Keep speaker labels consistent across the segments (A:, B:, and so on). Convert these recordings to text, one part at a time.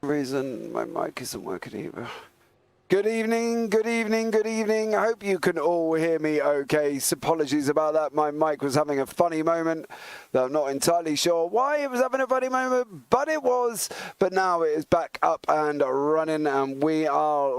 A: reason, my mic isn't working either. Good evening, good evening, good evening. I hope you can all hear me okay. So apologies about that. My mic was having a funny moment. I'm not entirely sure why it was having a funny moment, but it was. But now it is back up and running, and we are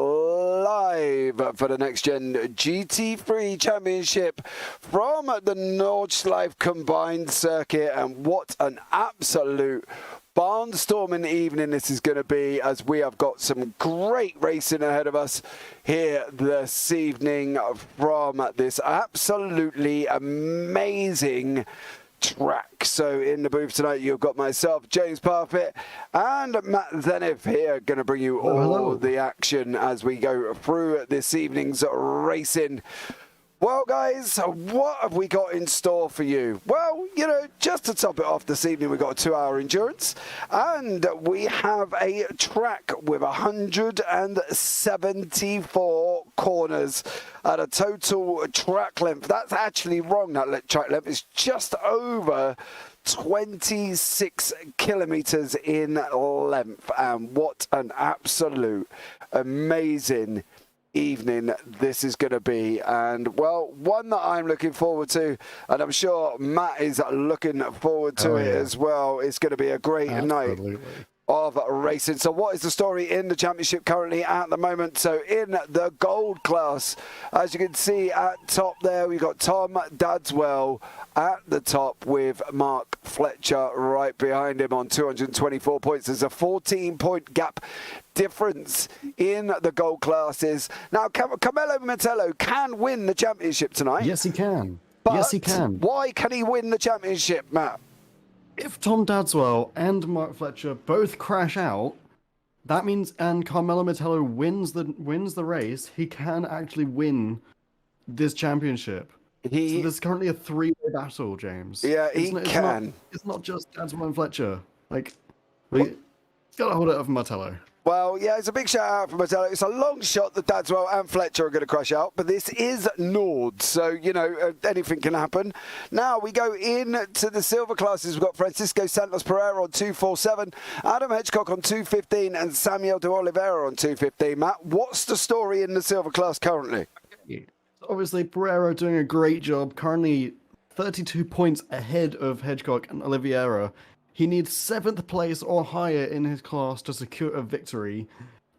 A: live for the Nxtgen GT3 Championship from the Nordschleife Combined Circuit. And what an absolute barnstorming evening this is going to be, as we have got some great racing ahead of us here this evening from this absolutely amazing track. So in the booth tonight, you've got myself, James Parfitt, and Matt Zeniith here, going to bring you all the action as we go through this evening's racing. Well, guys, what have we got in store for you? Well, you know, just to top it off this evening, we've got a 2-hour endurance, and we have a track with 174 corners at a total track length. That's actually wrong, that track length. It's just over 26 kilometers in length, and what an absolute amazing evening this is going to be. And well, one that I'm looking forward to, and I'm sure Matt is looking forward to it as well. It's going to be a great night of racing. So what is the story in the championship currently at the moment? So in the gold class, as you can see at top there, we've got Tom Dadswell at the top with Mark Fletcher right behind him on 224 points. There's a 14-point gap difference in the gold classes. Now, Carmelo Metello can win the championship tonight.
B: Yes, he can.
A: But
B: yes, he can.
A: Why can he win the championship, Matt?
B: If Tom Dadswell and Mark Fletcher both crash out, that means, and Carmelo Metello wins the race, he can actually win this championship. So there's currently a 3-way battle, James.
A: Yeah, he can.
B: It's not just Dadswell and Fletcher. Like, we gotta hold it up for Metello.
A: Well, yeah, it's a big shout out for Metello. It's a long shot that Dadswell and Fletcher are going to crash out, but this is Nord, so, you know, anything can happen. Now we go into the silver classes. We've got Francisco Santos Pereira on 247, Adam Hedgecock on 215, and Samuel de Oliveira on 215. Matt, what's the story in the silver class currently?
B: Obviously, Pereira doing a great job, currently 32 points ahead of Hedgecock and Oliveira. He needs 7th place or higher in his class to secure a victory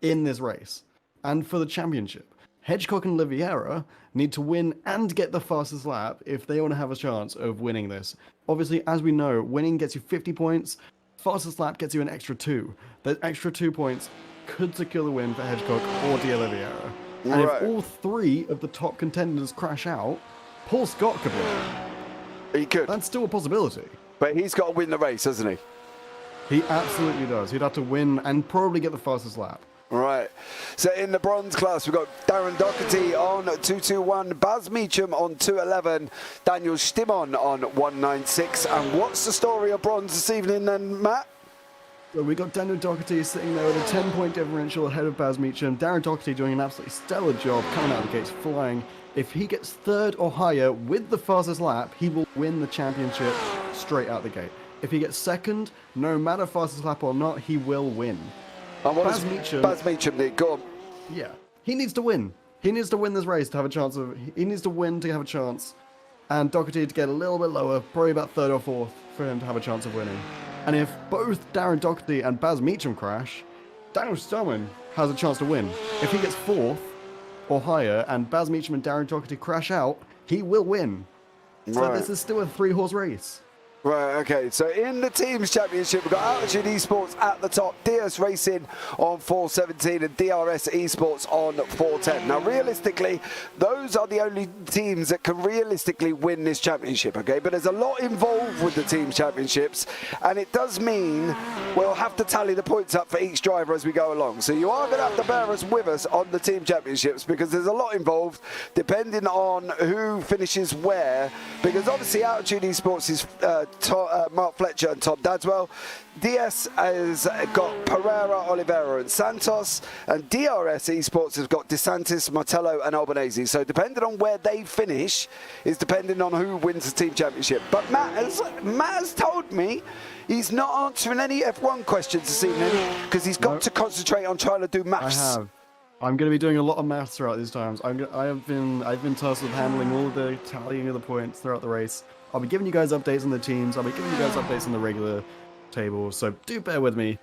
B: in this race and for the championship. Hedgecock and Oliveira need to win and get the fastest lap if they want to have a chance of winning this. Obviously, as we know, winning gets you 50 points, fastest lap gets you an extra 2. That extra 2 points could secure the win for Hedgecock or de Oliveira. And if all 3 of the top contenders crash out, Paul Scott could win.
A: He could.
B: That's still a possibility.
A: But he's got to win the race, hasn't he?
B: He absolutely does. He'd have to win and probably get the fastest lap.
A: Right. So in the bronze class, we've got Darren Doherty on 221, Baz Meacham on 211, Daniel Stimon on 196. And what's the story of bronze this evening then, Matt?
B: So we got Daniel Doherty sitting there with a 10-point differential ahead of Baz Meacham. Darren Doherty doing an absolutely stellar job, coming out of the gates flying. If he gets 3rd or higher with the fastest lap, he will win the championship straight out the gate. If he gets 2nd, no matter fastest lap or not, he will win.
A: And what does Baz Meacham need? Go on.
B: Yeah, he needs to win. He needs to win this race to have a chance of. He needs to win to have a chance, and Doherty to get a little bit lower, probably about 3rd or 4th, for him to have a chance of winning. And if both Darren Doherty and Baz Meacham crash, Daniel Stimon has a chance to win. If he gets 4th or higher, and Baz Meacham and Darren Doherty crash out, he will win. So this is still a 3-horse race.
A: Right, okay, so in the Teams Championship, we've got Altitude Esports at the top, DS Racing on 417 and DRS Esports on 410. Now, realistically, those are the only teams that can realistically win this championship, okay? But there's a lot involved with the Teams Championships, and it does mean we'll have to tally the points up for each driver as we go along. So you are going to have to bear us with us on the Team Championships, because there's a lot involved, depending on who finishes where, because obviously Altitude Esports' Mark Fletcher and Tom Dadswell. DS has got Pereira, Oliveira and Santos, and DRS Esports has got DeSantis, Martello and Albanese. So depending on where they finish is depending on who wins the team championship. But Matt has told me he's not answering any F1 questions this evening because he's got to concentrate on trying to do maths.
B: I have. I'm going to be doing a lot of maths throughout these times. I've been tasked with handling all the tallying of the points throughout the race. I'll be giving you guys updates on the teams. I'll be giving you guys updates on the regular table. So do bear with me,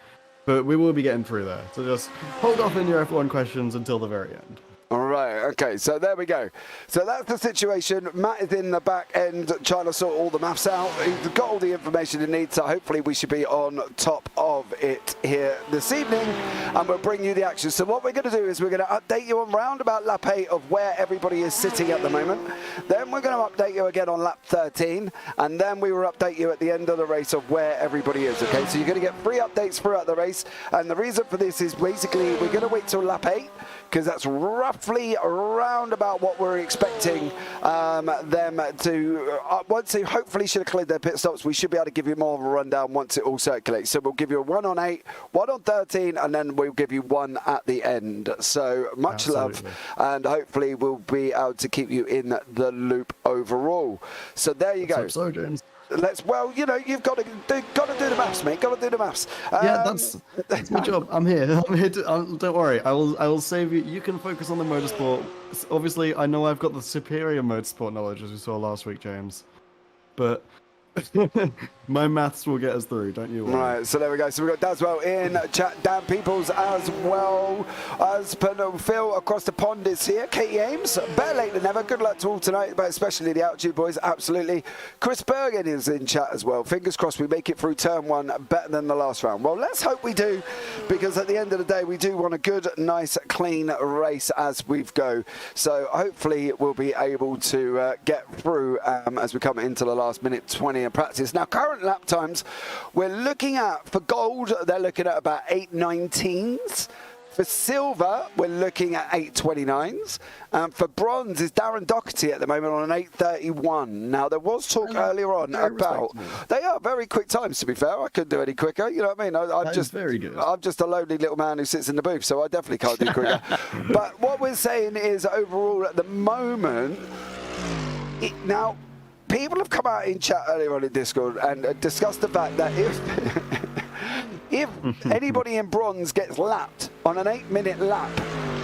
B: but we will be getting through there. So just hold off in your F1 questions until the very end.
A: All right, okay, so there we go. So that's the situation. Matt is in the back end trying to sort all the maths out. He's got all the information he needs, so hopefully we should be on top of it here this evening, and we'll bring you the action. So what we're going to do is we're going to update you on round about lap 8 of where everybody is sitting at the moment. Then we're going to update you again on lap 13, and then we will update you at the end of the race of where everybody is, okay? So you're going to get 3 updates throughout the race, and the reason for this is basically we're going to wait till lap 8, because that's roughly around about what we're expecting them to, once they hopefully should have cleared their pit stops, we should be able to give you more of a rundown once it all circulates. So we'll give you a 1 on 8, 1 on 13, and then we'll give you 1 at the end. So much love, and hopefully we'll be able to keep you in the loop overall. So there you go.
B: So, James.
A: Well, you know, you've got to do the maths, mate. Got to do the maths.
B: Yeah, that's my job. I'm here. I'm here to. Don't worry. I will save you. You can focus on the motorsport. Obviously, I know I've got the superior motorsport knowledge, as we saw last week, James. But my maths will get us through. Don't you worry.
A: Right. So there we go. So we've got Dadswell in chat. Dan Peoples as well as Phil across the pond is here. Katie Ames, better late than never. Good luck to all tonight, but especially the Altitude boys. Absolutely. Chris Bergen is in chat as well. Fingers crossed we make it through turn 1 better than the last round. Well, let's hope we do, because at the end of the day, we do want a good, nice, clean race as we go. So hopefully we'll be able to get through as we come into the last minute 20 in practice. Now, current lap times, we're looking at, for gold, they're looking at about 8:19s. For silver, we're looking at 8:29s. For bronze is Darren Doherty at the moment on an 8:31. Now, there was talk earlier on about... They are very quick times, to be fair. I couldn't do any quicker. You know what I mean? I'm just very good. I'm just a lonely little man who sits in the booth, so I definitely can't do quicker. But what we're saying is, overall, at the moment... Now... People have come out in chat earlier on in Discord and discussed the fact that if anybody in bronze gets lapped on an 8-minute lap,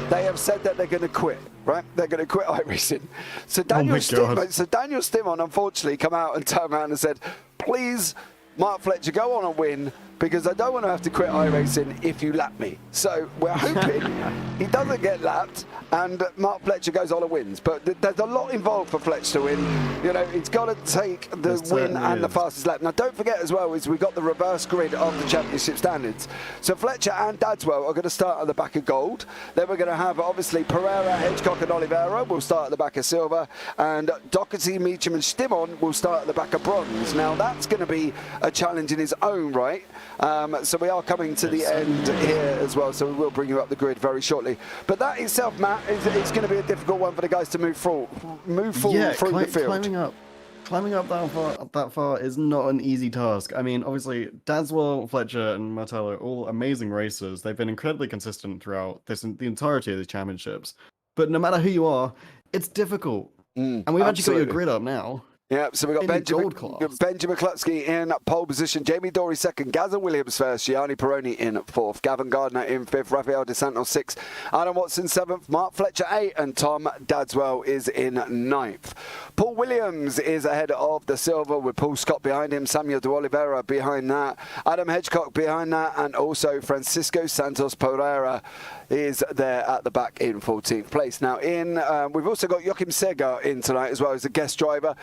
A: they have said that they're going to quit, right? They're going to quit iRacing. So Daniel Stimon, unfortunately, come out and turned around and said, please, Mark Fletcher, go on and win, because I don't want to have to quit iRacing if you lap me. So we're hoping he doesn't get lapped and Mark Fletcher goes on and wins. But there's a lot involved for Fletcher to win. You know, he's got to take the win and the fastest lap. Now, don't forget as well is we've got the reverse grid of the championship standards. So Fletcher and Dadswell are going to start at the back of gold. Then we're going to have, obviously, Pereira, Hedgecock and Oliveira will start at the back of silver. And Doherty, Meacham and Stimon will start at the back of bronze. Now, that's going to be a challenge in its own right. So we are coming to the end here as well, so we will bring you up the grid very shortly. But that itself, Matt, is going to be a difficult one for the guys to move forward through the field.
B: Climbing up that far is not an easy task. I mean, obviously, Dadswell, Fletcher, and Martello are all amazing racers. They've been incredibly consistent throughout the entirety of these championships. But no matter who you are, it's difficult. And we've actually got your grid up now.
A: Yeah, so we've got Benjamin Klutsky in pole position, Jamie Dory second, Gazza Williams first, Gianni Peroni in fourth, Gavin Gardner in fifth, Rafael De Santos sixth, Adam Watson seventh, Mark Fletcher eighth, and Tom Dadswell is in ninth. Paul Williams is ahead of the silver with Paul Scott behind him, Samuel De Oliveira behind that, Adam Hedgecock behind that, and also Francisco Santos Pereira is there at the back in 14th place. Now, we've also got Joachim Seger in tonight as well as the guest driver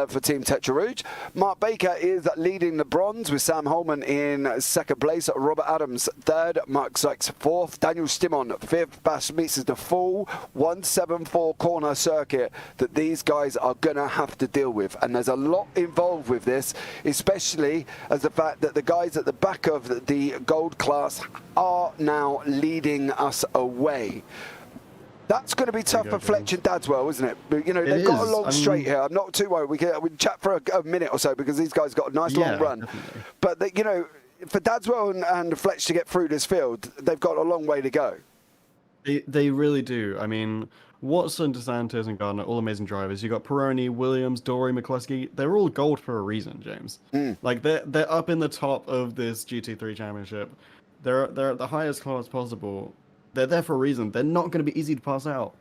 A: for Team Tetra Rouge. Mark Baker is leading the bronze with Sam Holman in second place, Robert Adams third, Mark Sykes fourth, Daniel Stimon fifth. Bas Meets is the full 174 corner circuit that these guys are going to have to deal with. And there's a lot involved with this, especially as the fact that the guys at the back of the gold class are now leading us away. That's going to be tough for Fletch and Dadswell, isn't it? But, you know, they've got a long straight here. I'm not too worried. We can chat for a minute or so because these guys got a nice long run.
B: Definitely.
A: But, you know, for Dadswell and Fletch to get through this field, they've got a long way to go.
B: They really do. I mean, Watson, DeSantis, and Gardner, all amazing drivers. You got Peroni, Williams, Dory, McCluskey. They're all gold for a reason, James. Like they're up in the top of this GT3 championship. They're at the highest class possible. They're there for a reason. They're not going to be easy to pass out.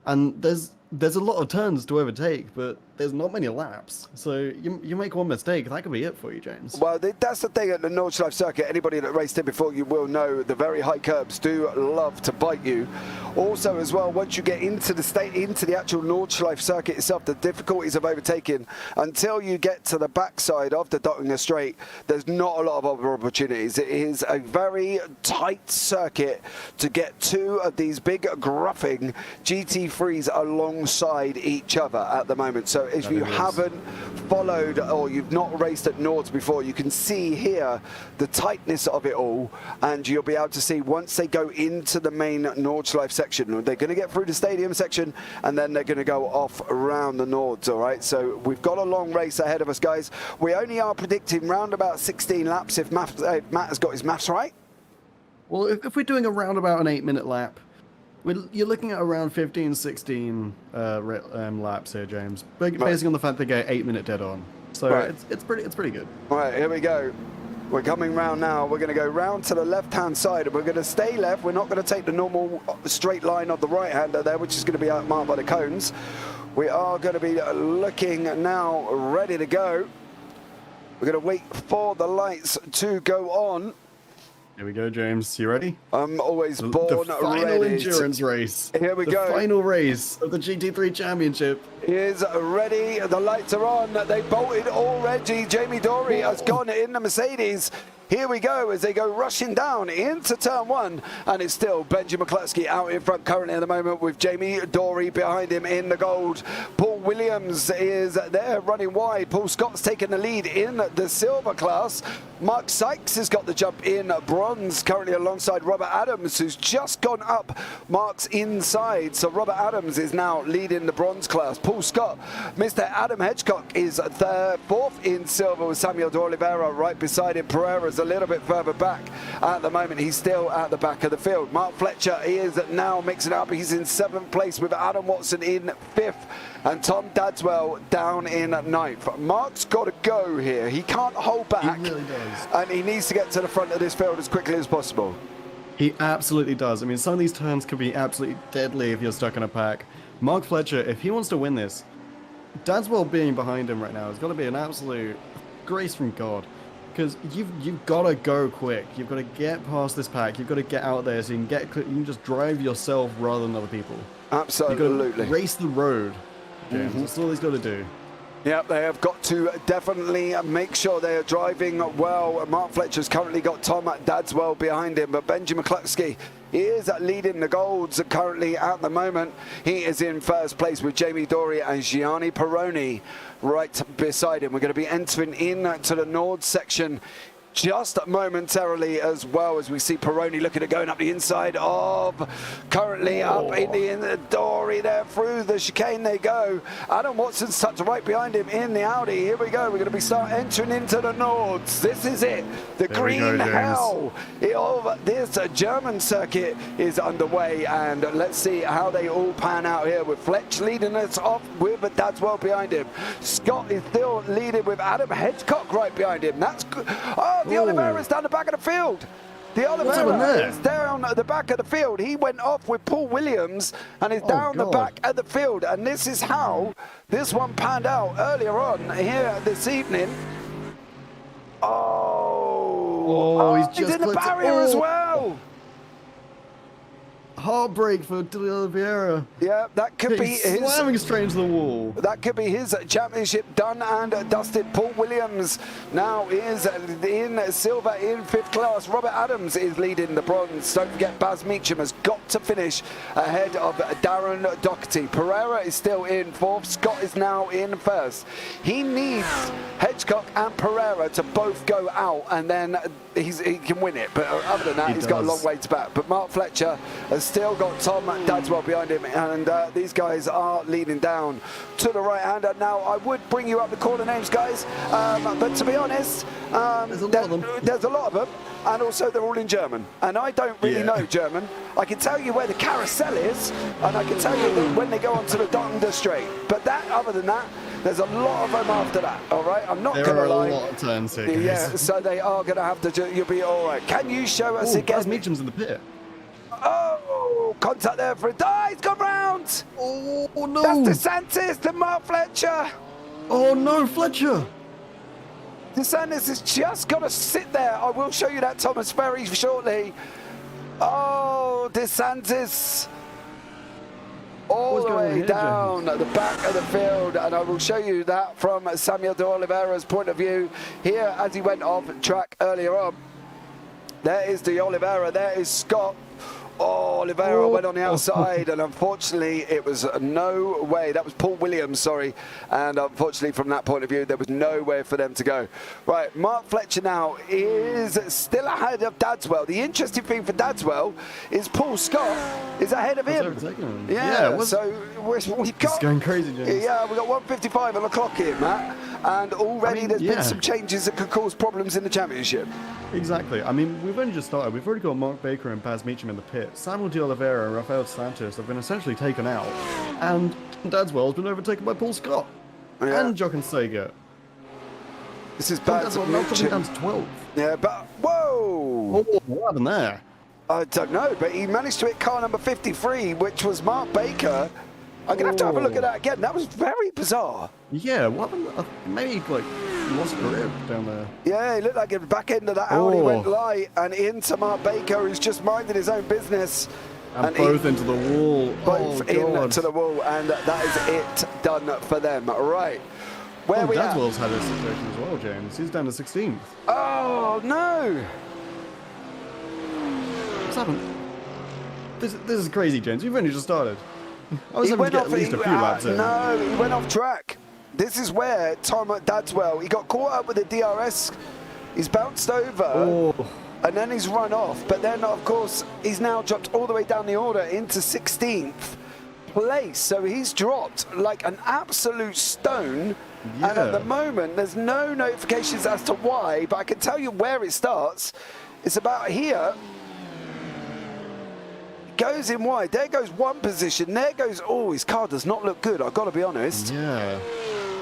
B: And there's a lot of turns to overtake, but there's not many laps. So you make one mistake, that could be it for you, James.
A: Well, that's the thing at the Nordschleife circuit. Anybody that raced it before, you will know the very high curbs do love to bite you. Also, as well, once you get into the actual Nordschleife circuit itself, the difficulties of overtaking, until you get to the backside of the Dottinger Straight, there's not a lot of other opportunities. It is a very tight circuit to get two of these big gruffing GT3s alongside each other at the moment. So if you haven't followed or you've not raced at Nords before, you can see here the tightness of it all, and you'll be able to see once they go into the main Nordschleife section, they're going to get through the stadium section and then they're going to go off around the Nords. All right, so we've got a long race ahead of us, guys. We only are predicting round about 16 laps if Matt has got his maths right.
B: Well, if we're doing around about an 8-minute lap, you're looking at around 15, 16 laps here, James. Based on the fact they get 8-minute dead on, so it's pretty good.
A: All right, here we go. We're coming round now. We're going to go round to the left-hand side, and we're going to stay left. We're not going to take the normal straight line of the right-hander there, which is going to be marked by the cones. We are going to be looking now, ready to go. We're going to wait for the lights to go on.
B: Here we go, James. You ready?
A: I'm always born
B: the final
A: ready.
B: endurance race.
A: Here we go.
B: The final race of the GT3 Championship.
A: Is ready. The lights are on. They bolted already. Jamie Dory has gone in the Mercedes. Here we go as they go rushing down into turn one, and it's still Benji McCluskey out in front currently at the moment with Jamie Dory behind him in the gold. Paul Williams is there running wide. Paul Scott's taken the lead in the silver class. Mark Sykes has got the jump in bronze currently alongside Robert Adams, who's just gone up Mark's inside. So Robert Adams is now leading the bronze class. Paul Scott, Mr. Adam Hedgecock is fourth in silver with Samuel de Oliveira right beside him. Pereira's a little bit further back at the moment. He's still at the back of the field. Mark Fletcher is now mixing up. He's in 7th place with Adam Watson in 5th and Tom Dadswell down in 9th. Mark's got to go here. He can't hold back.
B: He really does.
A: And he needs to get to the front of this field as quickly as possible.
B: He absolutely does. I mean, some of these turns could be absolutely deadly if you're stuck in a pack. Mark Fletcher, if he wants to win this, Dadswell being behind him right now has got to be an absolute grace from God. Because you've got to go quick. You've got to get past this pack. You've got to get out there so you can just drive yourself rather than other people.
A: Absolutely.
B: You've got to race the road, James. That's all he's got to do.
A: Yep, they have got to definitely make sure they are driving well. Mark Fletcher's currently got Tom Dadswell behind him, but Benji McCluskey is leading the golds currently at the moment. He is in first place with Jamie Dory and Gianni Peroni right beside him. We're going to be entering into the Nord section just momentarily as well as we see Peroni looking at going up the inside of currently up in the Dory there through the chicane they go. Adam Watson's tucked right behind him in the Audi. Here we go. We're going to be entering into the Nords. This is it. The
B: There
A: green
B: we go,
A: hell of this German circuit is underway, and let's see how they all pan out here with Fletch leading us off with Dadswell behind him. Scott is still leading with Adam Hedgecock right behind him. That's good. Oh, the Oliveira's down the back of the field. The Oliveira is down at the back of the field. He went off with Paul Williams and is down the back of the field. And this is how this one panned out earlier on here this evening. He's in the barrier as well.
B: Heartbreak for De Oliveira.
A: Yeah, that could be his.
B: Slamming straight into the wall.
A: That could be his championship done and dusted. Paul Williams now is in silver in 5th class. Robert Adams is leading the bronze. Don't forget, Baz Meacham has got to finish ahead of Darren Doherty. Pereira is still in 4th. Scott is now in 1st. He needs Hedgecock and Pereira to both go out, and then he can win it. But other than that, he's got a long way to back. But Mark Fletcher has still got Tom Dadswell behind him, and these guys are leading down to the right hand. And now I would bring you up the corner names, guys, but to be honest, there's a lot of them, and also they're all in German, and I don't really know German. I can tell you where the carousel is, and I can tell you that when they go onto the Donder Straight, but other than that, there's a lot of them after that, all right? I'm not going to lie.
B: There are a lot of turns here, guys.
A: Yeah, so they are going to have to, you'll be all right. Can you show us again?
B: Nxtgen's in the pit.
A: Oh, contact there for a he's gone round.
B: Oh, no.
A: That's DeSantis, the Mark Fletcher.
B: Oh, no, Fletcher.
A: DeSantis has just got to sit there. I will show you that, Thomas, very shortly. Oh, DeSantis. All the way down at the back of the field, and I will show you that from Samuel de Oliveira's point of view here as he went off track earlier on. There is de Oliveira, there is Scott. Oh, Oliveira went on the outside, and unfortunately it was no way. That was Paul Williams, sorry, and unfortunately from that point of view there was nowhere for them to go. Right, Mark Fletcher now is still ahead of Dadswell. The interesting thing for Dadswell is Paul Scott is ahead of him. Yeah, so we've got...
B: It's going crazy, James.
A: Yeah, we've got 1:55 on the clock here, Matt, and already there's been some changes that could cause problems in the championship.
B: Exactly. I mean, we've only just started. We've already got Mark Baker and Paz Meacham in the pit. Samuel de Oliveira and Rafael Santos have been essentially taken out. And Dadswell has been overtaken by Paul Scott.
A: Yeah.
B: And Jochen Sager.
A: This is bad.
B: Dadswell now coming down to 12th.
A: Yeah, but... Whoa!
B: Oh, what happened there?
A: I don't know, but he managed to hit car number 53, which was Mark Baker. I'm going to have a look at that again. That was very bizarre.
B: Yeah, what happened? Maybe, like, he lost a rib down there.
A: Yeah, it looked like the back end of that Audi went light and into Mark Baker, who's just minding his own business.
B: And both into the wall.
A: Both into the wall, and that is it done for them. Right. Where we at?
B: Dadswell's had a situation as well, James. He's down to 16th.
A: Oh, no.
B: What's happened? This is crazy, James. We've only just started. I was
A: He
B: able to
A: went
B: get
A: off,
B: at least a few laps in.
A: No, he went off track. This is where Tom Dadswell, he got caught up with the DRS. He's bounced over, and then he's run off. But then, of course, he's now dropped all the way down the order into 16th place. So he's dropped like an absolute stone.
B: Yeah.
A: And at the moment, there's no notifications as to why, but I can tell you where it starts. It's about here. Goes in wide. There goes one position. There goes. Oh, his car does not look good. I've got to be honest.
B: Yeah.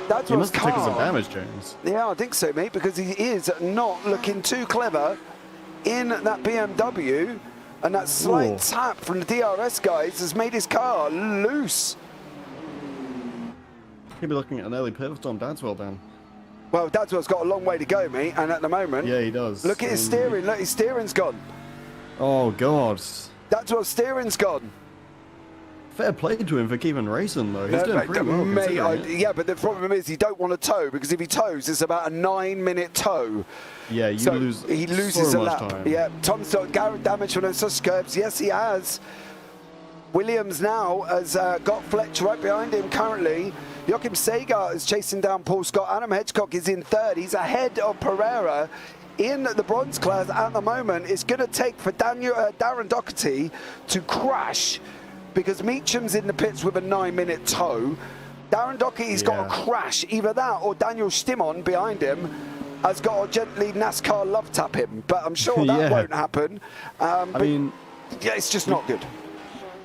A: That's
B: he must have taken some damage, James.
A: Yeah, I think so, mate, because he is not looking too clever in that BMW, and that slight tap from the DRS guys has made his car loose.
B: He'll be looking at an early pit for Tom Dadswell then.
A: Well, Dadswell's got a long way to go, mate, and at the moment...
B: Yeah, he does.
A: Look at his steering. Look, his steering's gone.
B: Oh, God.
A: Dadswell's steering's gone.
B: Fair play to him for keeping racing, though. He's doing pretty well.
A: Yeah, but the problem is he don't want to tow, because if he tows, it's about a 9-minute tow.
B: Yeah, he loses
A: so
B: a
A: lap.
B: Time.
A: Yeah, Tom's got damage from those such curbs. Yes, he has. Williams now has got Fletcher right behind him currently. Joachim Sager is chasing down Paul Scott. Adam Hedgecock is in third. He's ahead of Pereira in the bronze class at the moment. It's going to take for Darren Doherty to crash, because Meacham's in the pits with a 9-minute tow. Darren Doherty's got to crash. Either that or Daniel Stimon behind him has got to gently NASCAR love tap him. But I'm sure that won't happen.
B: I mean,
A: yeah, it's just not good.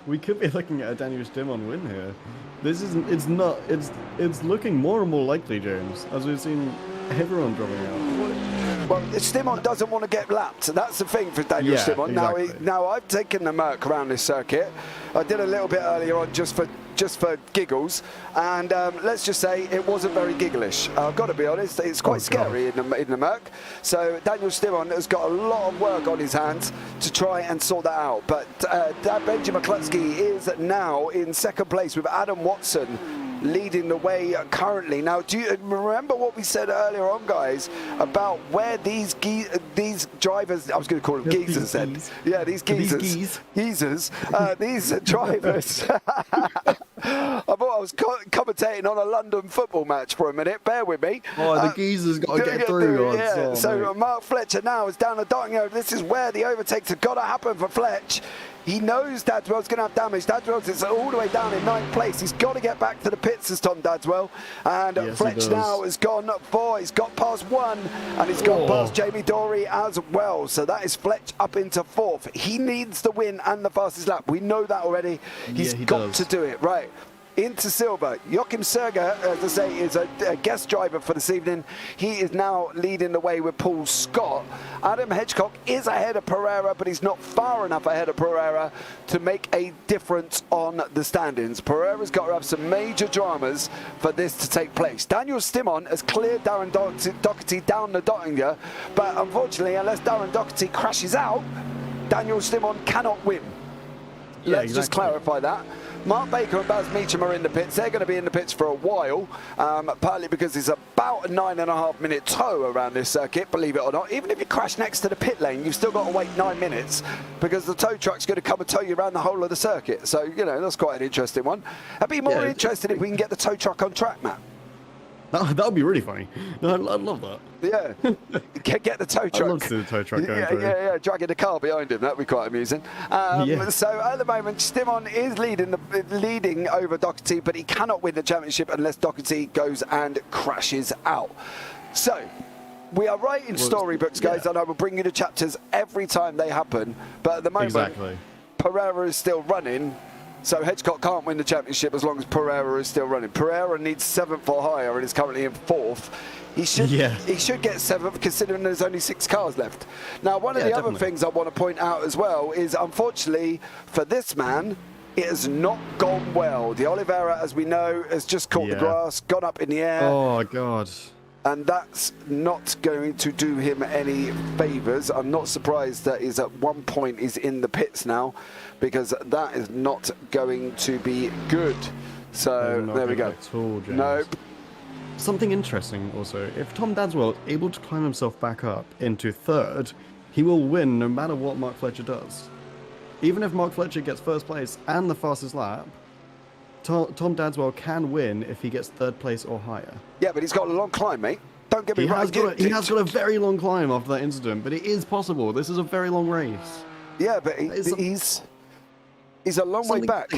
B: We could be looking at a Daniel Stimon win here. This isn't. It's looking more and more likely, James, as we've seen everyone dropping out.
A: Well, Stimon doesn't want to get lapped. That's the thing for Daniel Stimon.
B: Exactly.
A: Now I've taken the Merc around this circuit. I did a little bit earlier on just for giggles, and let's just say it wasn't very gigglish. I've got to be honest, it's quite scary in the Merc. So Daniel Stimon has got a lot of work on his hands to try and sort that out. But Benjamin McCluskey is now in second place with Adam Watson leading the way currently. Now, do you remember what we said earlier on, guys, about where these drivers, I was going to call them geezers then. Yeah, these geezers. These drivers. I thought I was commentating on a London football match for a minute. Bear with me.
B: Oh, the geezers got to get through.
A: So Mark Fletcher now is down the Darting Road. This is where the overtakes have got to happen for Fletch. He knows Dadswell's going to have damage. Dadswell's is all the way down in 9th place. He's got to get back to the pits as Tom Dadswell. And
B: Yes,
A: Fletch now has gone 4. He's got past 1. And he's got past Jamie Dory as well. So that is Fletch up into 4th. He needs the win and the fastest lap. We know that already. He's got to do it. Right. Into silver. Joachim Serger, as I say, is a guest driver for this evening. He is now leading the way with Paul Scott. Adam Hedgecock is ahead of Pereira, but he's not far enough ahead of Pereira to make a difference on the standings. Pereira's got to have some major dramas for this to take place. Daniel Stimon has cleared Darren Doherty down the Dottinger, but unfortunately, unless Darren Doherty crashes out, Daniel Stimon cannot win. Let's just clarify that. Mark Baker and Baz Meacham are in the pits. They're going to be in the pits for a while, partly because it's about a 9.5 minute tow around this circuit, believe it or not. Even if you crash next to the pit lane, you've still got to wait 9 minutes because the tow truck's going to come and tow you around the whole of the circuit. So, you know, that's quite an interesting one. I'd be more interested if we can get the tow truck on track, Matt.
B: That would be really funny. I'd love that.
A: Yeah, get the tow truck.
B: I'd love to see the tow truck going through.
A: Yeah, dragging the car behind him. That'd be quite amusing. So at the moment, Stimon is leading over Doherty, but he cannot win the championship unless Doherty goes and crashes out. So we are writing storybooks, guys, and I will bring you the chapters every time they happen. But at the moment, Pereira is still running. So Hedgecock can't win the championship as long as Pereira is still running. Pereira needs 7th or higher and is currently in 4th. He should get 7th considering there's only 6 cars left. Now, one of the other things I want to point out as well is, unfortunately, for this man, it has not gone well. The Oliveira, as we know, has just caught the grass, gone up in the air.
B: Oh, God.
A: And that's not going to do him any favours. I'm not surprised that he's at one point he's in the pits now, because that is not going to be good. So there we go. Nope.
B: Something interesting also, if Tom Dadswell is able to climb himself back up into 3rd, he will win no matter what Mark Fletcher does. Even if Mark Fletcher gets 1st place and the fastest lap, Tom Dadswell can win if he gets 3rd place or higher.
A: Yeah, but he's got a long climb, mate. Don't get me wrong.
B: He has got a very long climb after that incident, but it is possible. This is a very long race.
A: Yeah, but he's a long way back.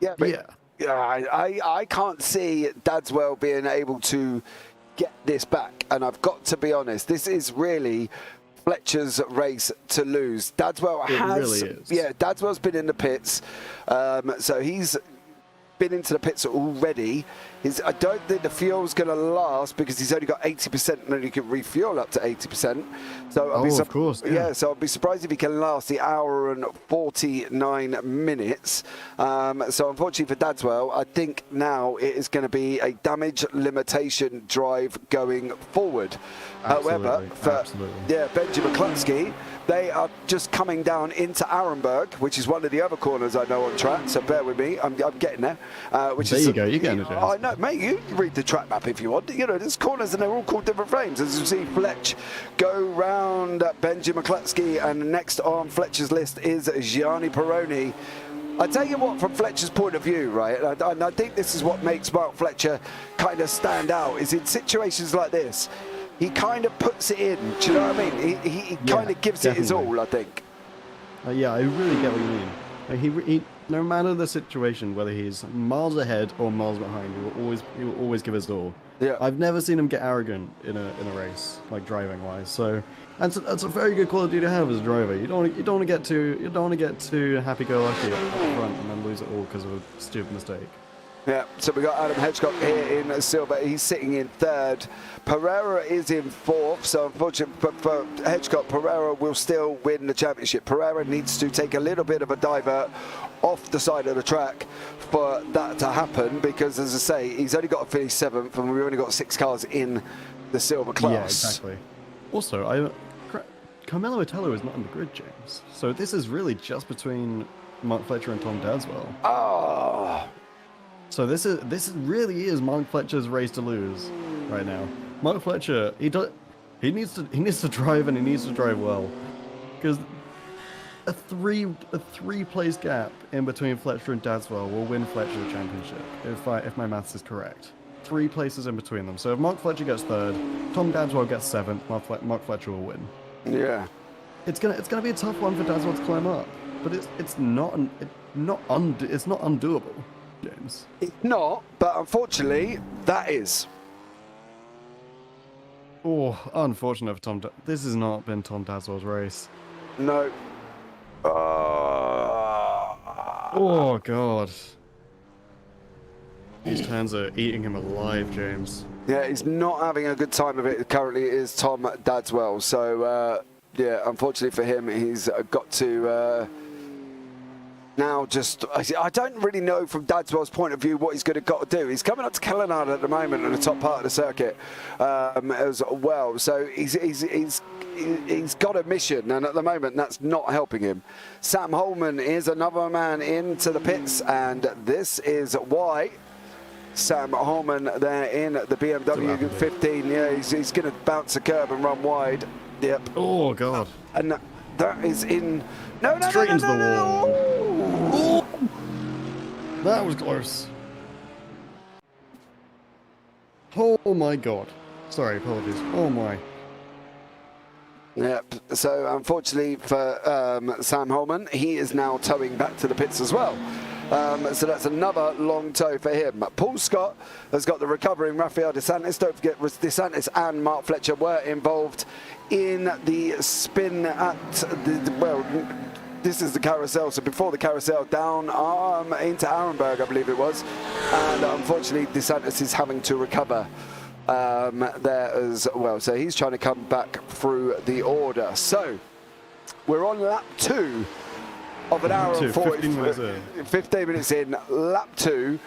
A: Yeah, but I can't see Dadswell being able to get this back. And I've got to be honest, this is really Fletcher's race to lose. Dadswell has, Dadswell's been in the pits, so he's been into the pits already. I don't think the fuel's going to last because he's only got 80% and he can refuel up to 80%. So of course, so I'll be surprised if he can last the hour and 49 minutes. So unfortunately for Dadswell, I think now it is going to be a damage limitation drive going forward. However, for Benji McCluskey, they are just coming down into Arenberg, which is one of the other corners I know on track, so bear with me, I'm getting there.
B: There you go, you're getting it.
A: I know, mate, you read the track map if you want. You know, there's corners and they're all called different frames. As you see, Fletch go round Benji McCluskey, and next on Fletcher's list is Gianni Peroni. I tell you what, from Fletcher's point of view, right, and I think this is what makes Mark Fletcher kind of stand out, is in situations like this, he kind of puts it in, do you know what I mean? He kind of gives it his all, I think.
B: Yeah, I really get what you mean. He no matter the situation, whether he's miles ahead or miles behind, he will always give his all.
A: Yeah.
B: I've never seen him get arrogant in a race, like driving wise. So that's a very good quality to have as a driver. You don't want to get too happy-go-lucky up front and then lose it all because of a stupid mistake.
A: Yeah, so we got Adam Hedgecock here in silver. He's sitting in 3rd. Pereira is in 4th. So unfortunately for Hedgecock, Pereira will still win the championship. Pereira needs to take a little bit of a divert off the side of the track for that to happen, because, as I say, he's only got to finish 7th, and we've only got 6 cars in the silver class.
B: Yeah, exactly. Also, Carmelo Otello is not on the grid, James. So this is really just between Mark Fletcher and Tom Dadswell.
A: Oh.
B: So this really is Mark Fletcher's race to lose right now. Mark Fletcher, he needs to drive, and he needs to drive well, because a three place gap in between Fletcher and Dadswell will win Fletcher the championship if my maths is correct. 3 places in between them. So if Mark Fletcher gets 3rd, Tom Dadswell gets 7th, Mark Fletcher will win.
A: Yeah.
B: It's gonna be a tough one for Dadswell to climb up. but it's not undoable, James.
A: It's not, but unfortunately, that is.
B: Oh, unfortunate for Tom. This has not been Tom Dadswell's race.
A: No.
B: Oh God. These turns are eating him alive, James.
A: Yeah, he's not having a good time of it. Currently, is Tom Dadswell. So, yeah, unfortunately for him, he's got to now just... I don't really know from Dadswell's point of view what he's got to do. He's coming up to Kellenard at the moment in the top part of the circuit as well. So he's got a mission, and at the moment, that's not helping him. Sam Holman is another man into the pits, and this is why... Sam Holman there in the BMW 15. Yeah, he's going to bounce a curb and run wide. Yep.
B: Oh, God.
A: And that is in... No.
B: Straight into the wall. That was close. Oh, my God. Sorry, apologies. Oh, my.
A: Yep. So, unfortunately for Sam Holman, he is now towing back to the pits as well. So that's another long tow for him. Paul Scott has got the recovering Rafael DeSantis. Don't forget, DeSantis and Mark Fletcher were involved in the spin at well, this is the carousel. So before the carousel, down into Arenberg, I believe it was. And unfortunately, DeSantis is having to recover there as well. So he's trying to come back through the order. So we're on lap 2. Of an hour and 15 minutes in, lap 2.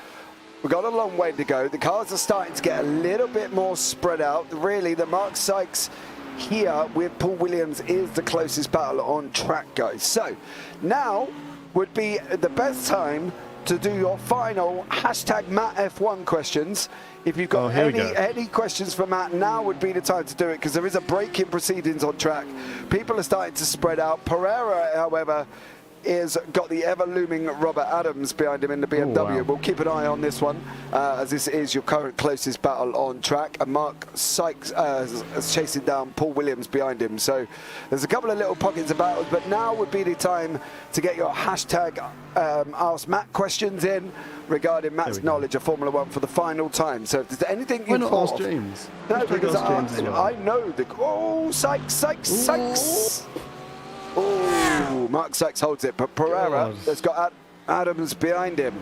A: We've got a long way to go. The cars are starting to get a little bit more spread out. Really, the Mark Sykes here with Paul Williams is the closest battle on track, guys. So now would be the best time to do your final hashtag MattF1 questions. If you've got any questions for Matt, now would be the time to do it, because there is a break in proceedings on track. People are starting to spread out. Pereira, however, is got the ever-looming Robert Adams behind him in the BMW. Oh, wow. We'll keep an eye on this one, as this is your current closest battle on track. And Mark Sykes is chasing down Paul Williams behind him. So there's a couple of little pockets of battles, but now would be the time to get your hashtag Ask Matt questions in regarding Matt's knowledge of Formula One for the final time. So if there's anything you
B: not ask James?
A: No, because I know the... Oh, Sykes! Oh, Mark Sykes holds it, but Pereira has got Adams behind him.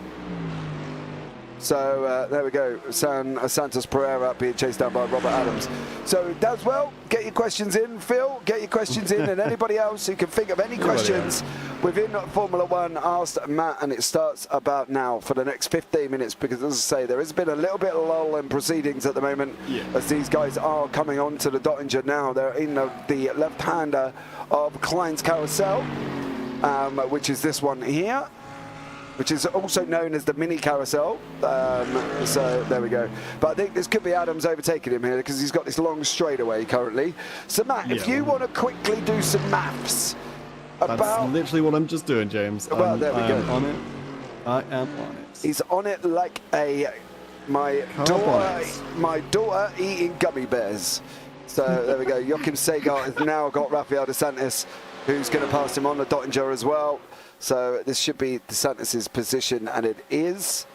A: So there we go, Santos Pereira being chased down by Robert Adams. So Dadswell, get your questions in. Phil, get your questions in. And anybody else who can think of any questions within Formula One, ask Matt. And it starts about now for the next 15 minutes, because as I say, there has been a little bit of lull in proceedings at the moment, as these guys are coming on to the Dottinger now. They're in the left-hander of Klein's Carousel, which is this one here, which is also known as the mini carousel. So there we go. But I think this could be Adams overtaking him here, because he's got this long straightaway currently. So Matt, if you want to quickly do some maths about...
B: That's literally what I'm just doing, James.
A: Well, there we go.
B: On it. I am on it.
A: He's on it like my daughter eating gummy bears. So there we go. Joachim Segar has now got Rafael DeSantis, who's going to pass him on the Dottinger as well. So this should be DeSantis' position, and it is.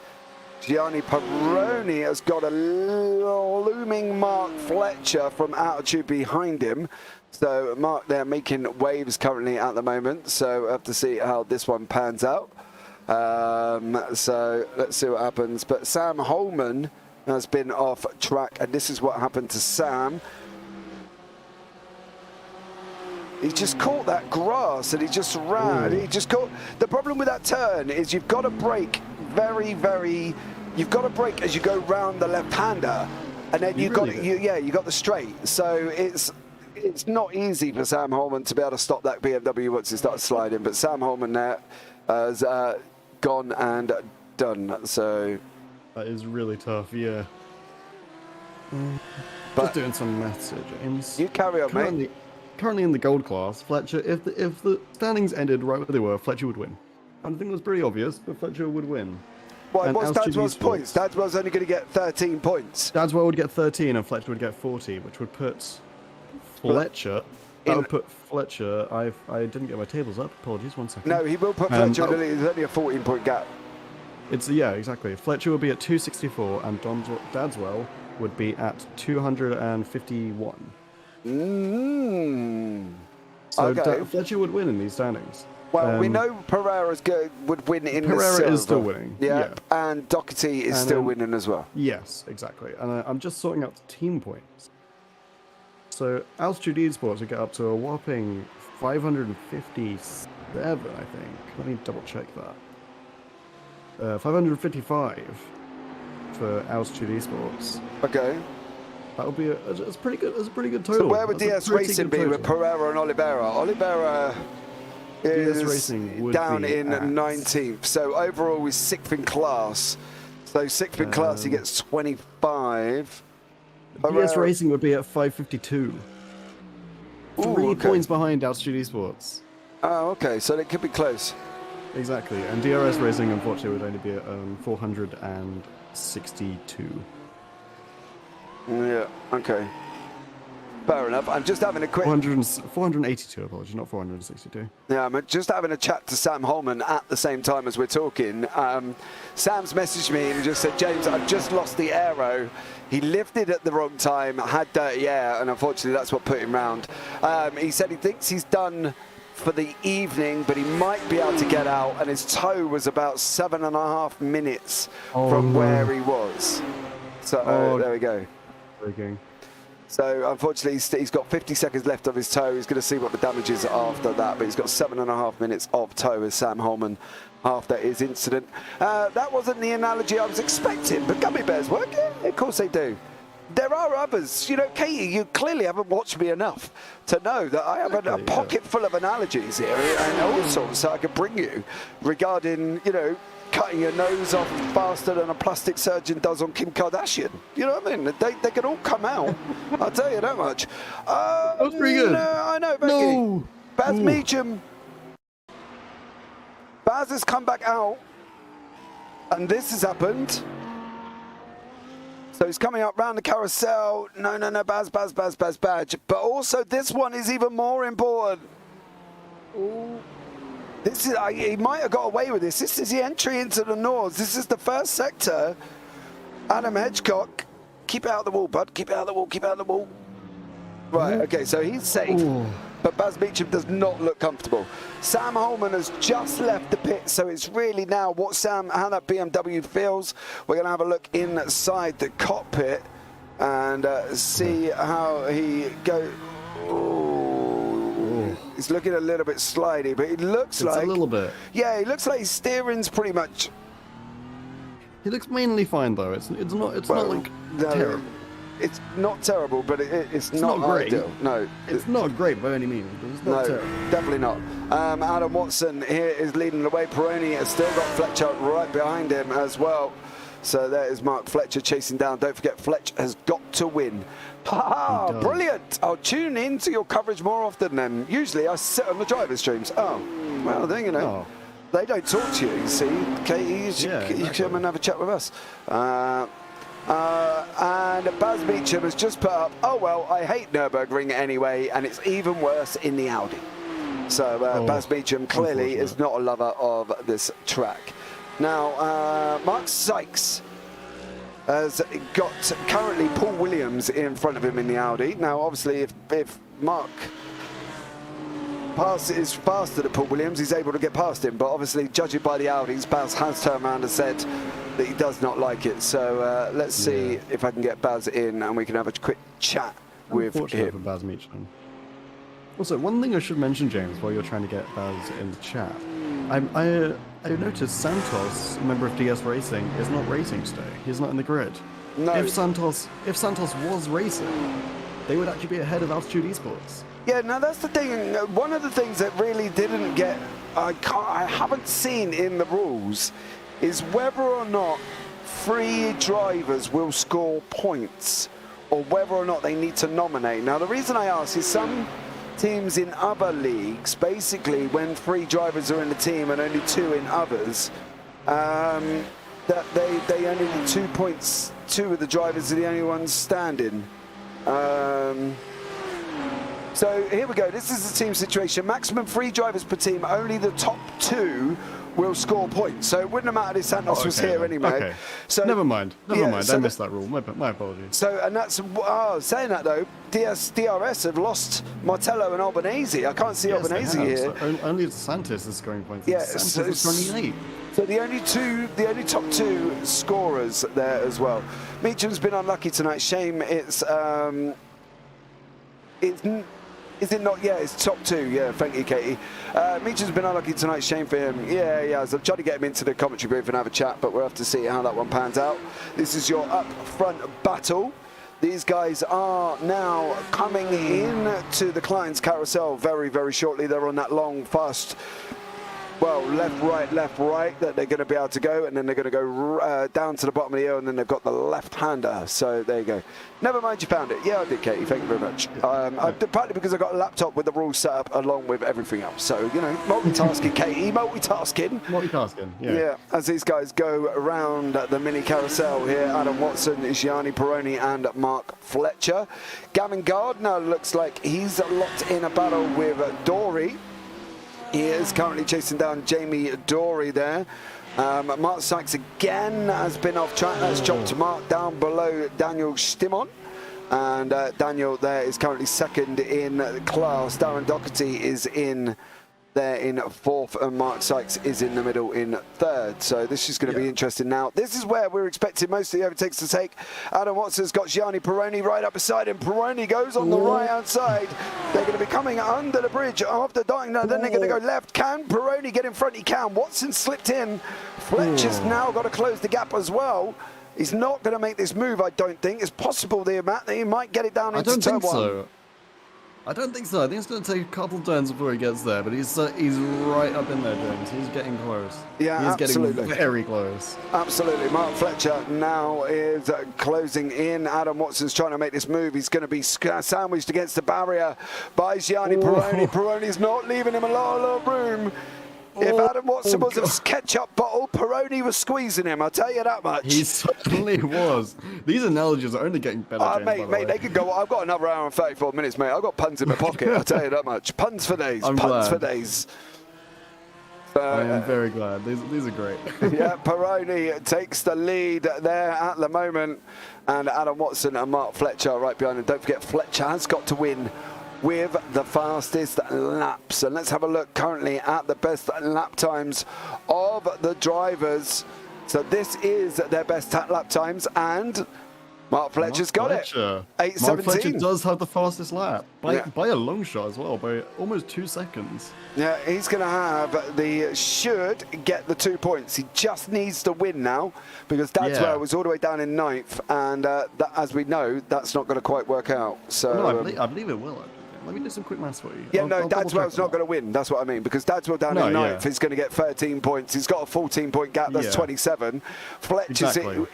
A: Gianni Peroni has got a looming Mark Fletcher from altitude behind him. So Mark there making waves currently at the moment. So we'll have to see how this one pans out. So let's see what happens. But Sam Holman has been off track, and this is what happened to Sam. He just caught that grass and he just ran. He just caught. The problem with that turn is you've got to brake you've got to brake as you go round the left-hander, and then you got the straight. So it's not easy for Sam Holman to be able to stop that BMW once it starts sliding. But Sam Holman there has gone and done. So
B: that is really tough. Yeah.
A: But
B: just doing some maths here, James.
A: You carry on, mate.
B: Currently in the gold class, Fletcher, if the standings ended right where they were, Fletcher would win. I think it was pretty obvious, but Fletcher would win.
A: Well, what's Dadswell's points? Dadswell's only going to get 13 points.
B: Dadswell would get 13 and Fletcher would get 40, which would put Fletcher That would put Fletcher. I didn't get my tables up. Apologies. 1 second.
A: No, he will put Fletcher in the lead. There's only a 14-point gap.
B: Yeah, exactly. Fletcher would be at 264, and Dadswell would be at 251. So
A: Okay.
B: Fletcher would win in these standings.
A: Well, we know Pereira's would win in the silver.
B: Pereira is still winning.
A: Yeah, and Doherty is still winning as well.
B: Yes, exactly. And I'm just sorting out the team points. So Altitude Esports would get up to a whopping 557, I think. Let me double check that. 555 for Altitude Esports.
A: Okay.
B: That would be it's pretty good. It's a pretty good total.
A: So where would DS Racing be with Pereira and Oliveira? Oliveira is down in 19th. So overall he's 6th in class. So 6th in class he gets 25.
B: DS Racing would be at 552. 3 points behind Altitude Esports.
A: Oh, okay. So it could be close.
B: Exactly. And DRS Racing, unfortunately, would only be at 462.
A: Yeah, okay. Fair enough. I'm just having a quick...
B: 482, apologies, not 462.
A: Yeah, I'm just having a chat to Sam Holman at the same time as we're talking. Sam's messaged me and just said, James, I've just lost the aero. He lifted at the wrong time, had dirty air, and unfortunately that's what put him round. He said he thinks he's done for the evening, but he might be able to get out, and his toe was about 7.5 minutes from where he was. So there we go.
B: Breaking.
A: So unfortunately he's got 50 seconds left of his toe. He's going to see what the damage is after that, but he's got 7.5 minutes of toe as Sam Holman after his incident. That wasn't the analogy I was expecting, but gummy bears work? Yeah, of course they do. There are others. You know, Katie, you clearly haven't watched me enough to know that I have a pocket full of analogies here and all sorts that I could bring you regarding, you know, cutting your nose off faster than a plastic surgeon does on Kim Kardashian. You know what I mean? They can all come out. I'll tell you that much.
B: That was pretty good.
A: I know, Becky.
B: No.
A: Baz Meacham. Baz has come back out. And this has happened. So he's coming up round the carousel. No, Baz. But also this one is even more important. Ooh. This is, he might have got away with this. This is the entry into the Nords. This is the first sector. Adam Hedgecock. Keep it out of the wall, bud. Keep it out of the wall. Keep it out of the wall. Right, okay, so he's safe. Ooh. But Baz Meacham does not look comfortable. Sam Holman has just left the pit, so it's really now how that BMW feels. We're going to have a look inside the cockpit and see how he goes. He's looking a little bit slidey, but it looks like...
B: a little bit.
A: Yeah, he looks like his steering's pretty much...
B: He looks mainly fine, though. It's not like terrible.
A: It's not terrible, but it's not
B: great.
A: Ideal. No.
B: It's not great by any means, but it's not terrible.
A: Definitely not. Adam Watson here is leading the way. Peroni has still got Fletcher right behind him as well. So there is Mark Fletcher chasing down. Don't forget, Fletcher has got to win. Ha! Brilliant! I'll tune in to your coverage more often then. Usually I sit on the driver's streams. Oh, well, then, you know, they don't talk to you see. Katie, you come and have a chat with us. And Baz Meacham has just put up, oh, well, I hate Nurburgring anyway, and it's even worse in the Audi. So Baz Meacham clearly is not a lover of this track. Now, Mark Sykes has got currently Paul Williams in front of him in the Audi. Now, obviously, if Mark is faster than Paul Williams, he's able to get past him. But obviously, judging by the Audis, Baz has turned around and said that he does not like it. So let's see if I can get Baz in and we can have a quick chat with him.
B: For Baz Meacham. Also, one thing I should mention, James, while you're trying to get Baz in the chat, I noticed Santos, a member of DS Racing, is not racing today. He's not in the grid. No. If Santos was racing, they would actually be ahead of Altitude Esports.
A: Yeah, now that's the thing. One of the things that really didn't get, I haven't seen in the rules, is whether or not free drivers will score points, or whether or not they need to nominate. Now, the reason I ask is some teams in other leagues, basically when 3 drivers are in the team and only 2 in others, that they only need 2 points. 2 of the drivers are the only ones standing. So here we go. This is the team situation. Maximum 3 drivers per team. Only the top 2 will score points. So it wouldn't have mattered if Santos was here anyway.
B: Okay.
A: So
B: never mind. Never mind.
A: so
B: I missed that rule. My apologies.
A: So, and that's saying that though, DRS have lost Martello and Albanese. I can't see Albanese here.
B: So only DeSantis is scoring points.
A: Yeah,
B: DeSantis is 28.
A: So the only top 2 scorers there as well. Meacham's been unlucky tonight. Shame is it not? Yeah, it's top 2. Yeah, thank you, Katie. Meacham's been unlucky tonight. Shame for him. Yeah. So I'm trying to get him into the commentary booth and have a chat, but we'll have to see how that one pans out. This is your up front battle. These guys are now coming in to the client's carousel very, very shortly. They're on that long, fast, well, left, right, that they're going to be able to go, and then they're going to go down to the bottom of the hill, and then they've got the left-hander. So there you go. Never mind, you found it. Yeah, I did, Katie. Thank you very much. Partly because I got a laptop with the rules set up along with everything else. So, you know, multitasking, Katie, multitasking.
B: Multitasking, yeah.
A: Yeah, as these guys go around the mini carousel here, Adam Watson, Gianni Peroni, and Mark Fletcher. Gavin Gardner looks like he's locked in a battle with Dory. He is currently chasing down Jamie Dory there. Mark Sykes again has been off track. That's dropped to Mark down below Daniel Stimon. And Daniel there is currently second in class. Darren Doherty is in there in 4th, and Mark Sykes is in the middle in 3rd. So this is going to be interesting now. This is where we're expecting most of the overtakes to take. Adam Watson's got Gianni Peroni right up beside him. Peroni goes on the right-hand side. They're going to be coming under the bridge after dying. Now, then they're going to go left. Can Peroni get in front? He can. Watson slipped in. Fletcher's now got to close the gap as well. He's not going to make this move, I don't think. It's possible there, Matt, that he might get it down into turn 1.
B: I don't think so. I think it's going to take a couple turns before he gets there, but he's right up in there, James. He's getting close.
A: Yeah,
B: he's
A: absolutely.
B: Getting very close.
A: Absolutely. Mark Fletcher now is closing in. Adam Watson's trying to make this move. He's going to be sandwiched against the barrier by Gianni Peroni. Peroni's not leaving him a lot of room. If Adam Watson was a ketchup bottle, Peroni was squeezing him, I'll tell you that much.
B: He certainly was. These analogies are only getting better, James,
A: mate, they could go. I've got another hour and 34 minutes, mate. I've got puns in my pocket, I'll tell you that much. Puns for days. For days.
B: I am very glad. These are great.
A: Yeah, Peroni takes the lead there at the moment. And Adam Watson and Mark Fletcher right behind him. Don't forget, Fletcher has got to win with the fastest laps. And let's have a look currently at the best lap times of the drivers. So this is their best lap times, and Mark Fletcher's got it. 8:17.
B: Mark Fletcher does have the fastest lap by a long shot as well, by almost 2 seconds.
A: Yeah, he's going to have should get the 2 points. He just needs to win now, because Dadswell was all the way down in 9th, and that, as we know, that's not going to quite work out. So
B: no, I believe it will. Actually. Let me do some quick maths for you.
A: Yeah, Dadswell's not going to win. That's what I mean, because Dadswell down in 9th is going to get 13 points. He's got a 14-point gap. That's 27. Fletch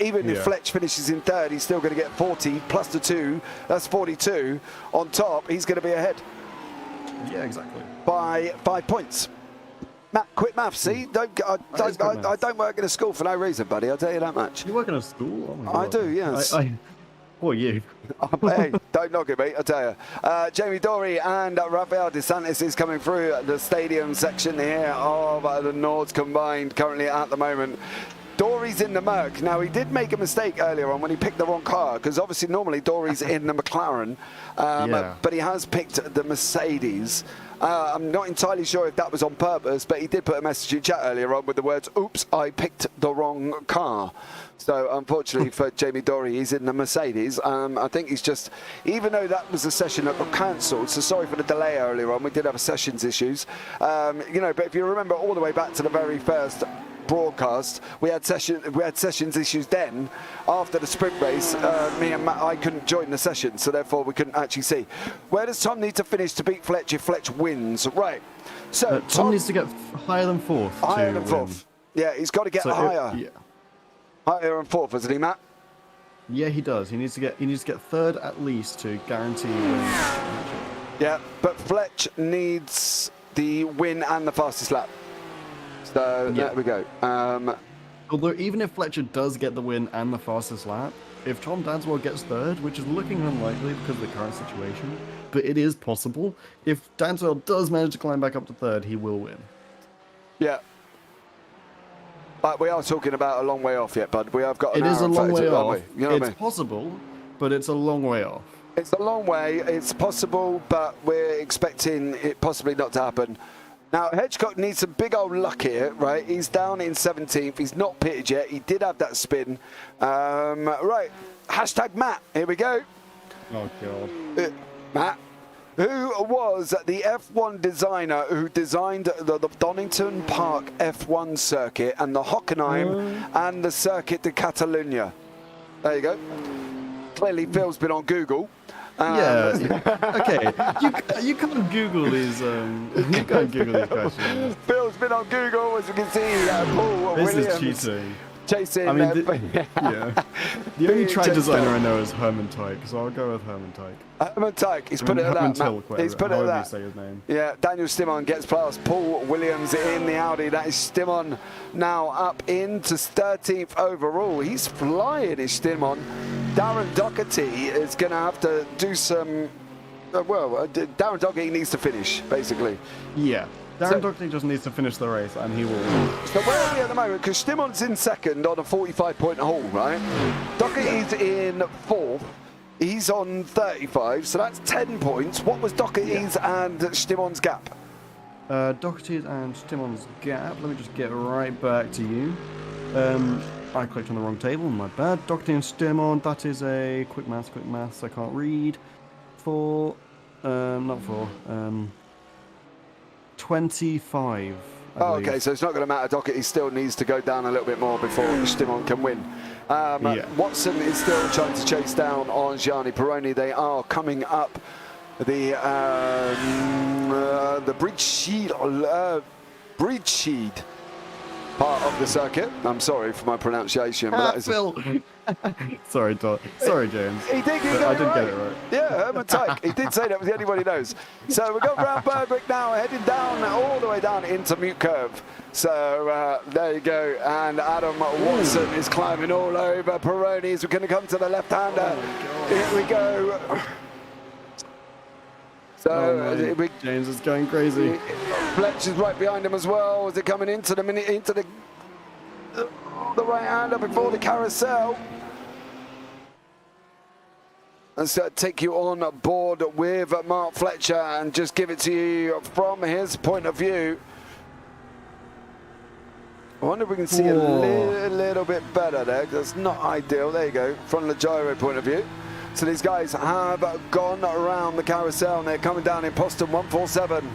A: even if Fletch finishes in 3rd, he's still going to get 40 plus the 2. That's 42. On top, he's going to be ahead.
B: Yeah, exactly.
A: By 5 points. Matt, quick maths. See, I don't work in a school for no reason, buddy. I'll tell you that much.
B: You work in a school? Oh my God.
A: I do. Yes.
B: Or you.
A: Hey, don't knock it, mate, I tell you. Jamie Dory and Rafael DeSantis is coming through the stadium section here of the Nords combined currently at the moment. Dory's in the Merc. Now, he did make a mistake earlier on when he picked the wrong car, because obviously normally Dory's in the McLaren, but he has picked the Mercedes. I'm not entirely sure if that was on purpose, but he did put a message in chat earlier on with the words, "Oops, I picked the wrong car." So unfortunately for Jamie Dory, he's in the Mercedes. I think he's just, even though that was a session that got cancelled, so sorry for the delay earlier on, we did have sessions issues. You know, but if you remember all the way back to the very first broadcast, we had sessions issues then. After the sprint race, me and Matt, I couldn't join the session, so therefore we couldn't actually see. Where does Tom need to finish to beat Fletch if Fletch wins? Right. So
B: Tom needs to get higher than 4th.
A: Higher than 4th. Yeah, he's got to get higher. Higher than 4th, isn't he, Matt?
B: Yeah, he does. He needs to get 3rd at least to guarantee win.
A: Yeah, but Fletch needs the win and the fastest lap. So there we go.
B: Although even if Fletcher does get the win and the fastest lap, if Tom Danswell gets third, which is looking unlikely because of the current situation, but it is possible, if Danswell does manage to climb back up to third, he will win.
A: Yeah. But we are talking about a long way off yet, bud. We have got an
B: It is
A: hour
B: a
A: and
B: long
A: 32,
B: way
A: haven't
B: off.
A: we? You know what I
B: It's
A: mean?
B: possible, but it's a long way off.
A: It's a long way. It's possible, but we're expecting it possibly not to happen. Now, Hedgecock needs some big old luck here, right? He's down in 17th. He's not pitted yet. He did have that spin. Right. Hashtag Matt. Here we go.
B: Oh, God.
A: Matt, who was the F1 designer who designed the Donington Park F1 circuit and the Hockenheim and the Circuit de Catalunya? There you go. Clearly, Phil's been on Google.
B: Yeah. Okay. You can't Google these. You can't Google these questions.
A: Phil's been on Google, as you can see. Paul
B: This
A: Williams
B: is cheating.
A: chasing.
B: I mean, yeah. The only track
A: chased
B: designer
A: down.
B: I know is Herman Tyke, so I'll go with Herman Tyke.
A: Herman Tyke. He's put it at
B: Herman
A: that.
B: Tilk,
A: Matt. He's put it at
B: however you
A: that.
B: say his name.
A: Yeah, Daniel Stimon gets past Paul Williams in the Audi. That is Stimon now up into 13th overall. He's flying, is Stimon. Darren Doherty is going to have to do some... Darren Doherty needs to finish, basically.
B: Yeah. Darren
A: So-
B: Doherty just needs to finish the race, and he will win.
A: So where are we at the moment? Because Stimon's in second on a 45-point hole, right? Doherty's in fourth. He's on 35, so that's 10 points. What was Doherty's and Stimon's gap?
B: Doherty's and Stimon's gap. Let me just get right back to you. I clicked on the wrong table, my bad. Doherty and Stimon, that is a quick maths, I can't read. Not 25. I
A: Oh,
B: believe.
A: okay, so it's not going to matter. Doherty still needs to go down a little bit more before Stimon can win.
B: Yeah.
A: Watson is still trying to chase down on Gianni Peroni. They are coming up the Bridgesheed part of the circuit. I'm sorry for my pronunciation, but that is...
B: Phil. Sorry, James.
A: He did,
B: I did get it right.
A: Yeah, Herman Tyke. He did say that was the only one he knows. So we've got round Bergwick now, heading down, all the way down into Mute Curve. So there you go. And Adam Watson is climbing all over. Peroni's going to come to the left-hander. Here we go. So
B: James is going crazy.
A: Fletch is right behind him as well. Is it coming into the right-hander before the carousel? And so take you on board with Mark Fletcher and just give it to you from his point of view. I wonder if we can see a little bit better there, because it's not ideal. There you go, from the gyro point of view. So these guys have gone around the carousel and they're coming down in Poston 147.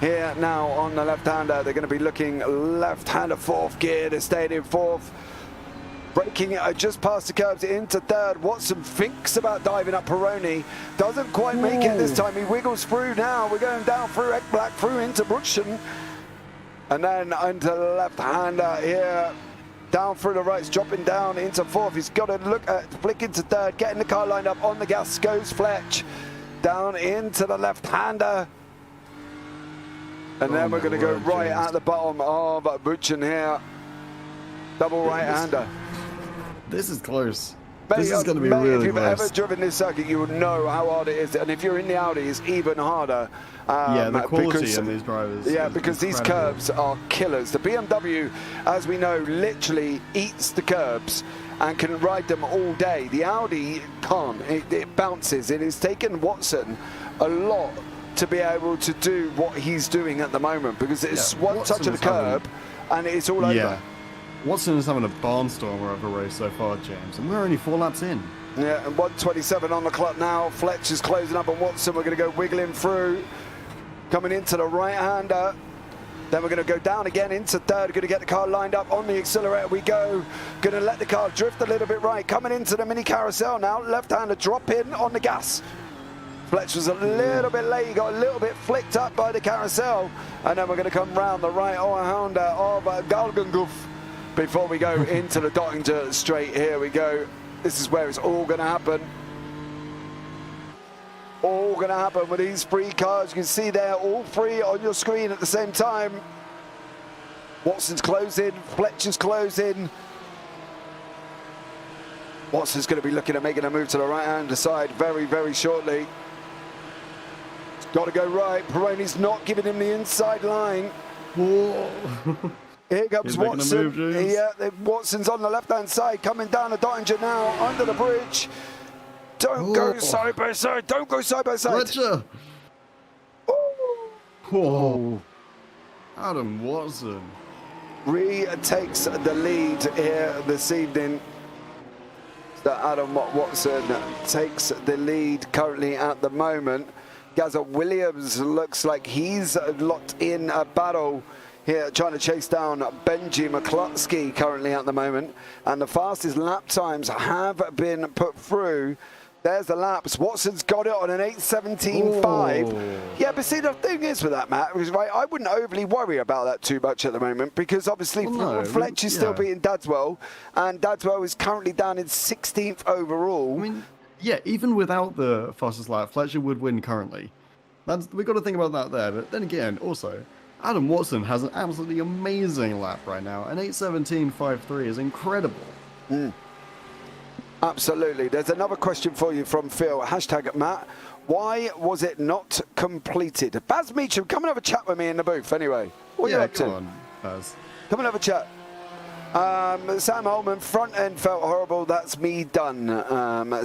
A: Here now on the left-hander, they're going to be looking left-hander fourth gear. They're staying in fourth. Braking just past the curbs into third. Watson thinks about diving up Peroni. Doesn't quite make it this time. He wiggles through now. We're going down through Ekblad, through into Bruxen. And then into the left-hander here. Down through the rights, dropping down into fourth. He's got to look at flick into third, getting the car lined up on the gas. Goes Fletch down into the left-hander, and then we're going to go right at the bottom of Buchan here. Double right-hander.
B: This is close.
A: Mate,
B: This is going to be
A: mate,
B: really
A: if you've
B: close.
A: ever driven this circuit, you would know how hard it is. And if you're in the Audi, it's even harder.
B: Yeah, the quality
A: because,
B: of these drivers.
A: Yeah,
B: is
A: because these
B: incredible.
A: curbs are killers. The BMW, as we know, literally eats the curbs and can ride them all day. The Audi can't. It bounces. It has taken Watson a lot to be able to do what he's doing at the moment, because it's one
B: Watson
A: touch of the
B: is having-
A: curb and it's all over.
B: Yeah. Watson is having a barnstormer of a race so far, James, and we're only 4 laps in.
A: Yeah, and 127 on the clock now. Fletch is closing up on Watson. We're going to go wiggling through, coming into the right-hander. Then we're going to go down again into third. Going to get the car lined up on the accelerator. We go. Going to let the car drift a little bit right. Coming into the mini carousel now. Left-hander drop in on the gas. Fletch was a little bit late. He got a little bit flicked up by the carousel. And then we're going to come round the right-hander of Galganguf before we go into the Dottinger straight. Here we go. This is where it's all going to happen. All going to happen with these 3 cars. You can see there, all 3 on your screen at the same time. Watson's closing, Fletcher's closing. Watson's going to be looking at making a move to the right-hand side very, very shortly. It's got to go right. Peroni's not giving him the inside line.
B: Whoa.
A: Here comes Watson.
B: Move,
A: Watson's on the left-hand side, coming down the Nxtgen now, under the bridge. Don't go side by side. Don't go side by side.
B: Fletcher. Whoa. Adam Watson
A: Retakes the lead here this evening. So Adam Watson takes the lead currently at the moment. Gaza Williams looks like he's locked in a battle here, trying to chase down Benji McCluskey currently at the moment. And the fastest lap times have been put through. There's the laps. Watson's got it on an 8:17.5. Yeah, but see, the thing is with that, Matt, is, right, I wouldn't overly worry about that too much at the moment because obviously Fletch is still beating Dadswell, and Dadswell is currently down in 16th overall.
B: I mean, yeah, even without the fastest lap, Fletcher would win currently. We've got to think about that there. But then again, also, Adam Watson has an absolutely amazing lap right now. An 8:17.53 is incredible.
A: Absolutely. There's another question for you from Phil. Hashtag Matt. Why was it not completed? Baz Meacham, come and have a chat with me in the booth anyway. What are you up to?
B: Come on, Baz.
A: Come and have a chat. Sam Holman, front end felt horrible. That's me done,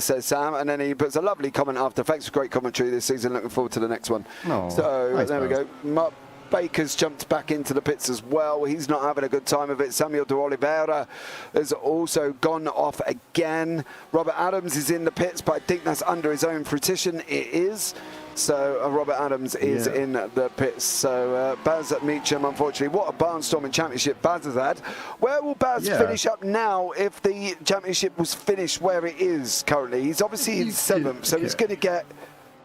A: says Sam. And then he puts a lovely comment after. Thanks for great commentary this season. Looking forward to the next one.
B: Oh,
A: so
B: nice,
A: there we
B: Baz.
A: go. Mark Baker's jumped back into the pits as well. He's not having a good time of it. Samuel de Oliveira has also gone off again. Robert Adams is in the pits, but I think that's under his own fruition. It is. So Robert Adams is in the pits. So Baz at Meacham, unfortunately, what a barnstorming championship Baz has had. Where will Baz finish up now if the championship was finished where it is currently? He's obviously in 7th, so he's going to get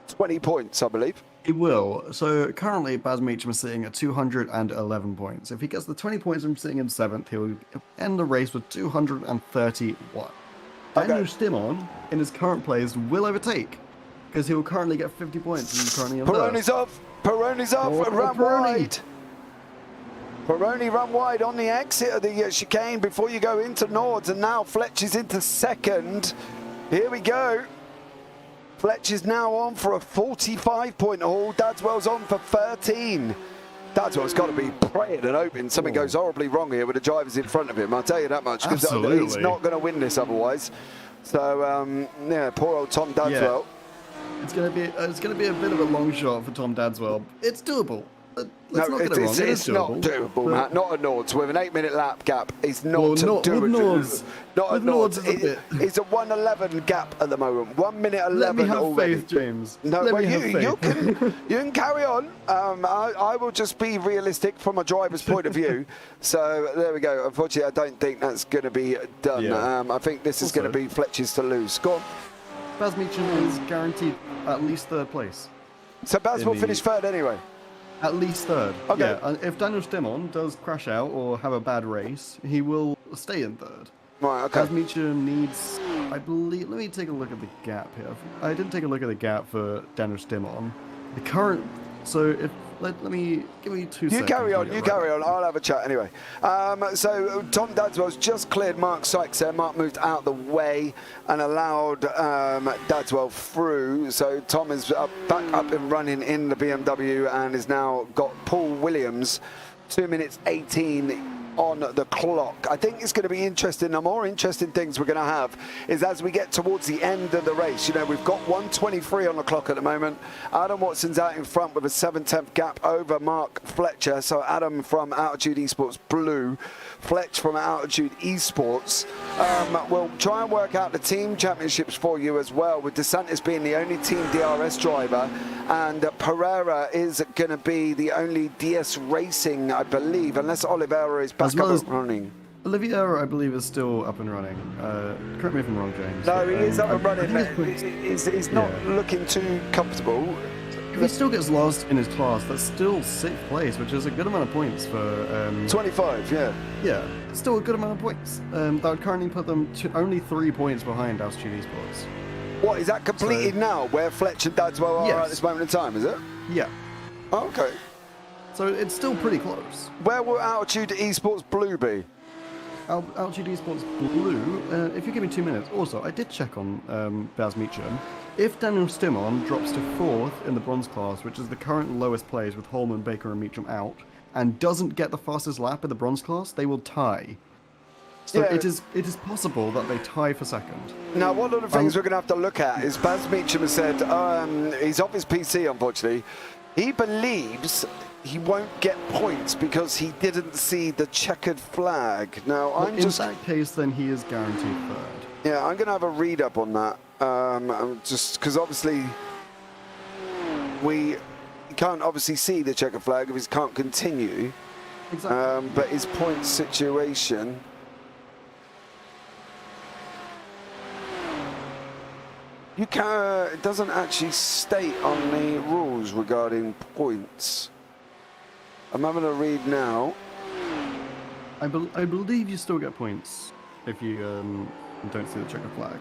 A: 20 points, I believe.
B: He will. So currently, Baz Meacham is sitting at 211 points. If he gets the 20 points from sitting in 7th, he'll end the race with 231. Daniel Stimon, in his current place, will overtake, because he will currently get 50 points. And he's currently in
A: Peroni's off. Peroni's off. Run wide. Peroni run wide on the exit of the chicane before you go into Nords, and now Fletch is into 2nd. Here we go. Fletch is now on for a 45-point haul. Dadswell's on for 13. Dadswell's got to be praying and hoping something goes horribly wrong here with the drivers in front of him. I'll tell you that much, because he's not going to win this otherwise. So, yeah, poor old Tom Dadswell.
B: Yeah. It's going to be a bit of a long shot for Tom Dadswell. It's doable. Let's not get it wrong.
A: It's not doable, Matt. Not a Nords. With an 8-minute lap gap, it's not doable. Not a Nords. It's a 1:11 gap at the moment. 1 minute 11
B: Let me have
A: already.
B: faith, James.
A: No,
B: Let
A: well,
B: me have faith.
A: you can carry on. I will just be realistic from a driver's point of view. So there we go. Unfortunately, I don't think that's going to be done.
B: Yeah.
A: I think this is going to be Fletcher's to lose. Go on.
B: Baz Meacham is guaranteed at least 3rd place.
A: So Baz will finish 3rd anyway.
B: At least 3rd.
A: Okay.
B: Yeah, and if Daniel Stimon does crash out or have a bad race, he will stay in 3rd.
A: Right, okay.
B: Baz Meacham needs, I believe, let me take a look at the gap here. I didn't take a look at the gap for Daniel Stimon. The current, so if, let me, give me 2 seconds.
A: You carry on, I'll have a chat anyway. So Tom Dadswell's just cleared Mark Sykes there. Mark moved out the way and allowed Dadswell through. So Tom is back up and running in the BMW and has now got Paul Williams, 2 minutes 18 on the clock. I think it's going to be interesting. The more interesting things we're going to have is as we get towards the end of the race. You know, we've got 1:23 on the clock at the moment. Adam Watson's out in front with a 7/10 gap over Mark Fletcher. So Adam from Altitude Esports Blue, Fletch from Altitude Esports. We'll try and work out the team championships for you as well, with DeSantis being the only team DRS driver, and Pereira is going to be the only DS Racing, I believe, unless Oliveira is back up and running.
B: Oliveira, I believe, is still up and running. Correct me if I'm wrong, James.
A: No, he is up and running. He's not looking too comfortable.
B: If he still gets lost in his class, that's still 6th place, which is a good amount of points for...
A: 25, yeah.
B: Yeah, still a good amount of points. That would currently put them to only 3 points behind Altitude Esports.
A: What, is that completed now, where Fletch and Dadswell are at this moment in time, is it?
B: Yeah.
A: Oh, okay.
B: So it's still pretty close.
A: Where will Altitude Esports Blue be?
B: LGD Sports Blue, if you give me 2 minutes. Also, I did check on Baz Meacham. If Daniel Stimon drops to 4th in the bronze class, which is the current lowest place with Holman, Baker, and Meacham out, and doesn't get the fastest lap in the bronze class, they will tie. So
A: Yeah.
B: it is possible that they tie for second.
A: Now, one of the things we're going to have to look at is Baz Meacham has said he's off his PC, unfortunately. He believes he won't get points because he didn't see the checkered flag. Now,
B: Well,
A: I'm
B: in
A: just...
B: that case, then he is guaranteed third.
A: Yeah, I'm going to have a read up on that. Just because obviously we can't obviously see the checkered flag if he can't continue.
B: Exactly.
A: But his point situation... You can, it doesn't actually state on the rules regarding points. I'm having a read now.
B: I believe you still get points if you don't see the checkered flag.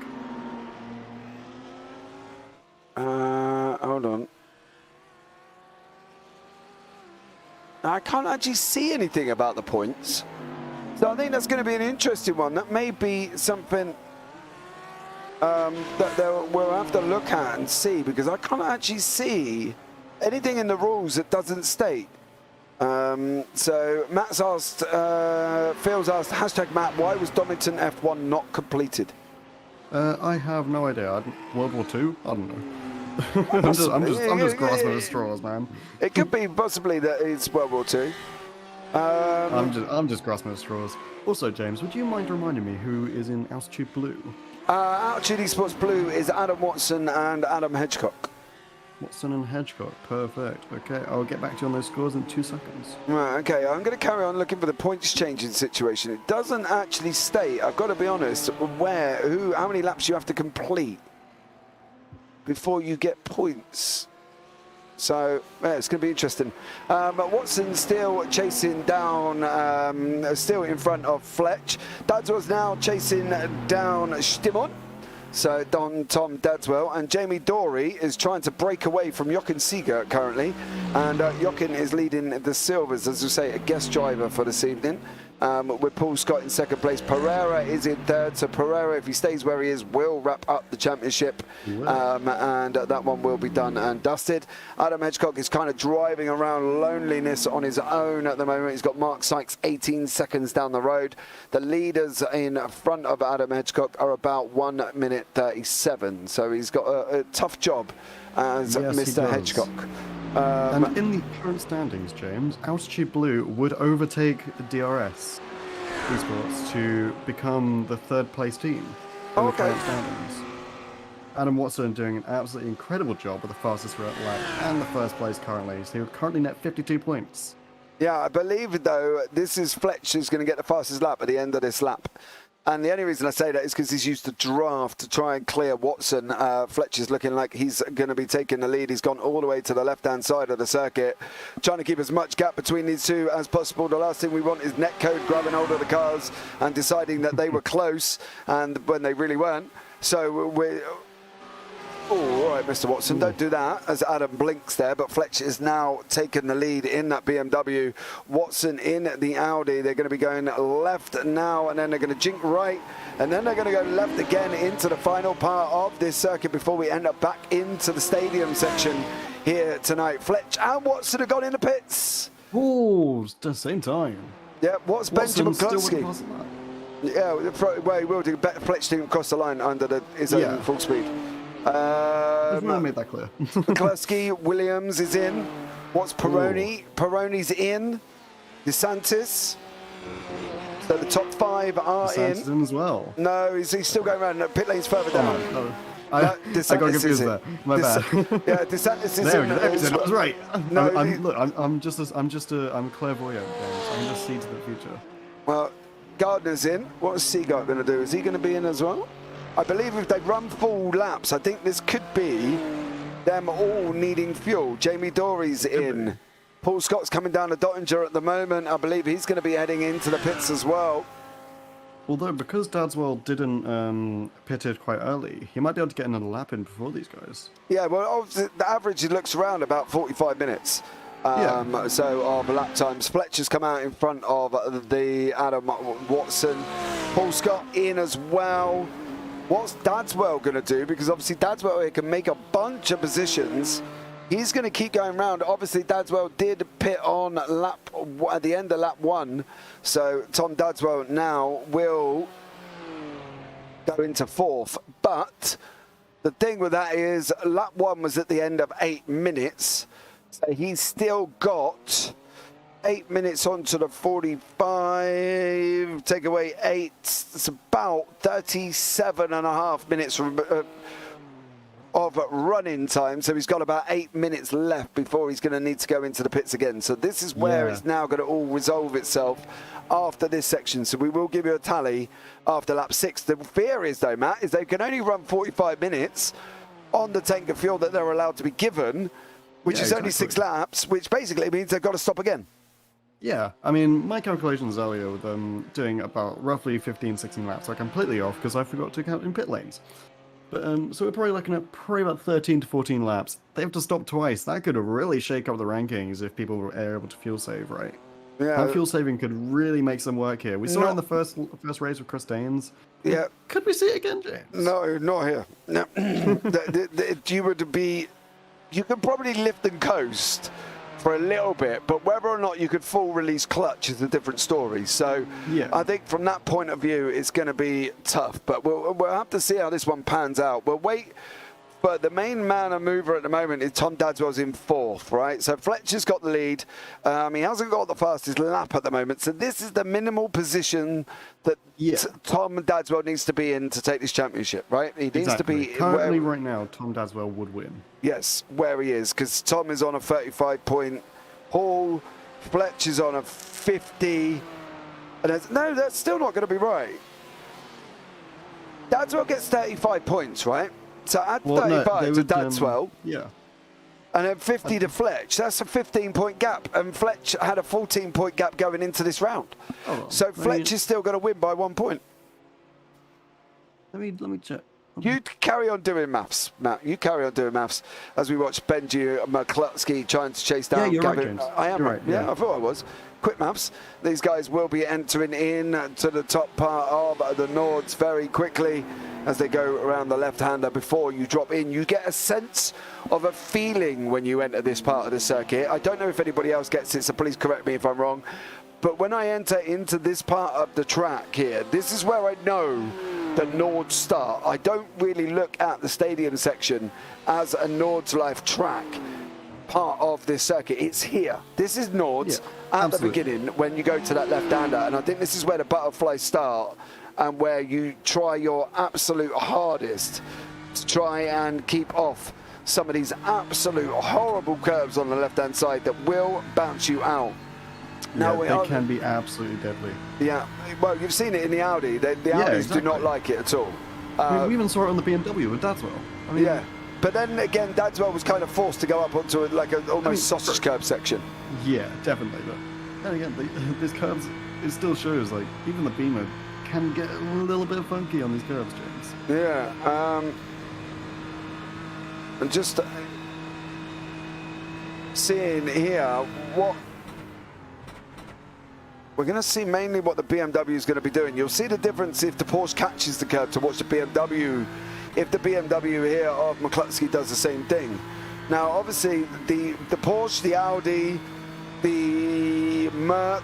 A: Hold on. I can't actually see anything about the points. So I think that's going to be an interesting one. That may be something that we'll have to look at and see, because I can't actually see anything in the rules that doesn't state. So Matt's asked, Phil's asked, hashtag Matt, why was Donington F1 not completed?
B: I have no idea. World War II? I don't know. I'm just grasping at straws, man.
A: It could be possibly that it's World War II.
B: I'm just grasping at straws. Also, James, would you mind reminding me who is in Altitude Blue?
A: Altitude Sports Blue is Adam Watson and Adam Hedgecock.
B: Watson and Hedgecock, perfect. Okay, I'll get back to you on those scores in 2 seconds.
A: Right, okay, I'm going to carry on looking for the points changing situation. It doesn't actually state, I've got to be honest, how many laps you have to complete before you get points. So, yeah, it's going to be interesting. But Watson still chasing down, still in front of Fletch. Dadswell's now chasing down Stimon. So Tom Dadswell, and Jamie Dorey is trying to break away from Jochen Siegert currently, and Jochen is leading the Silvers, as we say, a guest driver for this evening, with Paul Scott in second place. Pereira is in third, so Pereira, if he stays where he is, will wrap up the championship, and that one will be done and dusted. Adam Hedgecock is kind of driving around loneliness on his own at the moment. He's got Mark Sykes 18 seconds down the road. The leaders in front of Adam Hedgecock are about 1 minute 37, so he's got a tough job as Mr. Hedgecock.
B: And in the current standings, James, Altitude Blue would overtake DRS Esports to become the third place team in the current standings. Adam Watson doing an absolutely incredible job with the fastest lap and the first place currently. So he'll currently net 52 points. Yeah,
A: I believe, though, this is Fletch who's going to get the fastest lap at the end of this lap. And the only reason I say that is because he's used the draft to try and clear Watson. Fletch is looking like he's going to be taking the lead. He's gone all the way to the left-hand side of the circuit, trying to keep as much gap between these two as possible. The last thing we want is netcode grabbing hold of the cars and deciding that they were close, and when they really weren't. So we're... Oh, all right, Mr. Watson, don't do that, as Adam blinks there, but Fletch is now taken the lead in that BMW. Watson in the Audi. They're going to be going left now, and then they're going to jink right, and then they're going to go left again into the final part of this circuit before we end up back into the stadium section here tonight. Fletch and Watson have gone in the pits.
B: Oh, at the same time.
A: Yeah, what's Benjamin Klutsky? Yeah, well, he will do. Fletch didn't cross the line under his own full speed.
B: Just want to make that clear.
A: McCluskey, Williams is in. What's Peroni? Peroni's in. DeSantis. So the top 5 are
B: DeSantis in as well.
A: No, he's still going around. No, pit lane's further down.
B: No. I got confused there. My bad.
A: Yeah, DeSantis is
B: there
A: in.
B: I was right.
A: No,
B: I'm clairvoyant, James. I can just see to the future.
A: Well, Gardner's in. What's Seagart going to do? Is he going to be in as well? I believe if they run full laps, I think this could be them all needing fuel. Jamie Dorey's in. Paul Scott's coming down to Dottinger at the moment. I believe he's going to be heading into the pits as well.
B: Although, because Dadswell didn't pitted quite early, he might be able to get another lap in before these guys.
A: Yeah, well, obviously, the average, it looks around about 45 minutes. So of lap times. Fletcher's come out in front of the Adam Watson. Paul Scott in as well. What's Dadswell going to do? Because obviously Dadswell here can make a bunch of positions. He's going to keep going round. Obviously Dadswell did pit on at the end of lap 1. So Tom Dadswell now will go into 4th. But the thing with that is lap 1 was at the end of 8 minutes. So he's still got 8 minutes onto the 45, take away 8, it's about 37.5 minutes from, of running time. So he's got about 8 minutes left before he's going to need to go into the pits again. So this is where it's now going to all resolve itself after this section. So we will give you a tally after lap 6. The fear is though, Matt, is they can only run 45 minutes on the tank of fuel that they're allowed to be given, which is only 6 laps, which basically means they've got to stop again.
B: Yeah, I mean, my calculations earlier with them doing about roughly 15, 16 laps are completely off because I forgot to count in pit lanes. But so we're probably looking at about 13 to 14 laps. They have to stop twice. That could really shake up the rankings if people were able to fuel save, right?
A: Yeah.
B: That fuel saving could really make some work here. We saw it in the first race with Chris Danes.
A: Yeah.
B: Could we see it again, James?
A: No, not here. No. You could probably lift and coast for a little bit, but whether or not you could full release clutch is a different story. So yeah. I think from that point of view, it's going to be tough, but we'll have to see how this one pans out. We'll wait. But the main man and mover at the moment is Tom Dadswell's in 4th, right? So Fletcher's got the lead. He hasn't got the fastest lap at the moment. So this is the minimal position that Tom Dadswell needs to be in to take this championship, right? He needs to be...
B: Currently, right now, Tom Dadswell would win.
A: Yes, where he is, because Tom is on a 35-point haul. Fletcher's on a 50. And that's still not going to be right. Dadswell gets 35 points, right? So add 35 to Dadswell, and then 50 to Fletch. That's a 15-point gap, and Fletch had a 14-point gap going into this round. So Fletch is still going to win by 1 point.
B: Let me check.
A: You carry on doing maths, Matt. You carry on doing maths as we watch Benji McCluskey trying to chase down Gavin.
B: Right,
A: I am right. Yeah, I thought I was. Quick maths. These guys will be entering in to the top part of the Nords very quickly as they go around the left-hander. Before you drop in, you get a sense of a feeling when you enter this part of the circuit. I don't know if anybody else gets it, so please correct me if I'm wrong. But when I enter into this part of the track here, this is where I know the Nords start. I don't really look at the stadium section as a Nords Life track part of this circuit. It's here. This is Nords at the beginning when you go to that left-hander, and I think this is where the butterflies start and where you try your absolute hardest to try and keep off some of these absolute horrible curves on the left-hand side that will bounce you out. Now
B: they can be absolutely deadly.
A: Yeah, well, you've seen it in the Audi. The Audis do not like it at all.
B: We even saw it on the BMW with Dadswell. I mean,
A: but then again, Dadswell was kind of forced to go up onto almost sausage curb section.
B: Yeah, definitely. But then again, these curves, it still shows, like, even the Beamer can get a little bit funky on these curves, James.
A: Yeah, and just seeing here what we're going to see, mainly what the BMW is going to be doing. You'll see the difference if the Porsche catches the curve to watch the BMW, if the BMW here of McCluskey does the same thing. Now, obviously, the Porsche, the Audi, the Merc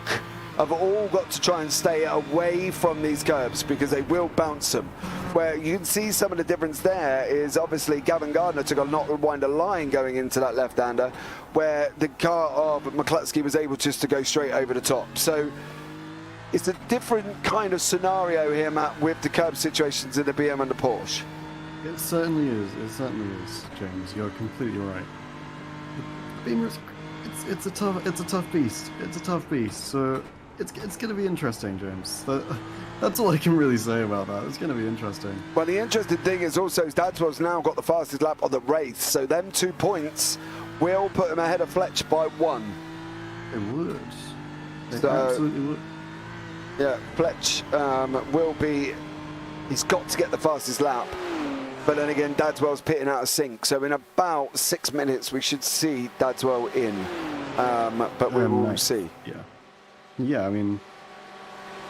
A: have all got to try and stay away from these curbs because they will bounce them. Where you can see some of the difference there is obviously Gavin Gardner took a not winder line going into that left-hander, where the car of McCluskey was able just to go straight over the top. So it's a different kind of scenario here, Matt, with the curb situations in the BM and the Porsche.
B: It certainly is. It certainly is, James. You're completely right. The Beamer's, it's a tough beast. It's a tough beast. So it's going to be interesting, James. That's all I can really say about that. It's going to be interesting.
A: Well, the interesting thing is also Dadswell's now got the fastest lap of the race, so them 2 points will put him ahead of Fletch by 1.
B: It would. It absolutely would.
A: Yeah, Fletch will be. He's got to get the fastest lap. But then again, Dadswell's pitting out of sync. So in about 6 minutes, we should see Dadswell in. but we will see.
B: Yeah. I mean,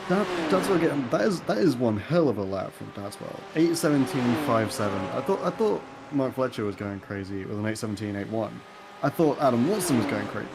B: that is one hell of a lap from Dadswell. 8:17.57. I thought Mark Fletcher was going crazy with an 8:17.81. I thought Adam Watson was going crazy,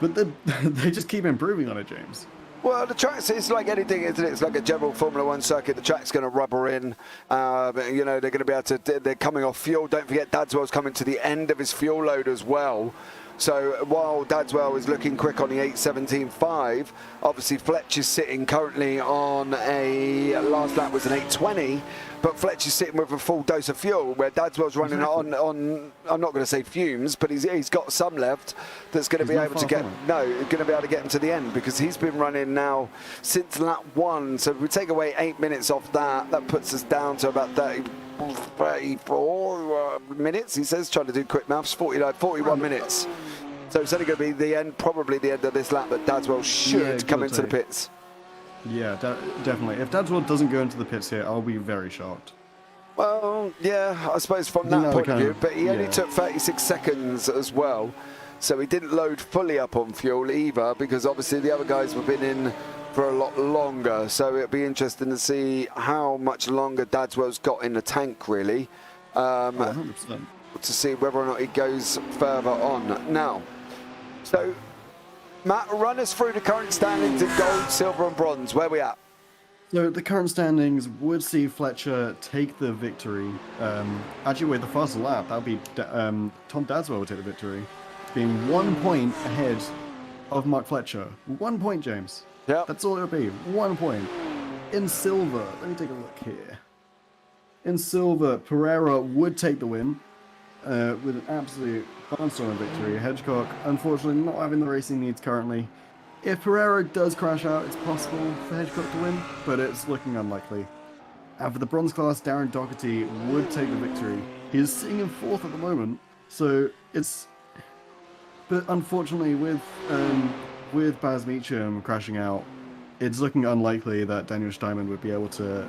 B: but they just keep improving on it, James.
A: Well, the track's, it's like anything, isn't it? It's like a general Formula One circuit. The track's going to rubber in. You know, they're going to be able to, they're coming off fuel. Don't forget, Dadswell's coming to the end of his fuel load as well. So while Dadswell is looking quick on the 8:17.5, obviously Fletcher's sitting currently on a last lap was an 8:20, but Fletcher's sitting with a full dose of fuel, where Dadswell's running on I'm not going to say fumes, but he's got some left that's going to be able to get him to the end, because he's been running now since lap 1. So if we take away 8 minutes off that puts us down to about 34 minutes, he says, trying to do quick maths, 41 minutes. So it's only going to be the end, probably the end of this lap, that Dadswell should come into the pits.
B: Yeah, definitely. If Dadswell doesn't go into the pits here, I'll be very shocked.
A: Well, yeah, I suppose from that point of view, but he only took 36 seconds as well, so he didn't load fully up on fuel either, because obviously the other guys have been in for a lot longer, so it'll be interesting to see how much longer Dadswell's got in the tank, really,
B: 100%.
A: to see whether or not he goes further on. Now, so Matt, run us through the current standings in gold, silver and bronze. Where are we at?
B: So the current standings would see Fletcher take the victory. Actually, wait, the first lap, that would be Tom Dadswell would take the victory, being 1 point ahead of Mark Fletcher. 1 point, James.
A: Yeah,
B: that's all it would be. 1 point. In silver, let me take a look here. In silver, Pereira would take the win with an absolute barnstorming victory. Hedgecock, unfortunately, not having the racing needs currently. If Pereira does crash out, it's possible for Hedgecock to win, but it's looking unlikely. And for the bronze class, Darren Doherty would take the victory. He is sitting in 4th at the moment, so it's... But unfortunately, with Baz Meacham crashing out, it's looking unlikely that Daniel Steinman would be able to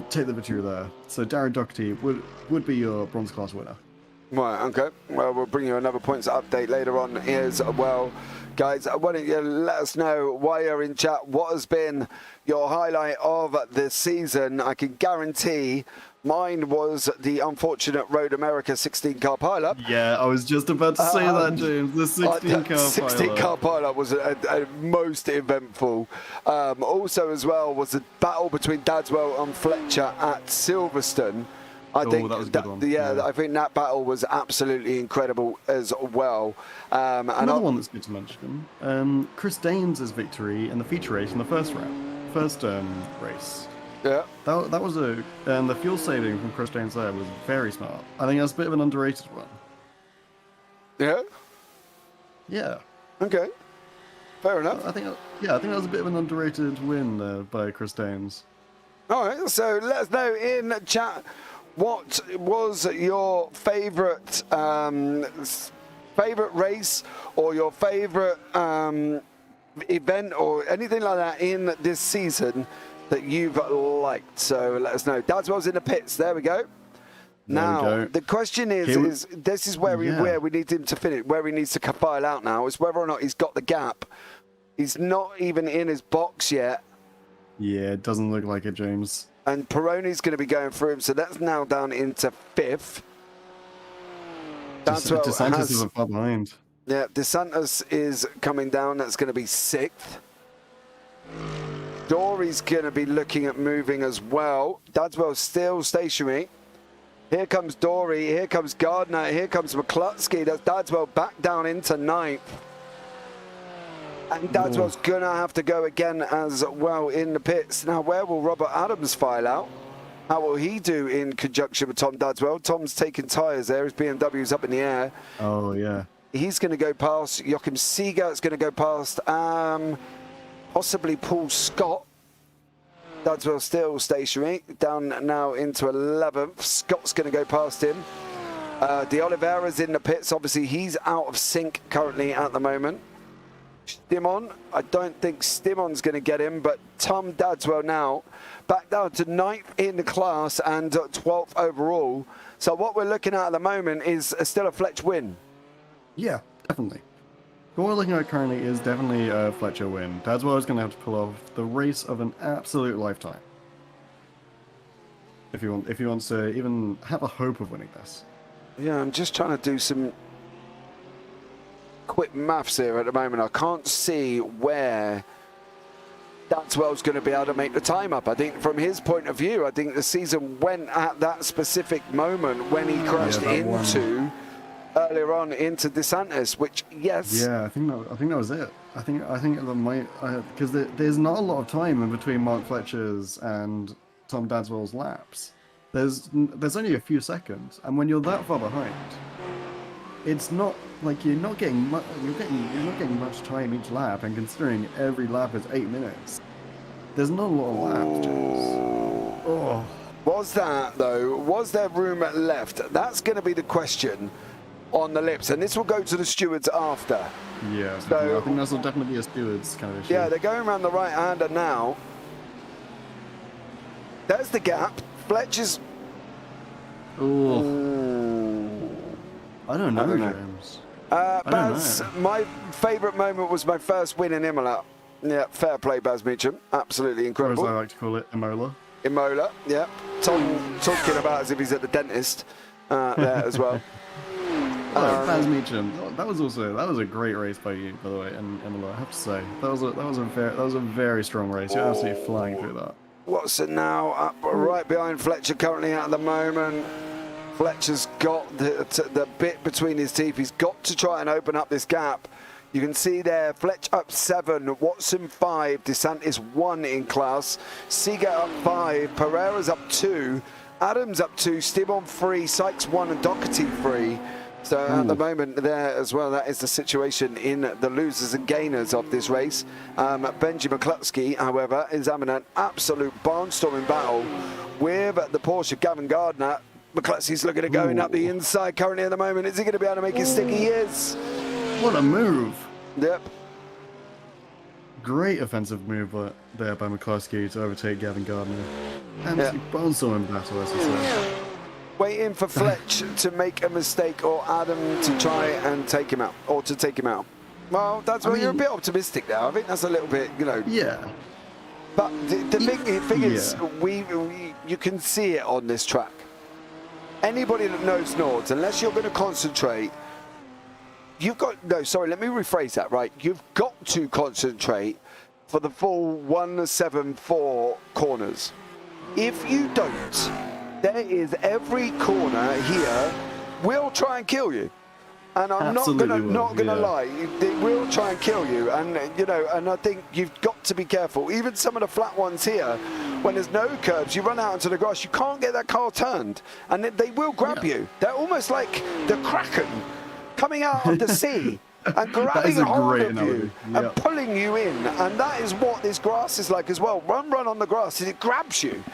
B: take the victory there. So Darren Doherty would be your bronze class winner.
A: Right, okay. Well, we'll bring you another points update later on as well. Guys, why don't you let us know while you're in chat what has been your highlight of the season. I can guarantee mine was the unfortunate Road America 16-car pileup.
B: Yeah, I was just about to say that, James. The 16-car
A: pileup was a most eventful. Also, as well, was the battle between Dadswell and Fletcher at Silverstone. I think that was a good one. Yeah, I think that battle was absolutely incredible as well.
B: Another one that's good to mention, Chris Danes' victory in the feature race in the first race.
A: Yeah.
B: That was the fuel saving from Chris Danes there was very smart. I think that's a bit of an underrated one.
A: Yeah?
B: Yeah.
A: Okay. Fair enough.
B: I think that was a bit of an underrated win by Chris Danes.
A: All right, so let us know in chat what was your favourite race or your favourite event or anything like that in this season that you've liked. So let us know. Dadswell's in the pits. There we go. Now, the question is this is where we need him to finish, where he needs to file out now, is whether or not he's got the gap. He's not even in his box yet.
B: Yeah, it doesn't look like it, James.
A: And Peroni's going to be going through him, so that's now down into 5th.
B: DeSantis is far behind.
A: Yeah, DeSantis is coming down. That's going to be 6th. Dory's going to be looking at moving as well. Dadswell's still stationary. Here comes Dory. Here comes Gardner. Here comes McCluskey. That's Dadswell back down into 9th. And Dadswell's going to have to go again as well in the pits. Now, where will Robert Adams file out? How will he do in conjunction with Tom Dadswell? Tom's taking tyres there. His BMW's up in the air.
B: Oh, yeah.
A: He's going to go past Joachim Siegert's going to go past possibly Paul Scott. Dadswell still stationary. Down now into 11th. Scott's going to go past him. De Oliveira's in the pits. Obviously, he's out of sync currently at the moment. Stimon, I don't think Stimon's going to get him, but Tom Dadswell now back down to 9th in the class and 12th overall. So what we're looking at the moment is still a Fletch win.
B: Yeah, definitely. What we're looking at currently is definitely a Fletcher win. Dadswell is going to have to pull off the race of an absolute lifetime. If he wants to even have a hope of winning this.
A: Yeah, I'm just trying to do some quick maths here at the moment. I can't see where Dadswell's going to be able to make the time up. I think from his point of view, I think the season went at that specific moment when he crashed into earlier on into DeSantis, which
B: Yeah, I think that was it. I think that might because there's not a lot of time in between Mark Fletcher's and Tom Dadswell's laps. There's only a few seconds, and when you're that far behind, it's not like you're not getting much time each lap. And considering every lap is 8 minutes, there's not a lot of laps. James. Oh.
A: Was there room left? That's going to be the question on the lips, and this will go to the stewards after.
B: Yeah,
A: so
B: I think this will definitely be a stewards kind of issue.
A: Yeah, they're going around the right-hander now. There's the gap. Fletcher's.
B: Ooh. I don't know, James.
A: Baz, my favourite moment was my first win in Imola. Yeah, fair play, Baz Meacham. Absolutely incredible.
B: Or as I like to call it, Imola.
A: Imola, yeah. Tom talking about as if he's at the dentist there as well.
B: Baz Meacham. That was a great race by you, by the way, in Imola. I have to say that was a very strong race. You're absolutely flying through that.
A: Watson now up right behind Fletcher currently at the moment. Fletcher's got the bit between his teeth. He's got to try and open up this gap. You can see there, Fletcher up 7, Watson 5, DeSantis 1 in class, Seager up 5, Pereira's up 2, Adams up 2, Stibon 3, Sykes 1 and Doherty 3. So at the moment there as well, that is the situation in the losers and gainers of this race. Benji McCluskey, however, is having an absolute barnstorming battle with the Porsche Gavin Gardner. McCluskey's looking at going up the inside currently at the moment. Is he going to be able to make it stick? He is.
B: What a move.
A: Yep.
B: Great offensive move there by McCluskey to overtake Gavin Gardner. Absolutely barnstorming battle, as I said.
A: Waiting for Fletch to make a mistake or Adam to try and take him out, or to take him out. Well, that's where you're a bit optimistic there. I think that's a little bit,
B: Yeah.
A: But the big thing is, you can see it on this track. Anybody that knows Nords, unless you're going to concentrate, let me rephrase that, right? You've got to concentrate for the full 174 corners. If you don't, there is every corner here will try and kill you, and I'm not gonna lie, they will try and kill you, and and I think you've got to be careful. Even some of the flat ones here, when there's no curbs, you run out into the grass, you can't get that car turned, and they will grab you. They're almost like the Kraken coming out of the sea and grabbing hold of you and pulling you in, and that is what this grass is like as well. Run on the grass, and it grabs you.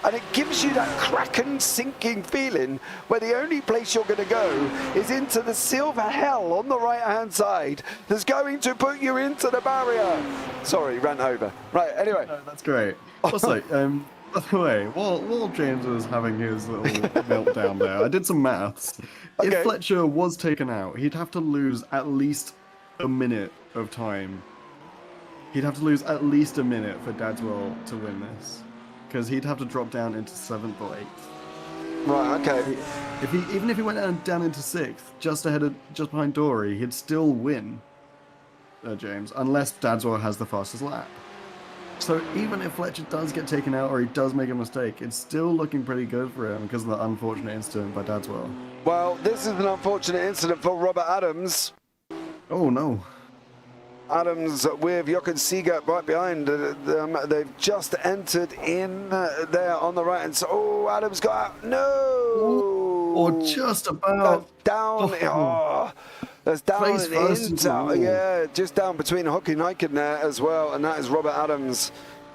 A: And it gives you that Kraken sinking feeling where the only place you're going to go is into the silver hell on the right-hand side that's going to put you into the barrier. Sorry, ran over. Right, anyway.
B: No, that's great. Also, by the way, while James was having his little meltdown there, I did some maths.
A: Okay.
B: If Fletcher was taken out, he'd have to lose at least a minute of time. He'd have to lose at least a minute for Dadswell to win this. Because he'd have to drop down into 7th or 8th.
A: Right, okay.
B: Even if he went down into 6th, just behind Dory, he'd still win, James, unless Dadswell has the fastest lap. So even if Fletcher does get taken out or he does make a mistake, it's still looking pretty good for him because of the unfortunate incident by Dadswell.
A: Well, this is an unfortunate incident for Robert Adams.
B: Oh no.
A: Adams with Jochen Seager right behind them. They've just entered in there on the right hand side. Oh, Adams got out. No!
B: Or just about.
A: Down. That's down
B: Face first
A: into, yeah, just down between Hockey Niken there as well. And that is Robert Adams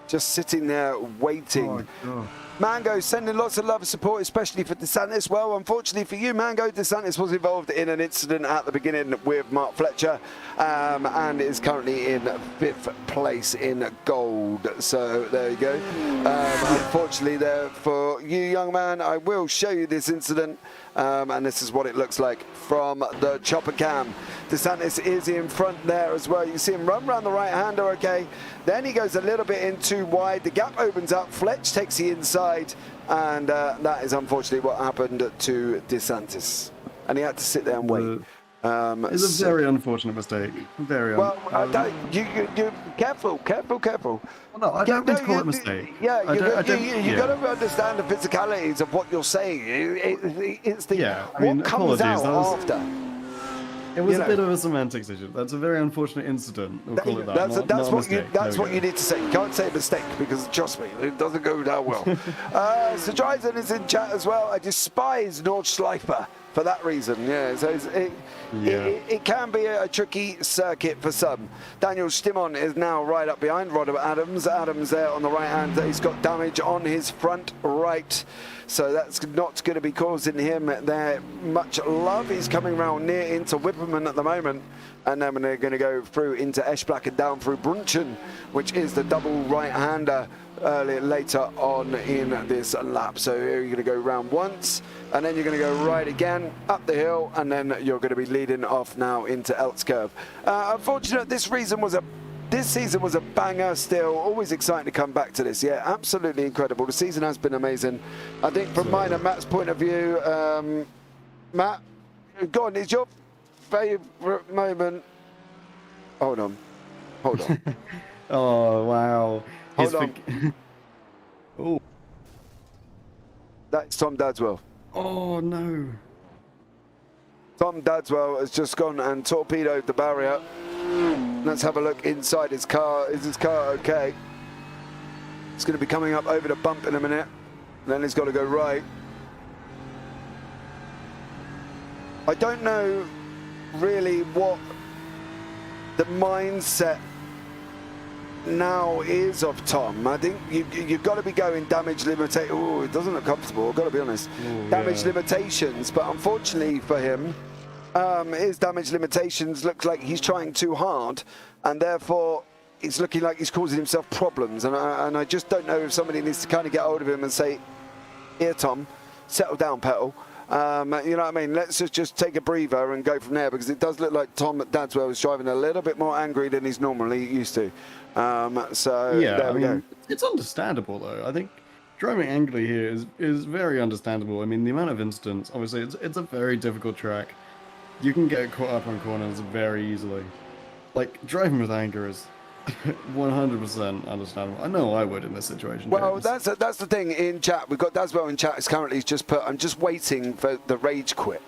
A: just sitting there waiting.
B: Oh,
A: Mango sending lots of love and support, especially for DeSantis. Well, unfortunately for you, Mango, DeSantis was involved in an incident at the beginning with Mark Fletcher and is currently in 5th place in gold. So there you go. Unfortunately there for you, young man, I will show you this incident. And this is what it looks like from the chopper cam. DeSantis is in front there as well. You see him run around the right-hander, okay. Then he goes a little bit in too wide. The gap opens up. Fletch takes the inside. And that is unfortunately what happened to DeSantis. And he had to sit there and wait.
B: It's a very unfortunate mistake. Very
A: well, you careful.
B: Well, no, I don't mean to call it a mistake.
A: Yeah, you got to understand the physicalities of what you're saying. It's the what comes out after.
B: It was a bit of a semantics issue. That's a very unfortunate incident. We'll call it that.
A: That's what you need to say. You can't say mistake because trust me, it doesn't go that well. So Dryden is in chat as well. I despise Nordschleifer for that reason. Yeah, so it can be a tricky circuit for some. Daniel Stimon is now right up behind Robert Adams. Adams there on the right hand. He's got damage on his front right. So that's not going to be causing him there much love. He's coming around near into Whipperman at the moment. And then they're going to go through into Eschblack and down through Brunchen, which is the double right-hander later on in this lap. So you're going to go round once, and then you're going to go right again, up the hill, and then you're going to be leading off now into Eltzkirch. Unfortunately, this season was a banger still. Always exciting to come back to this. Yeah, absolutely incredible. The season has been amazing. I think from mine and Matt's point of view, Matt, go on, is your favourite moment? Hold on.
B: Oh, wow.
A: Hold on.
B: Oh.
A: That's Tom Dadswell.
B: Oh, no.
A: Tom Dadswell has just gone and torpedoed the barrier. Let's have a look inside his car. Is his car okay? It's going to be coming up over the bump in a minute. Then he's got to go right. I don't know really what the mindset now is of Tom. I think you've got to be going damage limitation. Oh, it doesn't look comfortable, I've got to be honest. Damage limitations, but unfortunately for him, his damage limitations look like he's trying too hard, and therefore it's looking like he's causing himself problems. And I just don't know if somebody needs to kind of get hold of him and say, here Tom, settle down, pedal. You know what I mean? Let's just take a breather and go from there, because it does look like Tom Dadswell is driving a little bit more angry than he's normally used to. So
B: yeah,
A: there we go.
B: It's understandable though. I think driving angrily here is very understandable. I mean, the amount of incidents, obviously, it's a very difficult track. You can get caught up on corners very easily. Like, driving with anger is 100% understandable. I know I would in this situation.
A: Well,
B: James.
A: that's the thing in chat. We've got Dadswell in chat. Is currently just put, I'm just waiting for the rage quit.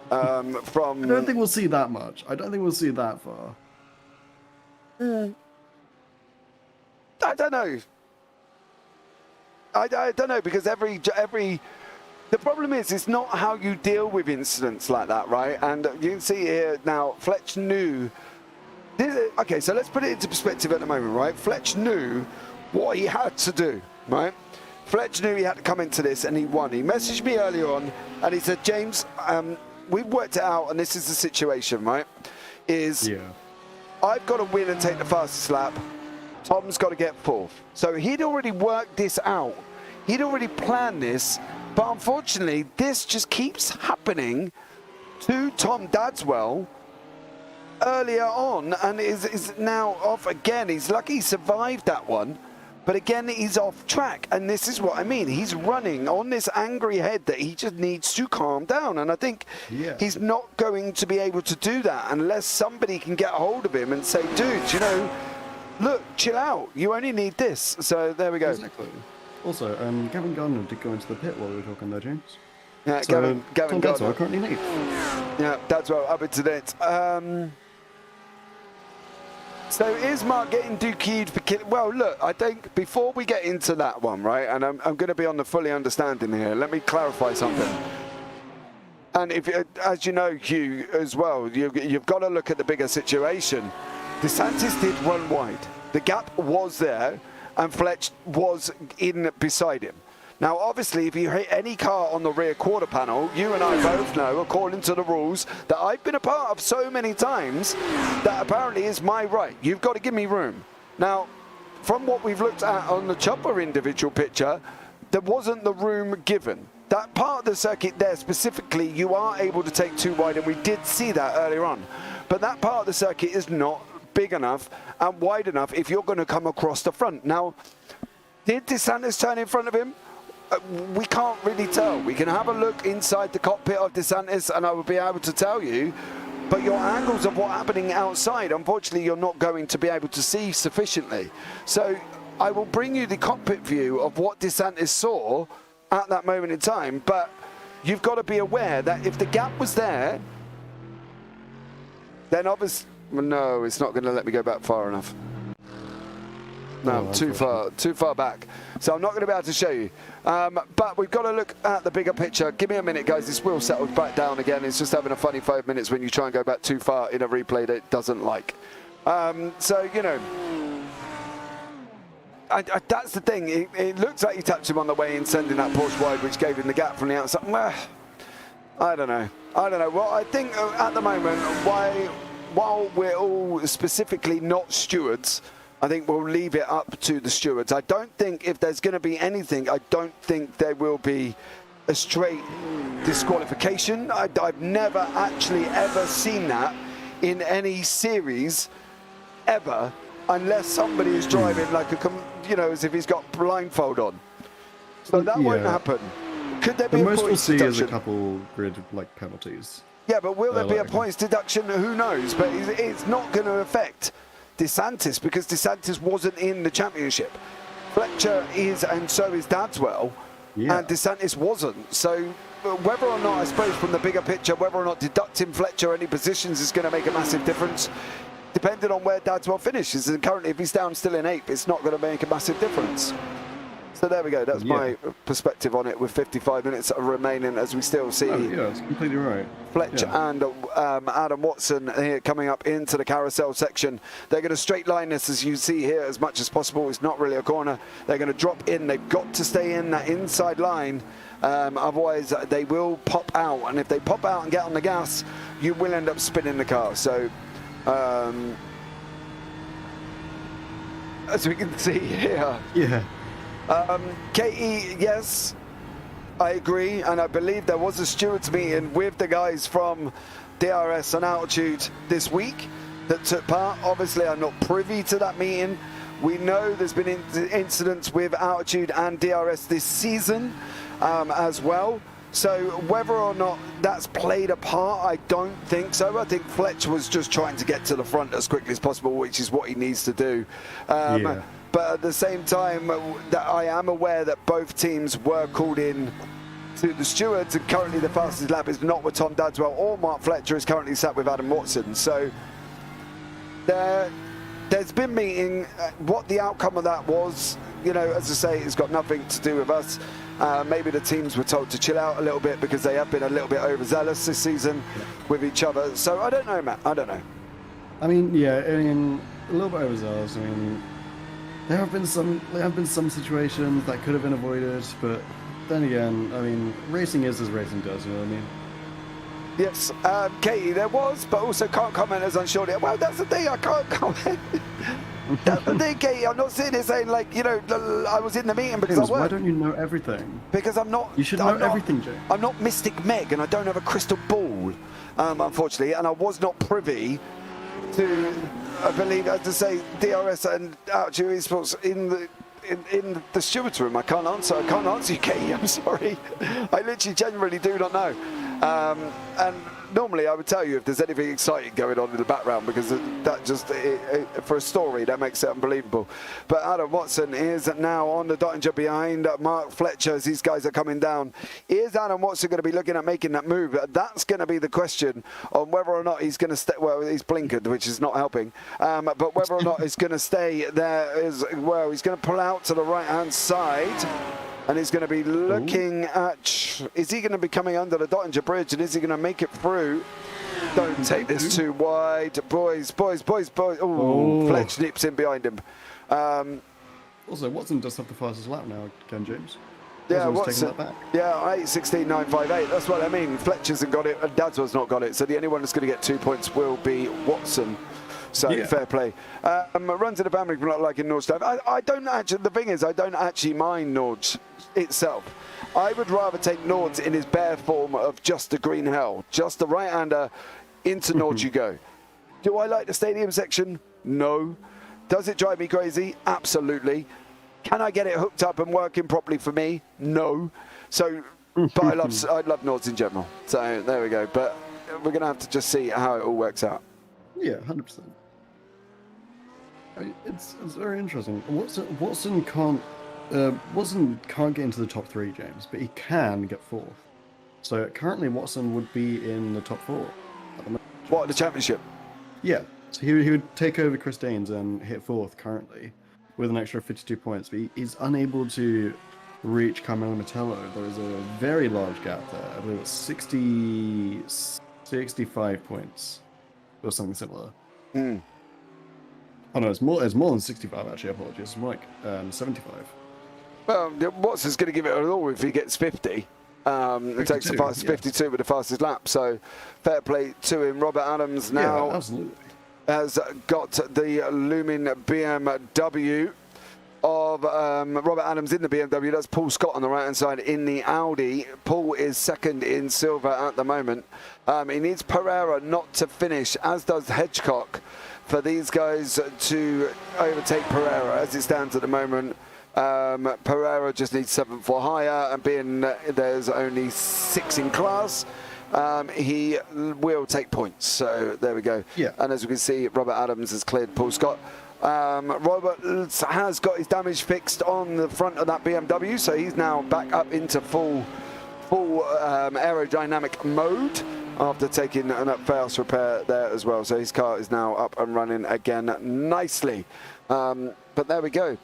A: From
B: I don't think we'll see that much. I don't think we'll see that far.
A: I don't know. I don't know, because every the problem is it's not how you deal with incidents like that, right? And you can see here now, Fletch knew. Okay, so let's put it into perspective at the moment, right? Fletch knew what he had to do, right? Fletch knew he had to come into this, and he won. He messaged me earlier on, and he said, James, we've worked it out, and this is the situation, right? I've got to win and take the fastest lap. Tom's got to get fourth. So he'd already worked this out. He'd already planned this, but unfortunately, this just keeps happening to Tom Dadswell earlier on, and is now off again. He's lucky he survived that one, but again, he's off track, and this is what I mean. He's running on this angry head that he just needs to calm down, and I think he's not going to be able to do that unless somebody can get a hold of him and say, dude, you know, look, chill out. You only need this. So there we go.
B: Exactly. Also, Gavin Gardner did go into the pit while we were talking there, James.
A: Yeah,
B: so,
A: Gavin Gardner.
B: Dadswell currently leads.
A: Yeah, Dadswell up into it. So is Mark getting Dookied for killing? Well, look, I think before we get into that one, right, and I'm going to be on the fully understanding here, let me clarify something. And if, as you know, Hugh, as well, you've got to look at the bigger situation. DeSantis did run wide. The gap was there, and Fletch was in beside him. Now, obviously, if you hit any car on the rear quarter panel, you and I both know, according to the rules, that I've been a part of so many times, that apparently is my right. You've got to give me room. Now, from what we've looked at on the chopper individual picture, there wasn't the room given. That part of the circuit there specifically, you are able to take too wide, and we did see that earlier on. But that part of the circuit is not big enough and wide enough if you're going to come across the front. Now, did DeSantis turn in front of him? We can't really tell. We can have a look inside the cockpit of DeSantis and I will be able to tell you, but your angles of what's happening outside, unfortunately, you're not going to be able to see sufficiently. So I will bring you the cockpit view of what DeSantis saw at that moment in time, but you've got to be aware that if the gap was there, then obviously, no, it's not going to let me go back far enough. No, too far back. So I'm not going to be able to show you. But we've got to look at the bigger picture. Give me a minute, guys. This will settle back down again. It's just having a funny 5 minutes when you try and go back too far in a replay that it doesn't like. So, you know, that's the thing. It looks like he tapped him on the way in, sending that Porsche wide, which gave him the gap from the outside. Well, I don't know. Well, I think at the moment, while we're all specifically not stewards, I think we'll leave it up to the stewards. I don't think if there's going to be anything, I don't think there will be a straight disqualification. I've never actually ever seen that in any series ever, unless somebody is driving like you know, as if he's got blindfold on. So that won't happen. Could there be a
B: most we'll
A: points
B: see
A: deduction?
B: is a couple grid penalties.
A: Yeah, but will there be a points deduction? Who knows? But it's not going to affect DeSantis because DeSantis wasn't in the championship. Fletcher is, and so is Dadswell, and DeSantis wasn't. So whether or not, I suppose, from the bigger picture, whether or not deducting Fletcher any positions is going to make a massive difference, depending on where Dadswell finishes. And currently, if he's down still in 8th, it's not going to make a massive difference. So there we go. That's my perspective on it with 55 minutes remaining as we still see
B: that's completely right.
A: Fletcher and Adam Watson here coming up into the carousel section. They're going to straight line this, as you see here, as much as possible. It's not really a corner. They're going to drop in. They've got to stay in that inside line. Otherwise, they will pop out. And if they pop out and get on the gas, you will end up spinning the car. So as we can see here. KE, yes, I agree, and I believe there was a stewards meeting with the guys from DRS and Altitude this week that took part. Obviously, I'm not privy to that meeting. We know there's been incidents with Altitude and DRS this season as well. So whether or not that's played a part, I don't think so. I think Fletcher was just trying to get to the front as quickly as possible, which is what he needs to do. But at the same time, that I am aware that both teams were called in to the stewards, and currently the fastest lap is not with Tom Dadswell or Mark Fletcher, is currently sat with Adam Watson. So there's been meeting. What the outcome of that was, you know, as I say, it's got nothing to do with us. Maybe the teams were told to chill out a little bit because they have been a little bit overzealous this season with each other. So I don't know, Matt. I don't know.
B: I mean, a little bit overzealous. I mean, there have been some situations that could have been avoided, but then again, I mean, racing is as racing does. You know what I mean?
A: Yes, Katie, there was, but also can't comment as unsure. Well, that's the thing. I can't comment. That's the thing, Katie. I'm not sitting here saying, like, you know, I was in the meeting because I worked.
B: Why don't you know everything?
A: Because I'm not.
B: You should know everything, Jay.
A: I'm not Mystic Meg, and I don't have a crystal ball, unfortunately, and I was not privy to, I believe, as to say, DRS and Altitude Esports in the stewards room. I can't answer you, Katie. I'm sorry. I literally genuinely do not know. And normally I would tell you if there's anything exciting going on in the background, because that just, for a story, that makes it unbelievable. But Adam Watson is now on the Dottinger behind Mark Fletcher as these guys are coming down. Is Adam Watson going to be looking at making that move? That's going to be the question on whether or not he's going to stay. Well, he's blinkered, which is not helping. But whether or not he's going to stay there is, well, he's going to pull out to the right-hand side. And he's going to be looking at, is he going to be coming under the Dottinger Bridge, and is he going to make it through? Don't take this too wide. Boys. Oh, Fletch nips in behind him.
B: Also, Watson does have the fastest lap now, Ken James.
A: Yeah,
B: Watson's
A: what's
B: taking
A: it?
B: that back.
A: Yeah, 8-16-9-5-8. That's what I mean. Fletcher's got it, and Dadswell's not got it. So the only one that's going to get 2 points will be Watson. So
B: Yeah.
A: fair play. Runs in the family from not liking Nordstein. I don't actually. The thing is, I don't actually mind Nords itself. I would rather take Nords in his bare form of just the green hell, just the right-hander. Into Nords you go. Do I like the stadium section? No. Does it drive me crazy? Absolutely. Can I get it hooked up and working properly for me? No. So, but I love Nords in general. So there we go. But we're going to have to just see how it all works out.
B: Yeah, 100%. It's very interesting. Watson can't get into the top 3, James, but he can get 4th. So currently Watson would be in the top 4 at the moment.
A: What, the championship?
B: Yeah. So he would take over Chris Daines and hit 4th currently with an extra 52 points, but he's unable to reach Carmelo Metello. There is a very large gap there. I believe it's 65 points or something similar.
A: Mm.
B: Oh no, it's more than 65 actually. Apologies, it's more like 75.
A: Well, Watson's going to give it a all if he gets 50. It takes the fastest 52 with the fastest lap. So fair play to him. Robert Adams now has got the looming BMW of Robert Adams in the BMW. That's Paul Scott on the right hand side in the Audi. Paul is second in silver at the moment. He needs Pereira not to finish, as does Hedgecock, for these guys to overtake Pereira. As it stands at the moment, Pereira just needs 7th or higher, and being there's only 6 in class, he will take points. So there we go.
B: Yeah.
A: And as we can see, Robert Adams has cleared Paul Scott. Robert has got his damage fixed on the front of that BMW, so he's now back up into full aerodynamic mode after taking a fast repair there as well. So his car is now up and running again nicely. But there we go.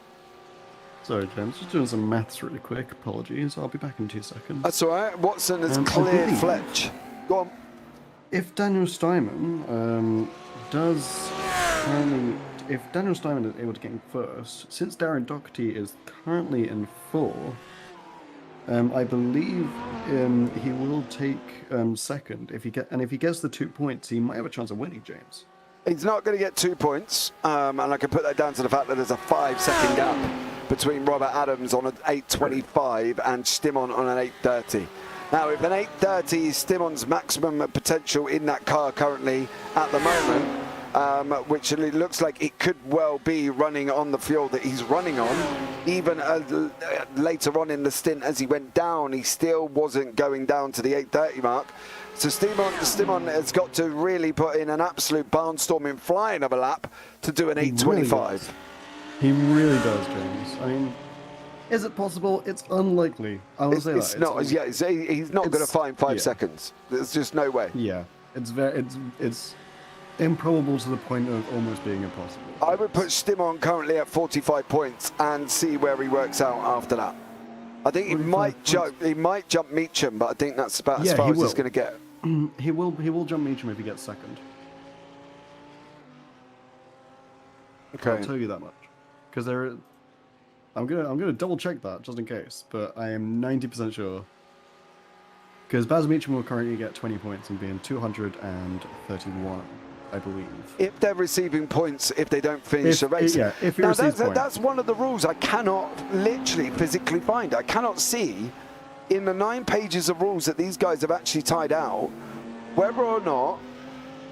B: Sorry, James, just doing some maths really quick. Apologies, I'll be back in 2 seconds.
A: That's all right. Watson has cleared Fletch. Go on.
B: If Daniel Steinman if Daniel Steinman is able to get in first, since Darren Doherty is currently in 4, I believe he will take second. If he gets the 2 points, he might have a chance of winning, James.
A: He's not going to get 2 points, and I can put that down to the fact that there's a 5-second gap between Robert Adams on an 8.25 and Stimon on an 8.30. Now, if an 8.30 is Stimon's maximum potential in that car currently at the moment, which it looks like it could well be running on the fuel that he's running on, even later on in the stint as he went down, he still wasn't going down to the 8.30 mark. So Stimon has got to really put in an absolute barnstorming flying of a lap to do an 8.25.
B: He really does, James. I mean, is it possible? It's unlikely. I will say
A: it's
B: that.
A: Not. He's not going to find 5 seconds. There's just no way.
B: Yeah, it's improbable to the point of almost being impossible.
A: I would put Stimon currently at 45 points and see where he works out after that. I think he might jump Meacham, but I think that's about as far as he's going to get.
B: He will jump Meacham if he gets second.
A: Okay.
B: I'll tell you that much. Because I'm gonna double check that just in case, but I am 90% sure. Because Baz Meacham will currently get 20 points and be in 231, I believe.
A: If they're receiving points, if they don't finish the race.
B: Yeah, if he
A: now,
B: receives points.
A: That's one of the rules I cannot literally physically find. I cannot see in the 9 pages of rules that these guys have actually tied out whether or not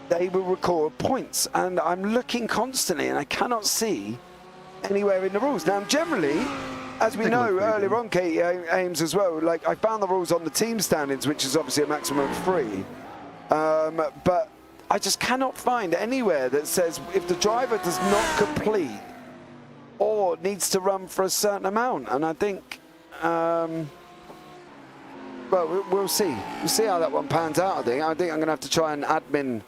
A: they will record points. And I'm looking constantly and I cannot see anywhere in the rules. Now, generally, as we know earlier on, Katie Ames as well, like I found the rules on the team standings, which is obviously a maximum of 3. But I just cannot find anywhere that says if the driver does not complete or needs to run for a certain amount. And I think, well, we'll see. We'll see how that one pans out, I think. I'm going to have to try and admin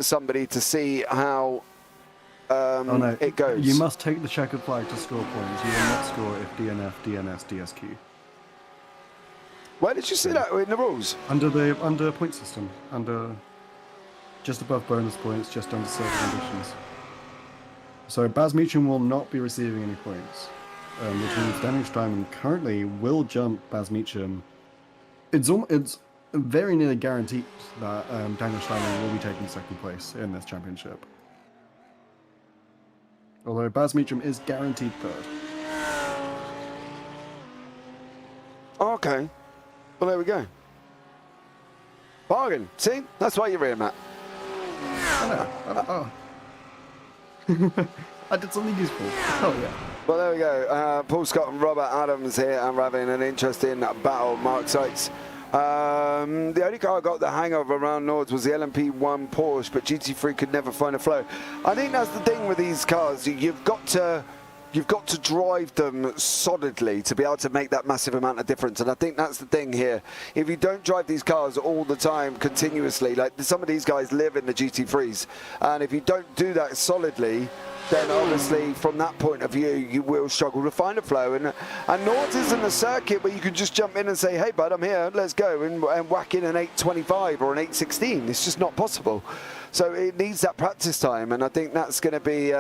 A: somebody to see how it goes.
B: You must take the checkered flag to score points. You will not score if DNF, DNS, DSQ.
A: Where did you see that in the rules?
B: Under point system, just above bonus points, just under certain conditions. So Baz Meacham will not be receiving any points. which means Nxtgen currently will jump Baz Meacham. It's very nearly guaranteed that Nxtgen will be taking second place in this championship. Although Baz Meacham is guaranteed third.
A: Okay. Well, there we go. Bargain. See? That's why you're here, Matt.
B: I did something useful. Oh, yeah.
A: Well, there we go. Paul Scott and Robert Adams here, and we're having an interesting battle. Mark Sykes. The only car I got the hang of around Nords was the LMP1 Porsche, but GT3 could never find a flow. I think that's the thing with these cars. You've got to drive them solidly to be able to make that massive amount of difference. And I think that's the thing here. If you don't drive these cars all the time, continuously, like some of these guys live in the GT3s, and if you don't do that solidly, then obviously from that point of view, you will struggle to find a flow. And Nords isn't a circuit where you can just jump in and say, hey, bud, I'm here, let's go, and whack in an 825 or an 816. It's just not possible. So it needs that practice time, and I think that's going to be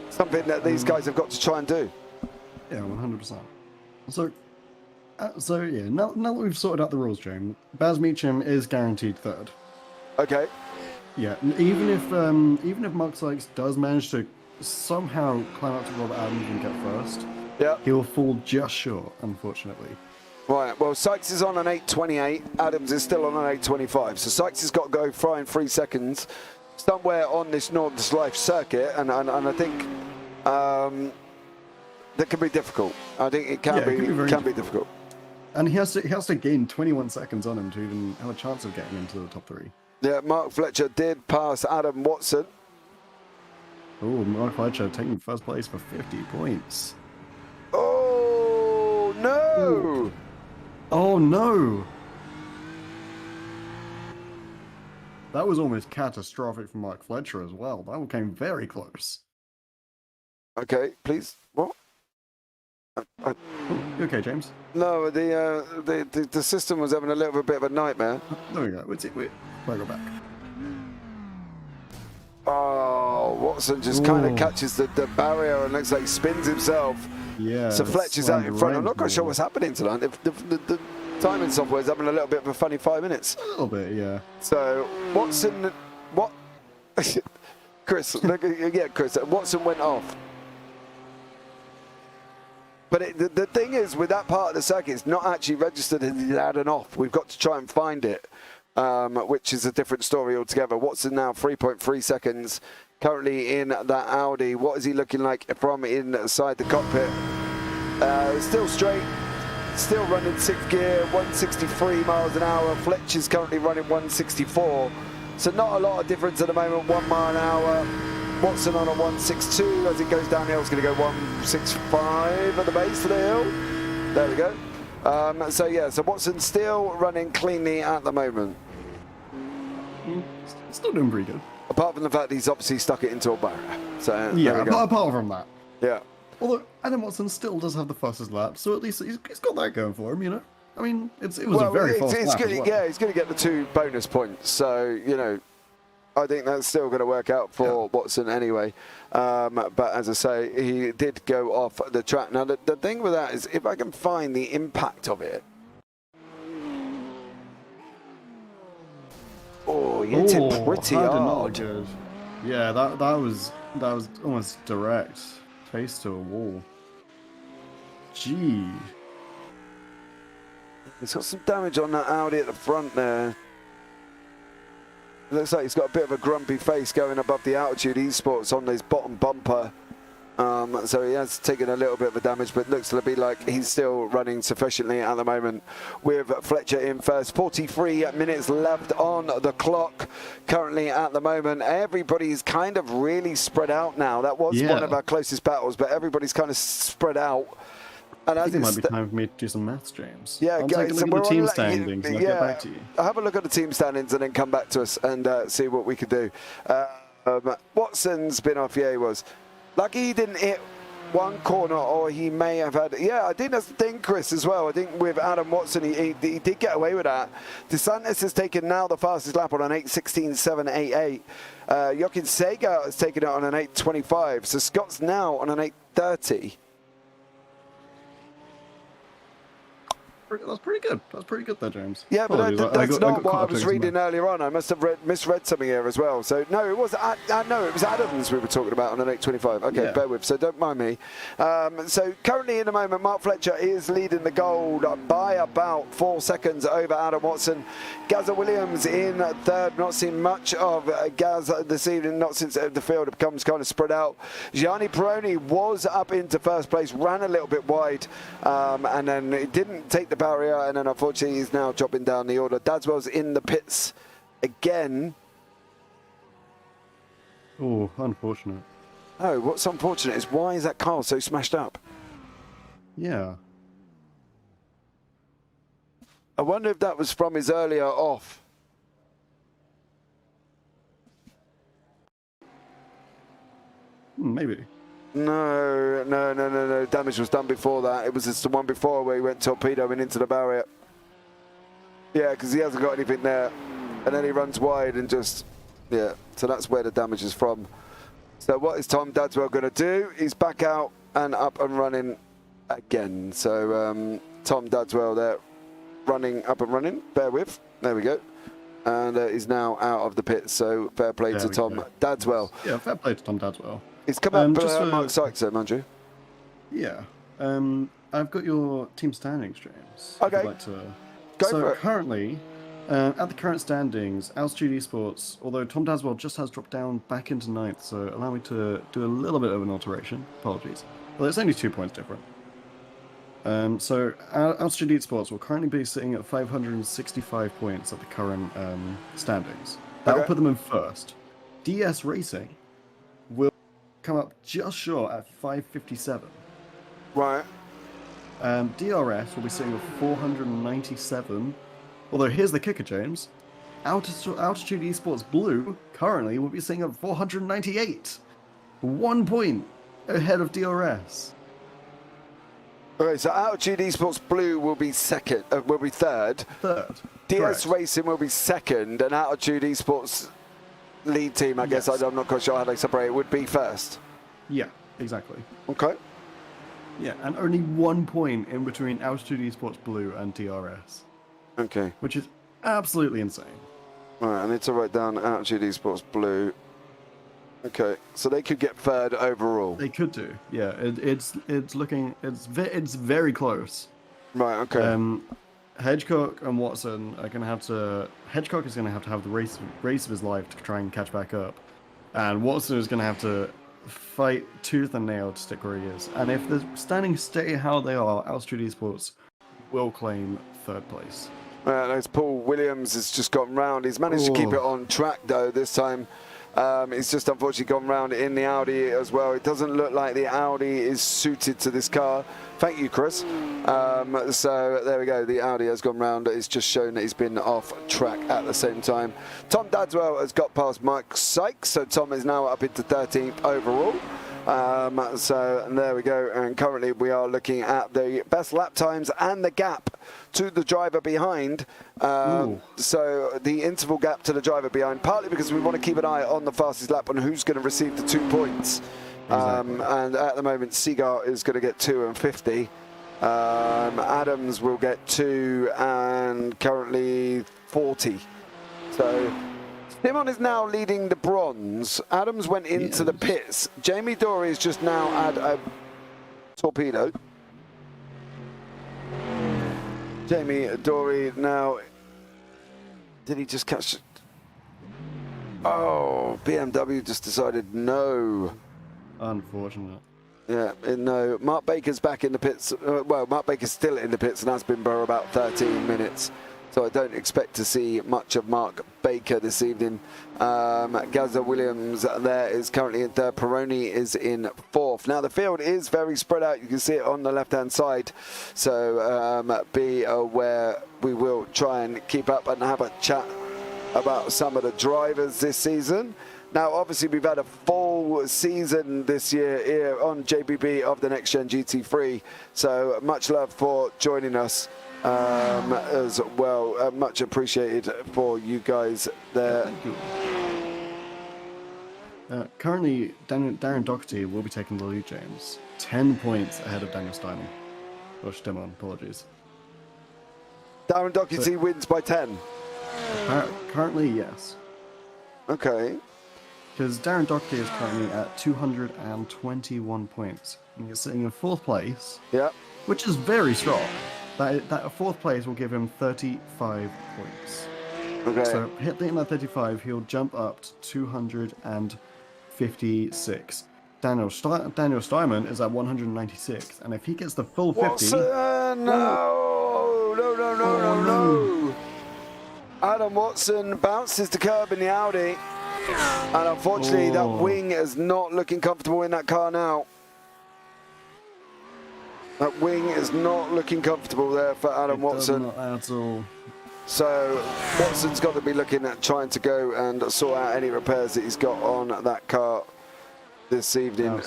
A: something that these guys have got to try and do.
B: Yeah, 100%. So yeah, now that we've sorted out the rules, James, Baz Meacham is guaranteed third.
A: Okay.
B: Yeah, even if Mark Sykes does manage to somehow climb up to Robert Adams and get first,
A: yeah,
B: he will fall just short, unfortunately.
A: Right, well, Sykes is on an 828, Adams is still on an 825, so Sykes has got to go flying 3 seconds somewhere on this Northern Life circuit, and I think that can be difficult. I think it can be difficult.
B: And he has to gain 21 seconds on him to even have a chance of getting into the top 3.
A: Yeah, Mark Fletcher did pass Adam Watson.
B: Oh, Mark Fletcher taking first place for 50 points.
A: Oh, no!
B: Ooh. Oh, no! That was almost catastrophic for Mark Fletcher as well. That one came very close.
A: Okay, please. What?
B: You okay, James?
A: No, the system was having a little bit of a nightmare.
B: There we go. We'll go back.
A: Oh, Watson just kind of catches the barrier and looks like he spins himself.
B: Yeah.
A: So Fletcher's out in front. I'm not quite sure what's happening tonight. The timing software is having a little bit of a funny 5 minutes.
B: A little bit, yeah.
A: So Watson, what? Chris, yeah, Chris. Watson went off. But the thing is, with that part of the circuit, it's not actually registered as an add and off. We've got to try and find it, which is a different story altogether. Watson now 3.3 seconds, currently in that Audi. What is he looking like from inside the cockpit? Still straight, still running 6th gear, 163 miles an hour. Fletcher's currently running 164. So not a lot of difference at the moment, 1 mile an hour. Watson on a 162 as it goes downhill. It's going to go 165 at the base of the hill. There we go. So yeah, so Watson's still running cleanly at the moment.
B: Still doing pretty good.
A: Apart from the fact that he's obviously stuck it into a barrier. So
B: yeah, apart from that.
A: Yeah.
B: Although Adam Watson still does have the fastest lap, so at least he's got that going for him, you know. I mean, it was a very fast lap as well.
A: Yeah, he's going to get the 2 bonus points. So you know, I think that's still going to work out for Watson anyway. But as I say, he did go off the track. Now, the thing with that is if I can find the impact of it. Oh, he hit it pretty hard.
B: Good. Yeah, that was almost direct. Face to a wall. Gee.
A: He's got some damage on that Audi at the front there. Looks like he's got a bit of a grumpy face going above the altitude esports on his bottom bumper. So he has taken a little bit of a damage, but looks to be like he's still running sufficiently at the moment with Fletcher in first. 43 minutes left on the clock currently at the moment. Everybody's kind of really spread out now. That was one of our closest battles, but everybody's kind of spread out. And
B: I think it might be time for me to do some maths, James.
A: Yeah,
B: I'll take a look at the team standings and I'll get back to you.
A: I'll have a look at the team standings and then come back to us and see what we could do. Watson's been off, yeah, he was. Lucky he didn't hit one corner, or he may have had. Yeah, I think that's the thing, Chris, as well. I think with Adam Watson, he did get away with that. DeSantis has taken now the fastest lap on an 8:16.788. Jochen Seger has taken it on an 8:25. So Scott's now on an 8:30.
B: That's pretty good. That's pretty good there, James.
A: Yeah, but that's not what I was
B: reading
A: reading earlier on. I must have misread something here as well. So, no, it was no, it was Adams we were talking about on an 8:25. Okay, yeah. Bear with. So, don't mind me. So, currently in the moment, Mark Fletcher is leading the gold by about 4 seconds over Adam Watson. Gazza Williams in third. Not seen much of Gaz this evening, not since the field becomes kind of spread out. Gianni Peroni was up into first place, ran a little bit wide, and then it didn't take the barrier, and then unfortunately he's now dropping down the order. Dadswell's in the pits again.
B: Oh, unfortunate.
A: Oh, what's unfortunate is why is that car so smashed up?
B: Yeah.
A: I wonder if that was from his earlier off.
B: Maybe.
A: No. Damage was done before that. It was just the one before where he went torpedoing into the barrier. Yeah, because he hasn't got anything there. And then he runs wide and just, yeah. So that's where the damage is from. So what is Tom Dadswell going to do? He's back out and up and running again. So Tom Dadswell there running up and running. Bear with. There we go. And he's now out of the pit. So fair play to Tom Dadswell.
B: Yeah, fair play to Tom Dadswell.
A: He's come up Mark Sykes there, mind you.
B: Yeah. I've got your team standings, James.
A: Okay.
B: I'd like to...
A: Go
B: so
A: for it.
B: Currently, at the current standings, Altitude Esports, although Tom Dadswell just has dropped down back into ninth, so allow me to do a little bit of an alteration. Apologies. Well, it's only 2 points different. So Altitude Esports will currently be sitting at 565 points at the current standings. That will put them in first. DS Racing will come up just short at 557.
A: Right.
B: DRS will be sitting at 497. Although here's the kicker, James. Altitude Esports Blue currently will be sitting at 498. 1 point ahead of DRS.
A: Okay, so Altitude Esports Blue will be second. Will be third. DS Racing will be second, and Altitude Esports lead team, I guess, I'm not quite sure how they separate it, would be first.
B: Yeah, exactly.
A: Okay.
B: Yeah, and only 1 point in between Altitude Esports Blue and DRS.
A: Okay.
B: Which is absolutely insane.
A: Right, I need to write down Altitude Esports Blue. Okay, so they could get third overall.
B: They could do, yeah. It's very close.
A: Right, okay.
B: Hedgecock and Watson are going to have to... Hedgecock is going to have the race of his life to try and catch back up. And Watson is going to have to fight tooth and nail to stick where he is. And if the standings stay how they are, Altitude Esports will claim third place.
A: As Paul Williams has just gotten round. He's managed to keep it on track, though, this time. He's just unfortunately gone round in the Audi as well. It doesn't look like the Audi is suited to this car. Thank you, Chris. So there we go. The Audi has gone round. It's just shown that he's been off track at the same time. Tom Dadswell has got past Mike Sykes, so Tom is now up into 13th overall. So there we go, and currently we are looking at the best lap times and the gap to the driver behind. So the interval gap to the driver behind, partly because we want to keep an eye on the fastest lap on who's going to receive the 2 points. Exactly. And at the moment, Seagar is going to get 2 and 50. Adams will get 2 and currently 40. So Simon is now leading the bronze. Adams went into the pits. Jamie Dory is just now at a torpedo. Jamie Dory now... Did he just catch... Oh, BMW just decided no.
B: Unfortunate.
A: Yeah, no. Mark Baker's back in the pits. Well, Mark Baker's still in the pits and has been for about 13 minutes. So I don't expect to see much of Mark Baker this evening. Gazza Williams there is currently in third. Peroni is in fourth. Now the field is very spread out. You can see it on the left-hand side. So be aware. We will try and keep up and have a chat about some of the drivers this season. Now, obviously, we've had a full season this year here on JPB of the Nxtgen GT3, so much love for joining us as well. Much appreciated for you guys there.
B: Thank you. Currently, Darren Doherty will be taking the lead, James. 10 points ahead of Daniel Steinman. Or Stimon, apologies.
A: Darren Doherty wins by 10.
B: Currently, yes.
A: Okay.
B: Because Darren Doherty is currently at 221 points. And he's sitting in 4th place.
A: Yeah.
B: Which is very strong. That 4th place will give him 35 points.
A: Okay.
B: So hitting that 35, he'll jump up to 256. Daniel Steinman is at 196, and if he gets the full 50...
A: Watson! No. Adam Watson bounces the curb in the Audi. And unfortunately, that wing is not looking comfortable in that car now. That wing is not looking comfortable there for Adam Watson.
B: Not at all.
A: So Watson's got to be looking at trying to go and sort out any repairs that he's got on that car this evening,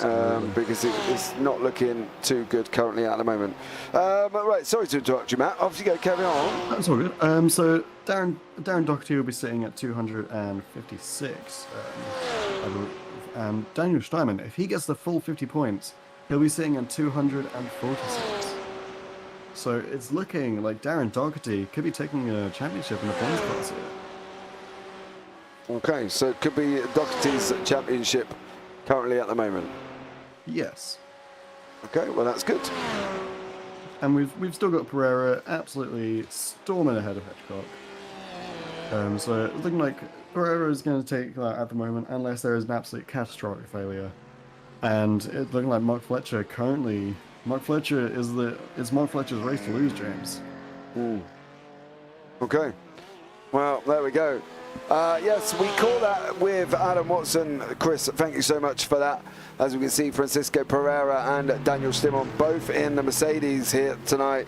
A: because it's not looking too good currently at the moment. Right, sorry to interrupt you, Matt. Off you go, carry on.
B: That's all good. So Darren Doherty will be sitting at 256, I believe. And Daniel Steinman, if he gets the full 50 points, he'll be sitting at 246. So it's looking like Darren Doherty could be taking a championship in the points class here.
A: Okay, so it could be Doherty's championship currently at the moment.
B: Yes.
A: Okay, well that's good.
B: And we've still got Pereira absolutely storming ahead of Hitchcock. So it's looking like Pereira is going to take that at the moment, unless there is an absolute catastrophic failure. And it's looking like Mark Fletcher currently. Mark Fletcher it's Mark Fletcher's race to lose, James.
A: Okay. Well, there we go. Yes, we call that with Adam Watson. Chris, thank you so much for that. As we can see, Francisco Pereira and Daniel Stimon both in the Mercedes here tonight.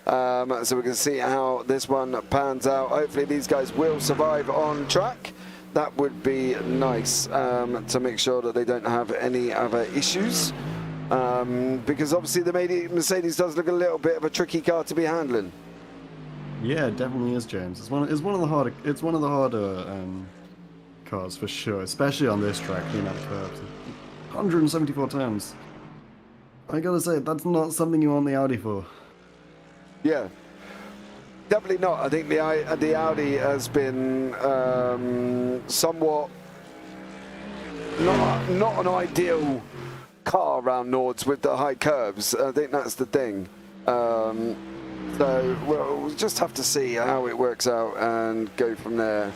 A: So we can see how this one pans out. Hopefully these guys will survive on track. That would be nice, to make sure that they don't have any other issues. Because obviously the Mercedes does look a little bit of a tricky car to be handling.
B: Yeah, it definitely is, James. It's one of the harder cars for sure, especially on this track, the amount of curves. 174 turns. I gotta say, that's not something you want the Audi for.
A: Yeah, definitely not. I think the Audi has been somewhat not an ideal car around Nords with the high curves. I think that's the thing. So we'll just have to see how it works out and go from there.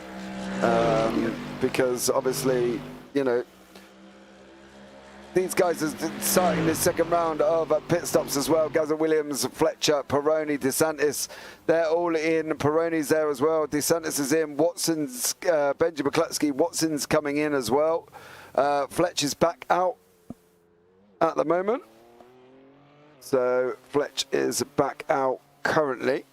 A: Because obviously, you know, these guys are starting this second round of pit stops as well. Gazza Williams, Fletcher, Peroni, DeSantis, they're all in. Peroni's there as well. DeSantis is in. Watson's, Benjamin Klutsky, Watson's coming in as well. Fletcher's back out at the moment. So Fletch is back out currently.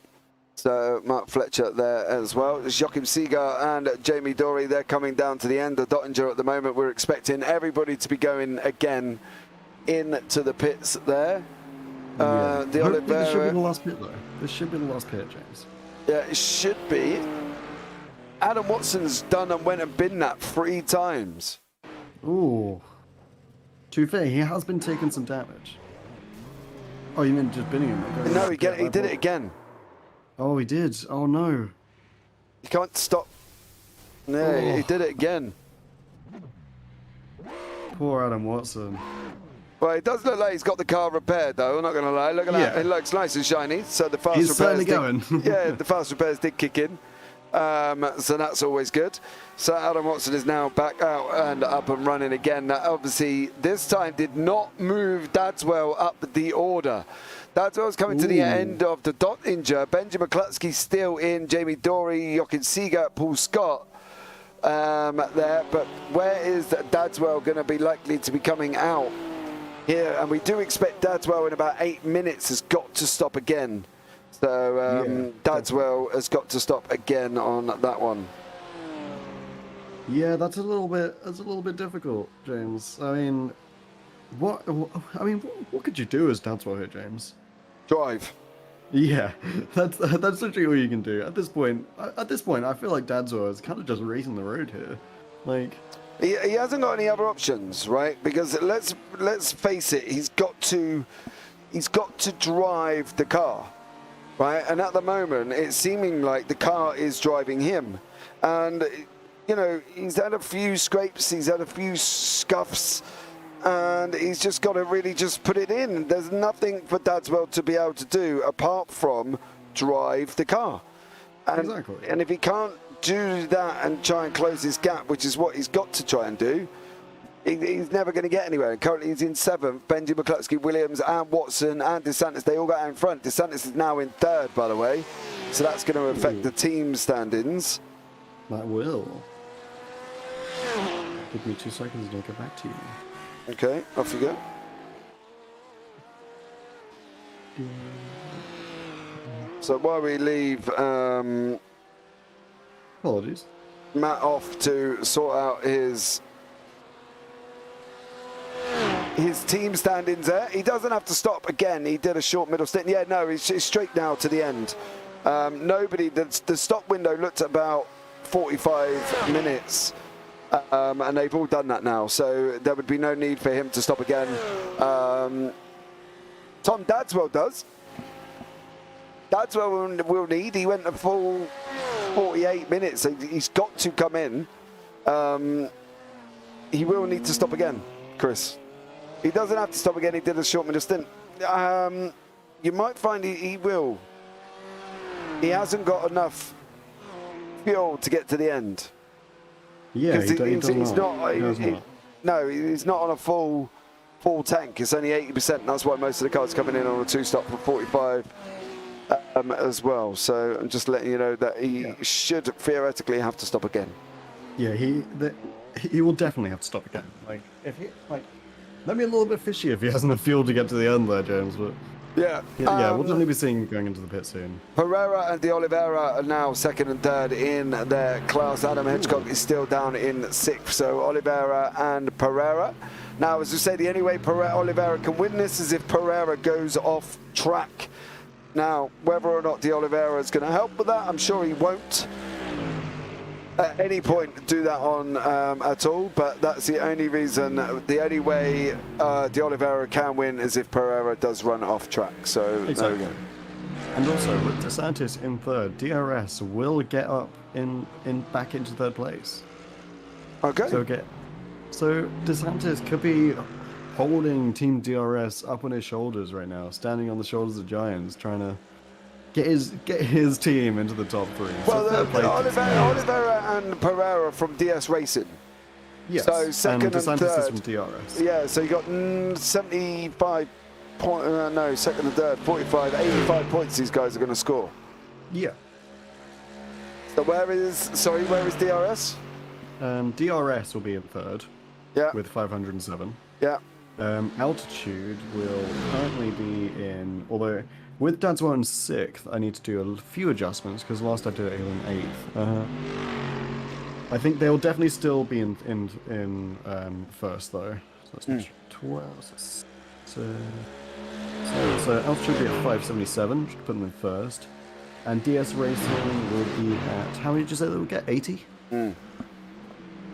A: So Mark Fletcher there as well. Joachim Seeger and Jamie Dorey, they're coming down to the end of Dottinger at the moment. We're expecting everybody to be going again into the pits there.
B: Yeah.
A: The Oliveira.
B: This should be the last pit, though. This should be the last pit, James.
A: Yeah, it should be. Adam Watson's done and went and been that 3 times.
B: Ooh. To be fair, he has been taking some damage. Oh, you meant just binning him?
A: No, he did it again.
B: Oh, he did. Oh, no.
A: You can't stop. No, he did it again.
B: Poor Adam Watson.
A: Well, it does look like he's got the car repaired, though. I'm not going to lie. Look at that. It looks nice and shiny. So the fast
B: He's
A: repairs.
B: certainly going.
A: Yeah, the fast repairs did kick in. So that's always good. So Adam Watson is now back out and up and running again. Obviously, this time did not move Dadswell up the order. Dadswell's coming to the end of the Dottinger. Benjamin Klutsky still in. Jamie Dorey, Joachim Seeger, Paul Scott there. But where is Dadswell going to be likely to be coming out here? And we do expect Dadswell in about 8 minutes has got to stop again. So Dadswell has got to stop again on that one.
B: Yeah, that's a little bit difficult, James. I mean, what could you do as Dadswell here, James?
A: Drive.
B: Yeah, that's literally all you can do at this point. I feel like Dadswell is kind of just racing the road here. Like,
A: He hasn't got any other options, right? Because let's face it, he's got to drive the car, right? And at the moment, it's seeming like the car is driving him, and you know he's had a few scrapes, he's had a few scuffs, and he's just got to really just put it in. There's nothing for Dadswell to be able to do apart from drive the car. And,
B: exactly.
A: And if he can't do that and try and close this gap, which is what he's got to try and do, he's never going to get anywhere. And currently he's in 7th. Benji McCluskey, Williams and Watson and DeSantis, they all got out in front. DeSantis is now in 3rd, by the way. So that's going to affect the team standings.
B: That will. Give me 2 seconds and I'll get back to you.
A: Okay, off you go. So while we leave
B: Apologies.
A: Matt off to sort out his team standings there. He doesn't have to stop again. He did a short middle stint. Yeah, no, he's straight now to the end. Nobody, the stop window looked at about 45 minutes. And they've all done that now, so there would be no need for him to stop again. Tom Dadswell does. Dadswell will need. He went a full 48 minutes, so he's got to come in. He will need to stop again, Chris. He doesn't have to stop again. He did a short middle stint. You might find he will. He hasn't got enough fuel to get to the end.
B: Yeah,
A: he's not on a full tank. It's only 80%. That's why most of the cars coming in on a 2-stop for 45 as well. So I'm just letting you know that he should theoretically have to stop again.
B: Yeah, he will definitely have to stop again. Like, that'd be a little bit fishy if he hasn't enough fuel to get to the end there, James. But
A: yeah,
B: we'll definitely be seeing him going into the pit soon.
A: Pereira and De Oliveira are now 2nd and 3rd in their class. Adam Hedgecock is still down in 6th. So Oliveira and Pereira. Now, as we say, the only way Oliveira can win this is if Pereira goes off track. Now, whether or not De Oliveira is going to help with that, I'm sure he won't at any point do that on at all, but that's the only reason, the only way De Oliveira can win is if Pereira does run off track. So
B: exactly.
A: There we go.
B: And also with DeSantis in 3rd, DRS will get up back into 3rd place.
A: Okay.
B: So DeSantis could be holding Team DRS up on his shoulders right now, standing on the shoulders of giants, trying to get his team into the top 3.
A: Well, Oliveira and Pereira from DS Racing.
B: Yes.
A: So 2nd and
B: DeSantis
A: 3rd.
B: is from DRS.
A: Yeah, so you got 75 points. No, 2nd and 3rd, 45, 85 points. These guys are going to score.
B: Yeah.
A: So where is DRS?
B: DRS will be in 3rd.
A: Yeah.
B: With 507.
A: Yeah.
B: Altitude will currently be in, although with Dadswell in 6th, I need to do a few adjustments because last I did it in 8th. I think they'll definitely still be in 1st though. So that's 12. So altitude will be at 577, which put them in 1st. And DS Racing will be at, how many did you say they will get? 80?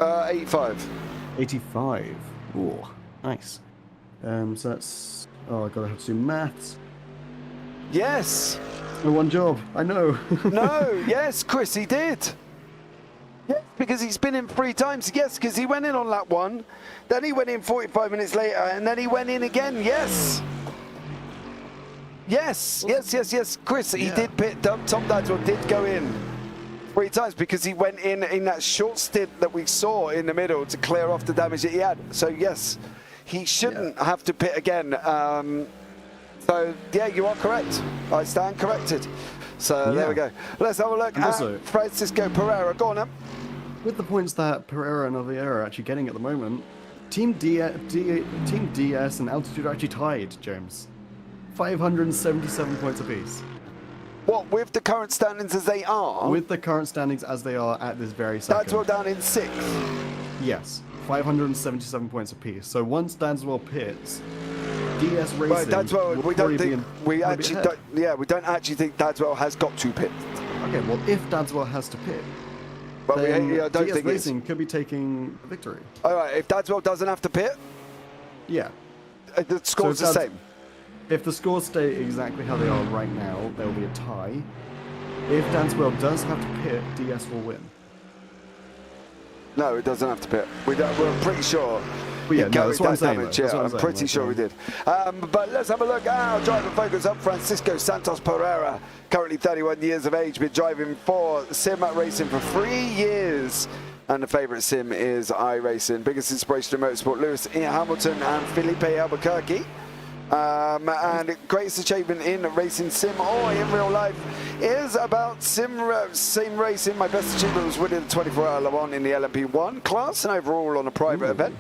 A: 85.
B: 85. Ooh, nice. So that's, I gotta have to do maths.
A: Yes.
B: Oh, one job, I know.
A: No, yes, Chris, he did. Yes, because he's been in 3 times. Yes, because he went in on lap 1, then he went in 45 minutes later, and then he went in again. Yes. Yes. Chris, he did pit. Tom Dadswell did go in 3 times because he went in that short stint that we saw in the middle to clear off the damage that he had. So yes, he shouldn't have to pit again. So yeah, you are correct. I stand corrected. So there we go. Let's have a look at Francisco Pereira. Go on then.
B: With the points that Pereira and Oliveira are actually getting at the moment, Team DS and Altitude are actually tied, James. 577 points apiece.
A: What, with the current standings as they are?
B: With the current standings as they are at this very second.
A: Dadswell down in 6th.
B: Yes, 577 points apiece. So once Dadswell pits, DS Racing.
A: Well, Dadswell, we don't think we actually don't. Yeah, we don't actually think Dadswell has got to pit.
B: Okay, well, if Dadswell has to pit,
A: But
B: then
A: I don't
B: DS
A: think
B: Racing could be taking the victory.
A: All right, if Dadswell doesn't have to pit,
B: Yeah.
A: the score's the same.
B: If the scores stay exactly how they are right now, there will be a tie. If Dadswell does have to pit, DS will win.
A: No, it doesn't have to pit. We're pretty sure.
B: Well, yeah,
A: he
B: no,
A: carried
B: that's what I'm
A: that
B: saying,
A: damage.
B: though. That's
A: Yeah,
B: what
A: I'm
B: I'm
A: pretty
B: saying,
A: sure we did. But let's have a look. Our driver focus up, Francisco Santos Pereira, currently 31 years of age, been driving for sim racing for 3 years. And the favourite sim is iRacing. Biggest inspiration in motorsport, Lewis Hamilton and Felipe Albuquerque. And greatest achievement in racing sim or in real life is about sim racing. My best achievement was winning the 24-hour Le Mans in the LMP1 class and overall on a private event.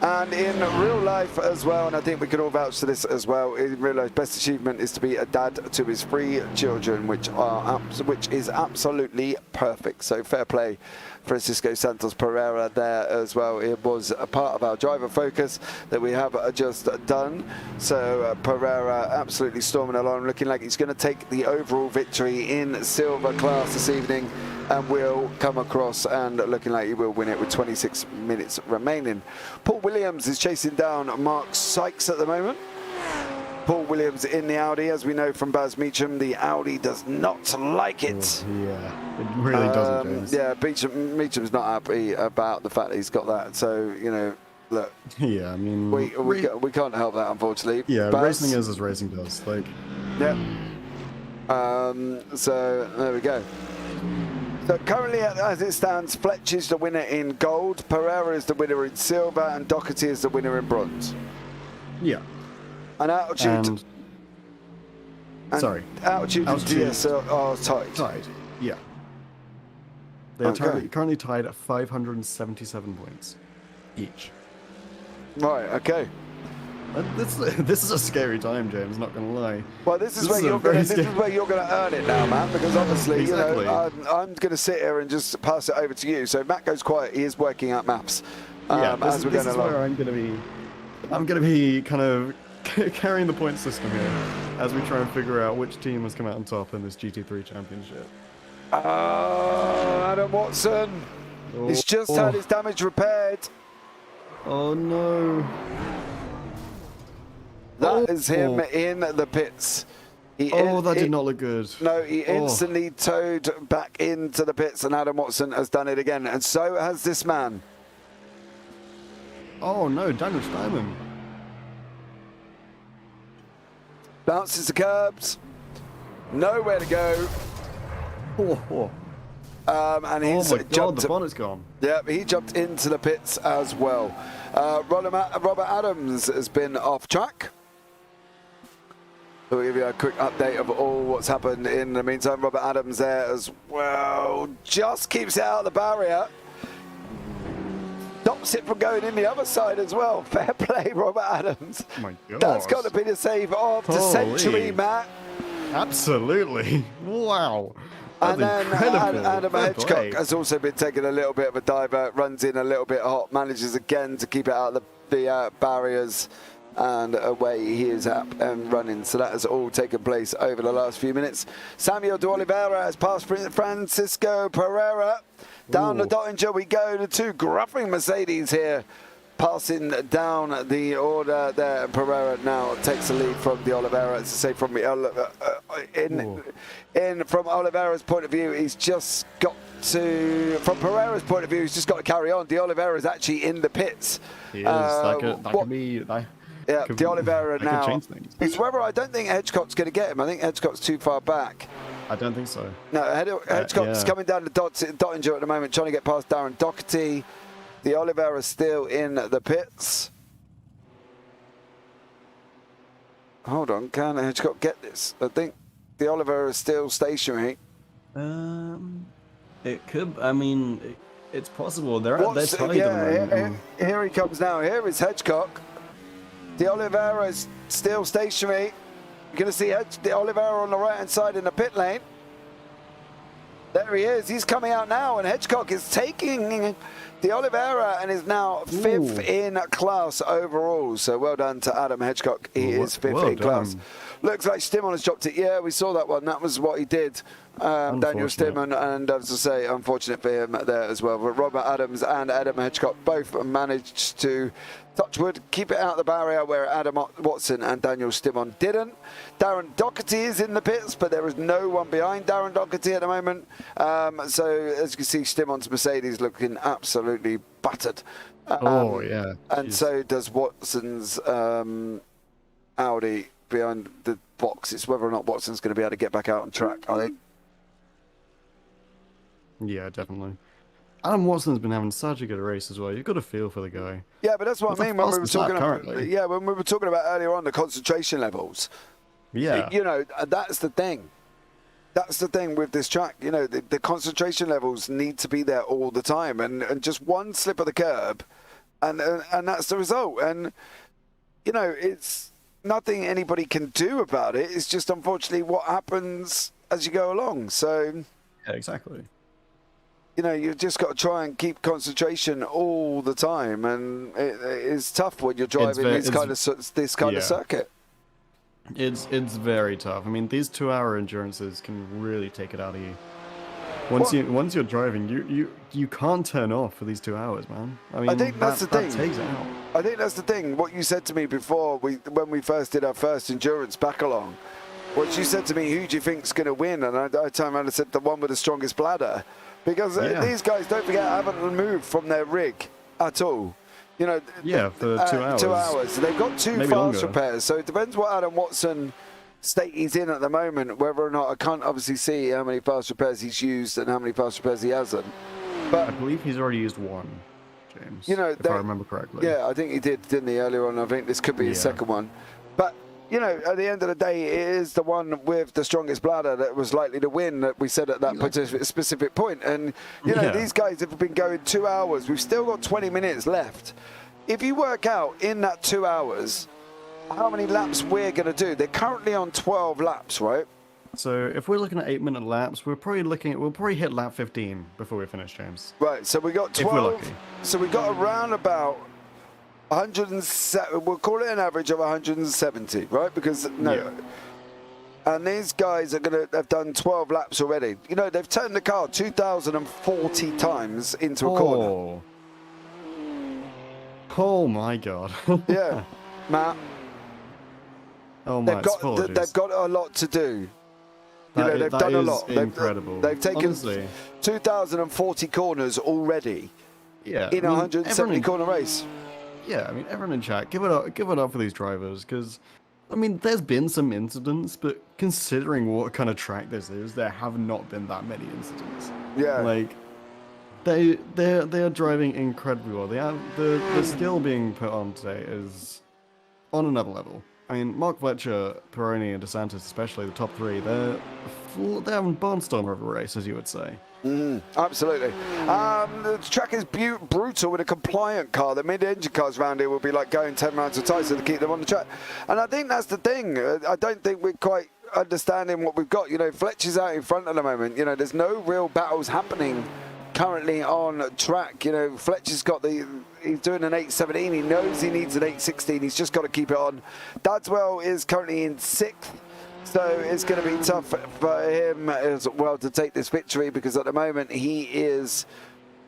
A: And in real life as well, and I think we can all vouch for this as well, in real life, best achievement is to be a dad to his 3 children, which is absolutely perfect. So fair play, Francisco Santos Pereira there as well. It was a part of our driver focus that we have just done. So Pereira absolutely storming along, looking like he's going to take the overall victory in silver class this evening, and will come across and looking like he will win it with 26 minutes remaining. Paul Williams is chasing down Mark Sykes at the moment. Paul Williams in the Audi, as we know from Baz Meacham, the Audi does not like it.
B: Yeah, it really doesn't, James.
A: Yeah, Meacham's not happy about the fact that he's got that. So, you know, look.
B: Yeah, I mean,
A: we can't help that, unfortunately.
B: Yeah,
A: Baz,
B: racing is as racing does. Like,
A: yeah. So there we go. So currently, as it stands, Fletch is the winner in gold, Pereira is the winner in silver, and Doherty is the winner in bronze.
B: yeah.
A: And Altitude. Altitude and DS are tied.
B: Tied. Yeah. They are currently tied at 577 points each.
A: Right. Okay.
B: This is a scary time, James. Not gonna lie.
A: Well, this is where you're going to earn it now, man. Because obviously,
B: exactly.
A: you know, I'm going to sit here and just pass it over to you. So Matt goes quiet. He is working out maps as we're going along.
B: Where I'm going to be kind of carrying the point system here as we try and figure out which team has come out on top in this GT3 championship.
A: Adam Watson. He's just had his damage repaired.
B: Oh no.
A: That is him in the pits.
B: That did not look good.
A: No, he instantly towed back into the pits, and Adam Watson has done it again, and so has this man.
B: Oh no, Daniel Steinman.
A: Bounces the curbs. Nowhere to go. And he's
B: oh my God,
A: jumped.
B: the bonnet's gone.
A: Yeah, he jumped into the pits as well. Robert Adams has been off track. We'll give you a quick update of all what's happened in the meantime. Robert Adams there as well. Just keeps it out of the barrier. Stops it from going in the other side as well. Fair play, Robert Adams.
B: Oh my God.
A: That's got to be the save of the century, Matt.
B: Absolutely. Wow.
A: And then Adam Hedgecock has also been taking a little bit of a diver, runs in a little bit hot, manages again to keep it out of the barriers, and away he is up and running. So that has all taken place over the last few minutes. Samuel de Oliveira has passed Francisco Pereira. Down the Dottinger we go. The 2 gruffing Mercedes here, passing down the order there. Pereira now takes the lead from de Oliveira. As I say, from from Oliveira's point of view, he's just got to. From Pereira's point of view, he's just got to carry on. De Oliveira is actually in the pits.
B: He is. That could be.
A: Yeah, de Oliveira now.
B: It's
A: whether I don't think Hedgecock's going to get him. I think Hedgecock's too far back.
B: I don't think so.
A: No, Hedgecock's coming down the Dottinger at the moment, trying to get past Darren Doherty. De Oliveira still in the pits. Hold on, can Hedgecock get this? I think de Oliveira is still stationary.
B: It could. I mean, it's possible. They're tied at the moment.
A: Here he comes now. Here is Hedgecock. De Oliveira is still stationary. You're going to see the Oliveira on the right-hand side in the pit lane. There he is. He's coming out now, and Hedgecock is taking the Oliveira and is now 5th in class overall. So well done to Adam Hedgecock. He is 5th in class. Looks like Stimon has dropped it. Yeah, we saw that one. That was what he did. Daniel Stimon, and as I say, unfortunate for him there as well. But Robert Adams and Adam Hedgecock both managed to, touch wood, keep it out of the barrier where Adam Watson and Daniel Stimon didn't. Darren Doherty is in the pits, but there is no one behind Darren Doherty at the moment. So as you can see, Stimon's Mercedes looking absolutely battered. And so does Watson's Audi behind the box. It's whether or not Watson's going to be able to get back out on track, I think.
B: Yeah, definitely. Adam Watson's been having such a good race as well. You've got a feel for the guy.
A: Yeah, but that's what I mean when we were talking about. Yeah, when we were talking about earlier on the concentration levels.
B: Yeah.
A: You know, that's the thing. That's the thing with this track. You know, the concentration levels need to be there all the time, and just one slip of the curb, and that's the result. And you know, it's nothing anybody can do about it. It's just unfortunately what happens as you go along. So
B: yeah, exactly.
A: You know, you've just got to try and keep concentration all the time, and it's tough when you're driving this kind of circuit.
B: It's very tough. I mean, these 2-hour endurances can really take it out of you. Once you're driving, you can't turn off for these 2 hours, man. I mean,
A: I think that's the thing.
B: That takes it out.
A: I think that's the thing. What you said to me before, when we first did our first endurance back along, what you said to me, who do you think's going to win? And I turned around and said the one with the strongest bladder. Because these guys, don't forget, haven't removed from their rig at all. You know,
B: for 2 hours.
A: 2 hours. They've got two
B: Maybe
A: fast
B: longer.
A: repairs, so it depends what Adam Watson state he's in at the moment, whether or not I can't obviously see how many fast repairs he's used and how many fast repairs he hasn't. But
B: I believe he's already used one, James. You know, if I remember correctly.
A: Yeah, I think he did, didn't he, earlier on? I think this could be his second one. But you know, at the end of the day, it is the one with the strongest bladder that was likely to win, that we said at that specific point. And, you know, these guys have been going 2 hours. We've still got 20 minutes left. If you work out in that 2 hours how many laps we're going to do, they're currently on 12 laps, right?
B: So if we're looking at 8-minute laps, we'll probably hit lap 15 before we finish, James.
A: Right, so we got 12. If we're lucky. So we got around about 107, we'll call it an average of 170, right? Because and these guys are going to have done 12 laps already. You know, they've turned the car 2,040 times into a corner.
B: Oh my God.
A: Yeah, Matt.
B: Oh my,
A: they've got a lot to do. You know, they've done a lot.
B: Incredible.
A: They've taken 2,040 corners already.
B: Yeah,
A: in a 170 corner race.
B: Yeah, I mean, everyone in chat, give it up for these drivers, because, I mean, there's been some incidents, but considering what kind of track this is, there have not been that many incidents.
A: Yeah.
B: Like, they are driving incredibly well. The skill being put on today is on another level. I mean, Mark Fletcher, Peroni, and DeSantis, especially the top three, they're having barnstormer of a race, as you would say.
A: Absolutely. The track is brutal with a compliant car. The mid-engine cars around here will be like going 10 rounds of tyres to keep them on the track. And I think that's the thing. I don't think we're quite understanding what we've got. You know, Fletcher's out in front at the moment. You know, there's no real battles happening currently on track. You know, Fletcher's got he's doing an 817. He knows he needs an 816. He's just got to keep it on. Dadswell is currently in 6th. So it's going to be tough for him as well to take this victory, because at the moment he is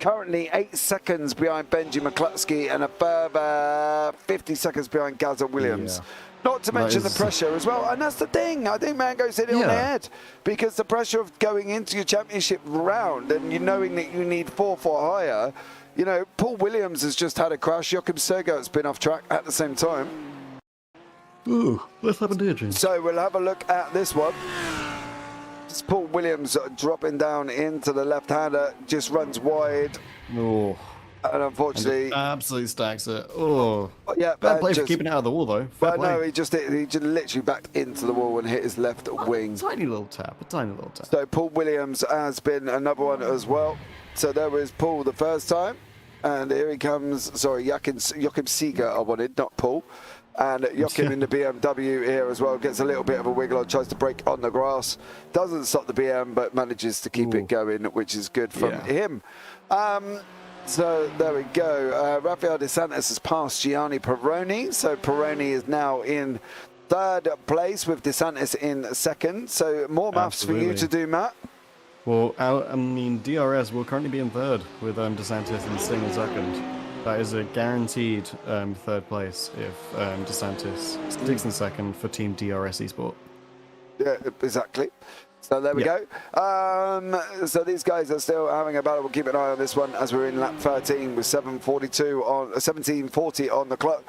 A: currently 8 seconds behind Benji McCluskey and a further 50 seconds behind Gaza Williams. Yeah. Not to mention the pressure as well. And that's the thing. I think Mango's hit it on the head, because the pressure of going into your championship round and you knowing that you need 4 for higher. You know, Paul Williams has just had a crash. Joachim Sergert's been off track at the same time.
B: Ooh, let's have a digit.
A: So we'll have a look at this one. It's Paul Williams dropping down into the left-hander, just runs wide.
B: Oh.
A: And unfortunately...
B: absolutely stacks it. Oh.
A: Yeah,
B: bad play for keeping it out of the wall, though.
A: But no, he just literally backed into the wall and hit his left wing.
B: A tiny little tap.
A: So Paul Williams has been another one as well. So there was Paul the first time. And here he comes. Sorry, Joachim Seeger I wanted, not Paul. And Joachim in the BMW here as well gets a little bit of a wiggle on, tries to break on the grass. Doesn't stop the BM, but manages to keep it going, which is good from him. So there we go. Rafael De Santos has passed Gianni Peroni. So Peroni is now in third place with De Santis in second. So more maths for you to do, Matt.
B: Well, I mean, DRS will currently be in third with De Santis in staying in second. That is a guaranteed third place if De Santis sticks in second for Team DRS Esport.
A: Yeah, exactly. So there we go. So these guys are still having a battle. We'll keep an eye on this one as we're in lap 13 with 17:40 on the clock.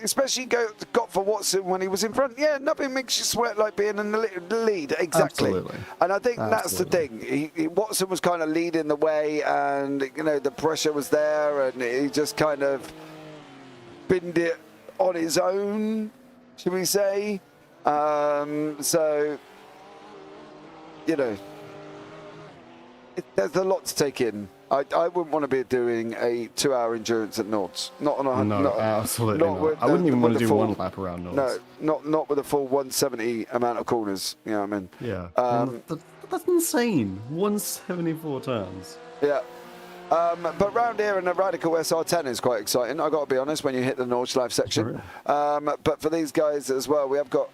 A: Especially got for Watson when he was in front. Yeah, nothing makes you sweat like being in the lead. Exactly. Absolutely. And I think that's the thing. Watson was kind of leading the way, and the pressure was there, and he just kind of binned it on his own, should we say? So, there's a lot to take in. I wouldn't want to be doing a 2-hour endurance at Nords.
B: Absolutely not. I wouldn't even want to do one lap around Nords.
A: No, not with a full 170 amount of corners. You know what I mean?
B: Yeah. That's insane. 174 turns.
A: Yeah. But round here in the Radical SR10 is quite exciting. I got to be honest. When you hit the Nordschleife section, but for these guys as well, we have got.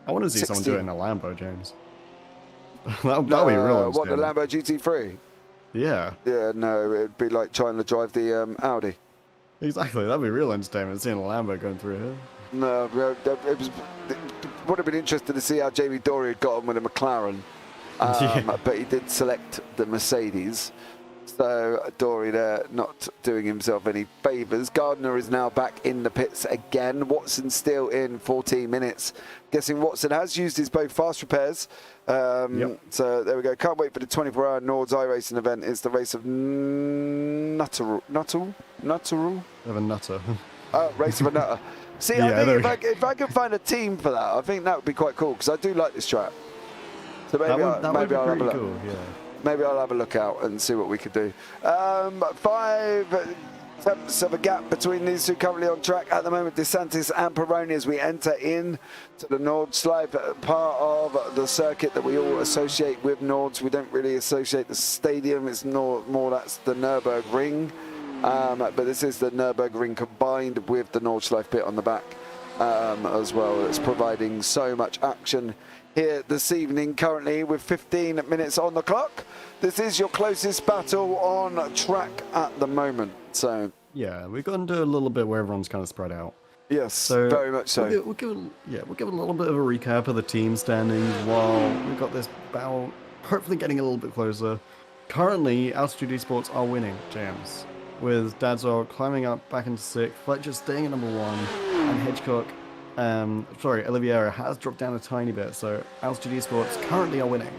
B: I want to see someone do it in a Lambo, James. That'll be real.
A: What, the Lambo GT3?
B: Yeah.
A: Yeah, no, it'd be like trying to drive the Audi.
B: Exactly, that'd be real entertainment, seeing a Lambo going through here.
A: No, it would have been interesting to see how Jamie Dory had got on with a McLaren. But he did select the Mercedes. So Dory there not doing himself any favours. Gardner is now back in the pits again. Watson still in 14 minutes. Guessing Watson has used his both fast repairs. So there we go. Can't wait for the 24-hour Nords iRacing event. It's the race of Nutterl.
B: Of a nutter.
A: Race of a nutter. See, I think if I could find a team for that, I think that would be quite cool, because I do like this track. So maybe I'll have a look.
B: Cool, yeah.
A: Maybe I'll have a look out and see what we could do. 5 tenths of a gap between these two currently on track at the moment. DeSantis and Peroni as we enter in to the Nordschleife, part of the circuit that we all associate with Nords. We don't really associate the stadium. It's more that's the Nurburgring. But this is the Nurburgring combined with the Nordschleife pit on the back as well. It's providing so much action here this evening, currently with 15 minutes on the clock. This is your closest battle on track at the moment. So
B: yeah, we're going to do a little bit where everyone's kind of spread out.
A: Yes, so very much so.
B: We'll give a little bit of a recap of the team standings while we've got this battle hopefully getting a little bit closer. Currently, Altitude Esports are winning, James, with Dadzog climbing up back into 6th, Fletcher staying at number 1, and Hedgecock, Oliveira has dropped down a tiny bit, so Altitude Esports currently are winning.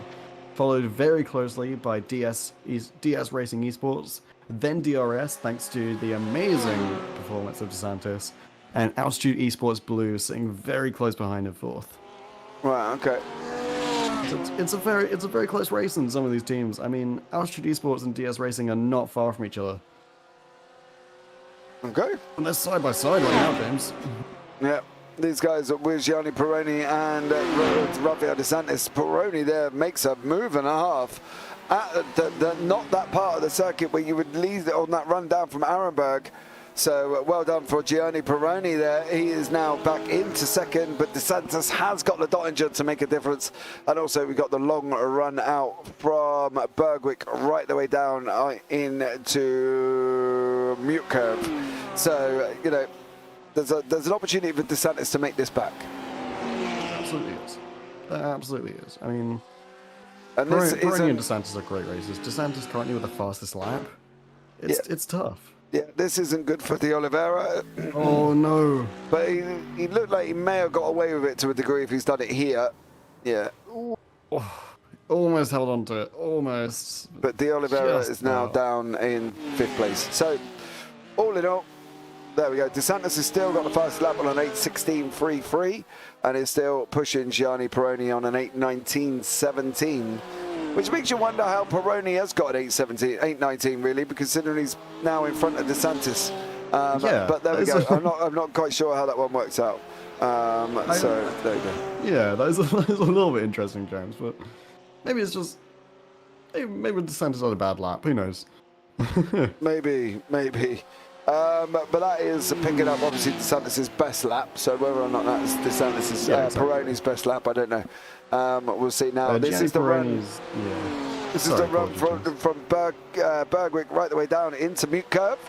B: Followed very closely by DS Racing Esports, then DRS, thanks to the amazing performance of DeSantis, and Altitude Esports Blue sitting very close behind in 4th.
A: Right, okay.
B: It's a very close race in some of these teams. I mean, Altitude Esports and DS Racing are not far from each other.
A: Okay.
B: And they're side by side right now, James.
A: Yeah. These guys with Gianni Peroni and Rafael De Santis. Peroni there makes a move and a half at not that part of the circuit where you would leave it on that run down from Arenberg. So well done for Gianni Peroni there. He is now back into 2nd, but De Santis has got the Dottinger to make a difference. And also we got the long run out from Bergwick right the way down into Mute Curve. So, there's an opportunity for DeSantis to make this back.
B: Absolutely is. That absolutely is. I mean,
A: Peroni
B: and DeSantis are great races. DeSantis currently with the fastest lap. It's tough.
A: Yeah, this isn't good for the Oliveira.
B: Oh no!
A: But he looked like he may have got away with it to a degree if he's done it here. Yeah.
B: Almost held on to it. Almost.
A: But the Oliveira is now down in 5th place. So, all in all, there we go. DeSantis has still got the fastest lap on an 8:16.33 and is still pushing Gianni Peroni on an 8:19.17, which makes you wonder how Peroni has got an 8:19 really, considering he's now in front of DeSantis.
B: Yeah,
A: but there we
B: that's
A: go. I'm not quite sure how that one works out. So there you go.
B: Yeah, that is a little bit interesting, James. But maybe it's just maybe DeSantis had a bad lap. Who knows?
A: Maybe. But that is picking up obviously DeSantis' best lap. So whether or not that's DeSantis'
B: exactly.
A: Peroni's best lap, I don't know. We'll see now. This
B: Gianni
A: is the run.
B: Yeah.
A: This is the run from Bergwick right the way down into Mute Curve.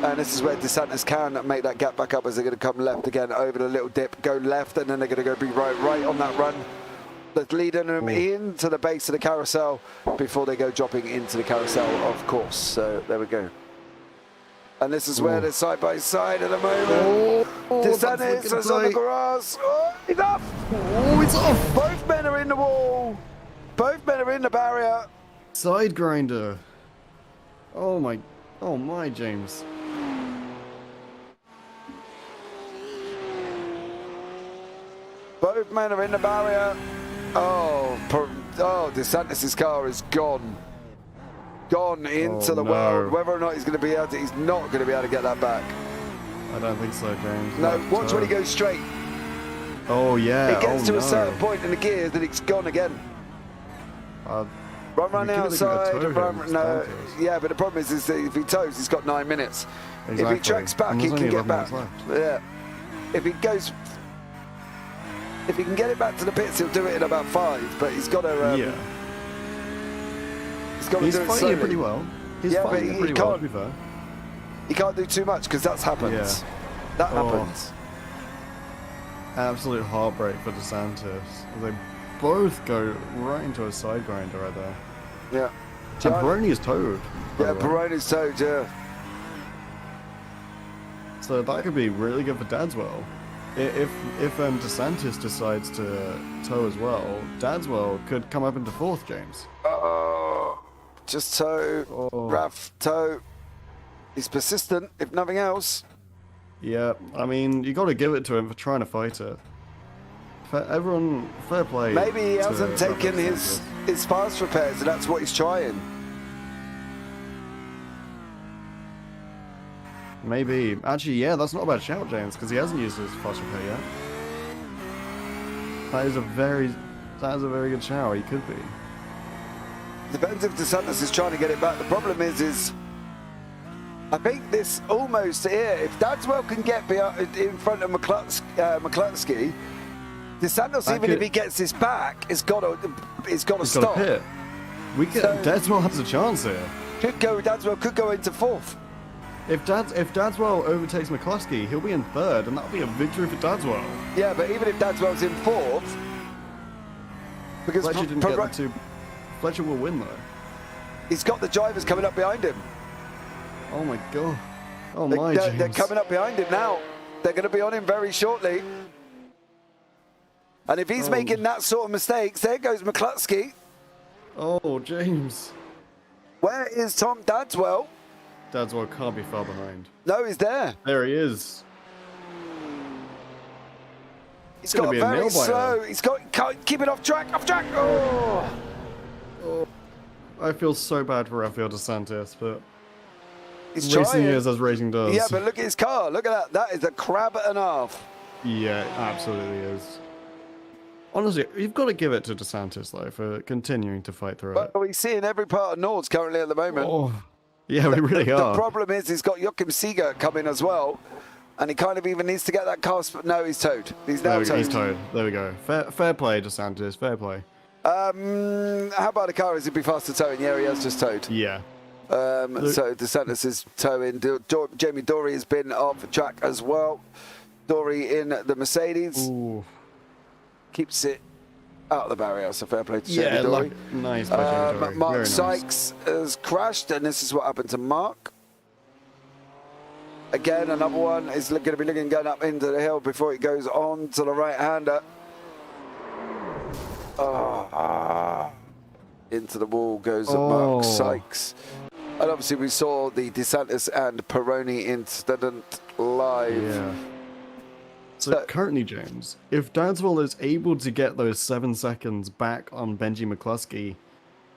A: And this is where DeSantis can make that gap back up as they're going to come left again over the little dip, go left, and then they're going to go be right on that run. That's leading them into the base of the carousel before they go dropping into the carousel, of course. So there we go. And this is where they're side by side at the moment. DeSantis is on the grass. Oh, he's off.
B: Oh, it's off.
A: Both men are in the wall. Both men are in the barrier.
B: Side grinder. Oh my James.
A: Both men are in the barrier. Oh, DeSantis' car is gone. Gone into the world. Whether or not he's going to be able to, he's not going to be able to get that back.
B: I don't think so, James.
A: No, watch when he goes straight.
B: Oh, yeah.
A: It gets to a certain point in the gears that it's gone again. Run outside. Yeah, but the problem is that if he tows, he's got 9 minutes.
B: Exactly.
A: If he tracks back, he can get back. Yeah. If he goes... If he can get it back to the pits, he'll do it in about 5. But he's got to. He's got to do it
B: fighting
A: slowly.
B: it pretty well. He's fighting it pretty well, to be fair.
A: He can't do too much because that's happened. Yeah. That happens.
B: Absolute heartbreak for DeSantis. They both go right into a side grinder right there.
A: Yeah.
B: And Peroni is towed.
A: Yeah, Peroni's towed. Yeah.
B: So that could be really good for Dadswell. If DeSantis decides to tow as well, Dadswell could come up into 4th, James.
A: Just tow. Raf, tow. He's persistent, if nothing else.
B: Yeah, I mean, you got to give it to him for trying to fight it. Everyone, fair play.
A: Maybe he hasn't taken his fast repairs, and that's what he's trying.
B: Maybe. Actually, yeah, that's not a bad shout, James, because he hasn't used his fast repair yet. That is a very good shout. He could be.
A: Depends if DeSantis is trying to get it back. The problem is I think this almost here. If Dadswell can get in front of McCluskey, DeSantis, even if he gets this back, it's got to stop.
B: Hit. Dadswell has a chance here.
A: Dadswell could go into 4th.
B: If Dadswell overtakes McCluskey, he'll be in 3rd, and that'll be a victory for Dadswell.
A: Yeah, but even if Dadswell's in 4th, because
B: Fletcher didn't get the 2. Fletcher will win though.
A: He's got the drivers coming up behind him.
B: Oh my god.
A: They're coming up behind him now. They're going to be on him very shortly. And if he's making that sort of mistakes, there goes McCluskey.
B: Oh, James.
A: Where is Tom Dadswell?
B: Dadswell can't be far behind.
A: No, he's there.
B: There he is.
A: He's got very slow. Can't keep it off track. Oh.
B: I feel so bad for Rafael DeSantis, but
A: he's
B: racing is as racing does.
A: Yeah, but look at his car. Look at that. That is a crab and a half.
B: Yeah, it absolutely is. Honestly, you've got to give it to DeSantis, though, for continuing to fight through it.
A: Well, we see in every part of Nords currently at the moment.
B: Oh, yeah, we really are.
A: The problem is he's got Joachim Seeger coming as well, and he kind of even needs to get that car. No, he's towed. He's now towed.
B: He's towed. There we go. Fair play, DeSantis. Fair play.
A: How about the car? Is it be faster towing? Yeah, he has just towed.
B: Yeah.
A: So DeSantis is towing. Jamie Dory has been off the track as well. Dory in the Mercedes.
B: Ooh.
A: Keeps it out of the barrier, so fair play to Jamie Dory.
B: Nice by Jamie Dory.
A: Mark
B: Very
A: Sykes has crashed, and this is what happened to Mark. Again, another one is going to be going up into the hill before it goes on to the right-hander. Into the wall goes Mark Sykes. And obviously we saw the DeSantis and Peroni incident live.
B: Yeah. So currently, James, if Dadswell is able to get those 7 seconds back on Benji McCluskey,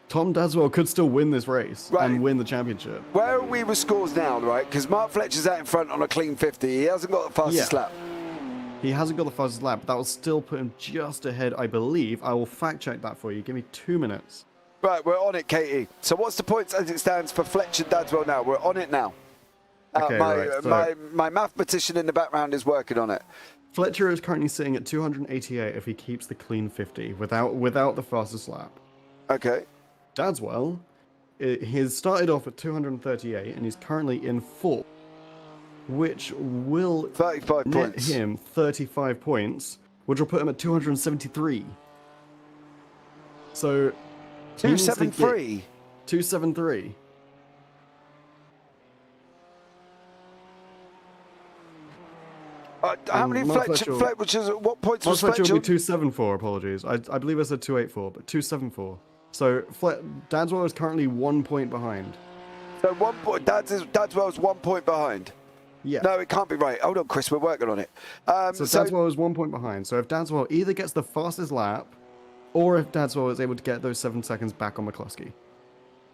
B: Tom Dadswell could still win this race
A: Right.
B: and win the championship.
A: Where are we with scores now, right? Because Mark Fletcher's out in front on a clean 50. He hasn't got the fastest
B: Yeah.
A: lap.
B: He hasn't got the fastest lap, but that will still put him just ahead, I believe. I will fact check that for you. Give me 2 minutes.
A: Right, we're on it, Katie. So what's the points as it stands for Fletcher Dadswell now? We're on it now.
B: Okay, right, so-
A: my mathematician in the background is working on it.
B: Fletcher is currently sitting at 288 if he keeps the clean 50 without the fastest lap.
A: Okay.
B: Dadswell, he's started off at 238 and he's currently in 4th, which will
A: 35
B: net
A: points.
B: him 35 points, which will put him at 273. So he needs to get
A: 273.
B: 273.
A: How many
B: Mark
A: Fletcher,
B: Fletcher-
A: which is what points
B: Mark
A: was
B: Fletcher
A: Fletcher?
B: will be 274, apologies. I believe I said 284, but 274. So Dadswell is currently 1 point behind.
A: So 1 point. Dadswell's 1 point behind.
B: Yeah.
A: No, it can't be right. Hold on, Chris. We're working on it.
B: So Dadswell is 1 point behind. So if Dadswell either gets the fastest lap, or if Dadswell is able to get those 7 seconds back on McCluskey,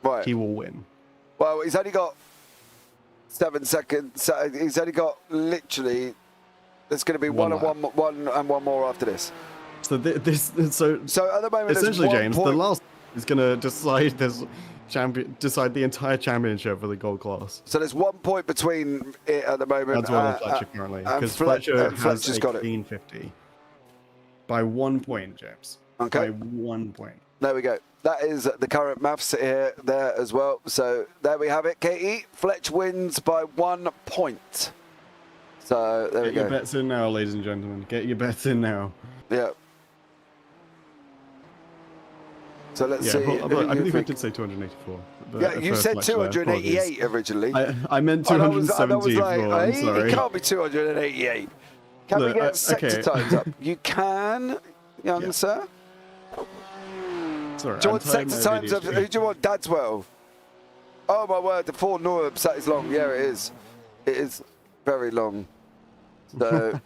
A: right.
B: he will win.
A: Well, he's only got 7 seconds. He's only got literally. There's going to be
B: One
A: one and one more after this.
B: So
A: So at the moment,
B: essentially,
A: there's 1
B: James,
A: point.
B: the last is going to decide decide the entire championship for the gold class.
A: So there's 1 point between it at the moment.
B: Dadswell and Fletcher currently,
A: and
B: because
A: Fletcher-
B: Fletcher
A: and
B: has
A: Fletcher's
B: a
A: got it.
B: clean 50 by 1 point, James.
A: Okay.
B: By 1 point.
A: There we go. That is the current maths here, there as well. So there we have it. Katie, Fletch wins by 1 point. So there we
B: Get your
A: go.
B: bets in now, ladies and gentlemen. Get your bets in now.
A: Yeah. So let's
B: Yeah,
A: see.
B: I
A: who
B: believe
A: you
B: I
A: think-
B: did say 284.
A: Yeah, you
B: for
A: said
B: Fletcher,
A: 288
B: apologies.
A: originally.
B: I meant
A: And I was
B: 274.
A: like,
B: I'm
A: hey,
B: sorry.
A: it can't be 288. Can
B: Look,
A: we get sector
B: okay.
A: times up? You can, young
B: Yeah.
A: sir.
B: Sorry,
A: Do you
B: I'm
A: want
B: tired
A: sector
B: of
A: times
B: my
A: up?
B: video
A: Who do you want? Dadswell. Oh my word, the 4 Nurbs, that is long. Yeah, it is. It is very long. So,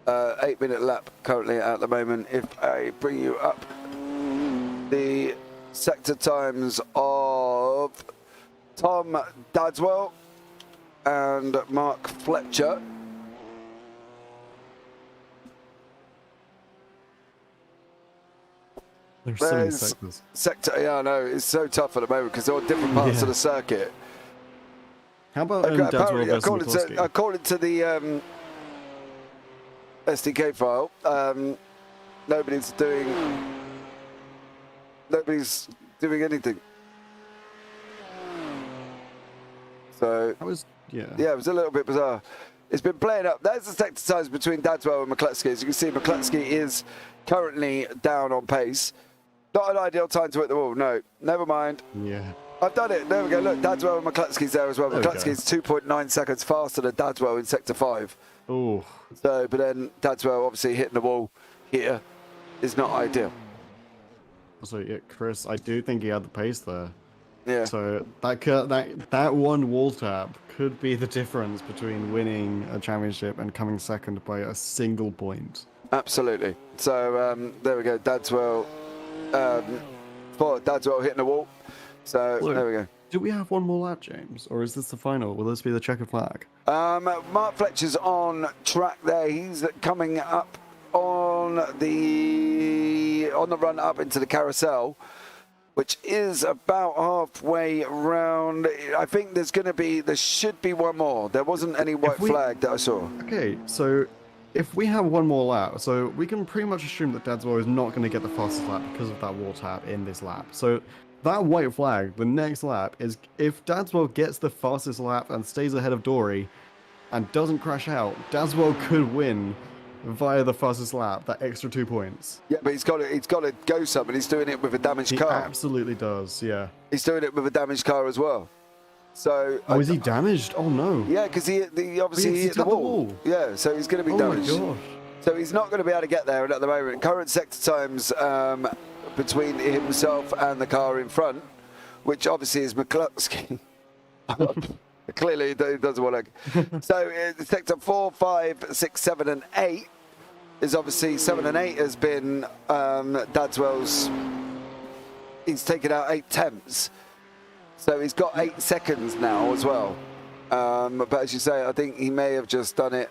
A: 8-minute lap currently at the moment. If I bring you up the sector times of Tom Dadswell and Mark Fletcher.
B: There's so many
A: There's
B: sectors.
A: sector, yeah, I know, it's so tough at the moment because they're on different parts
B: Yeah.
A: of the circuit.
B: How about
A: Okay,
B: Dadswell
A: apparently,
B: versus
A: according to the SDK file, nobody's doing anything. So
B: Yeah.
A: yeah, it was a little bit bizarre. It's been playing up. There's the sector times between Dadswell and McCluskey. As you can see, McCluskey is currently down on pace. Not an ideal time to hit the wall. No, never mind.
B: Yeah.
A: I've done it. There we go. Look, Dadswell and McCluskey's there as well.
B: There we go.
A: McCluskey's 2.9 seconds faster than Dadswell in sector 5.
B: Oh.
A: So, but then Dadswell obviously hitting the wall here is not ideal.
B: So yeah, Chris, I do think he had the pace there.
A: Yeah.
B: So that one wall tap could be the difference between winning a championship and coming second by a single point.
A: Absolutely. So there we go. Dadswell, Dadswell hitting the wall. So
B: Look,
A: there we go.
B: Do we have one more lap, James, or is this the final? Will this be the checkered flag?
A: Mark Fletcher's on track there. He's coming up on the run up into the carousel, which is about halfway round. I think there should be one more. There wasn't any white flag that I saw.
B: Okay, so if we have one more lap, so we can pretty much assume that Dadswell is not going to get the fastest lap because of that wall tap in this lap. So that white flag, the next lap, is if Dadswell gets the fastest lap and stays ahead of Dory and doesn't crash out, Dadswell could win via the fastest lap, that extra 2 points.
A: Yeah, but he's got to go some, and he's doing it with a damaged
B: He
A: car.
B: absolutely does, yeah.
A: He's doing it with a damaged car as well. So
B: Oh, is he damaged? Oh no.
A: yeah, because he obviously
B: He
A: hit the
B: tapped the
A: wall.
B: wall.
A: Yeah, so he's going to be
B: Oh
A: damaged.
B: my gosh.
A: So he's not going to be able to get there. And at the moment, current sector times between himself and the car in front, which obviously is McCluskey. Clearly, he doesn't want to. So sector 4, 5, 6, 7, and 8 is obviously 7 and 8 has been Dadswell's he's taken out 8 tenths. So he's got 8 seconds now as well. But as you say, I think he may have just done it,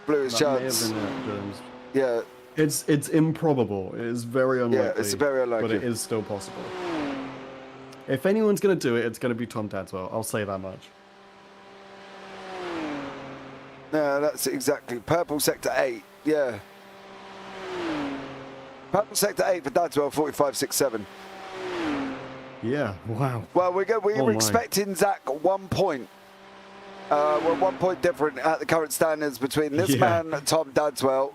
A: blew his chance. Yeah.
B: It's improbable. It is very unlikely.
A: Yeah, it's very unlikely.
B: But it is still possible. If anyone's going to do it, it's going to be Tom Dadswell. I'll say that much.
A: No, that's exactly. Purple Sector 8, yeah. Purple Sector 8 for Dadswell, 45.67.
B: Yeah, wow.
A: Well, we're expecting Zach 1 point. We're 1 point different at the current standards between this man, Tom Dadswell,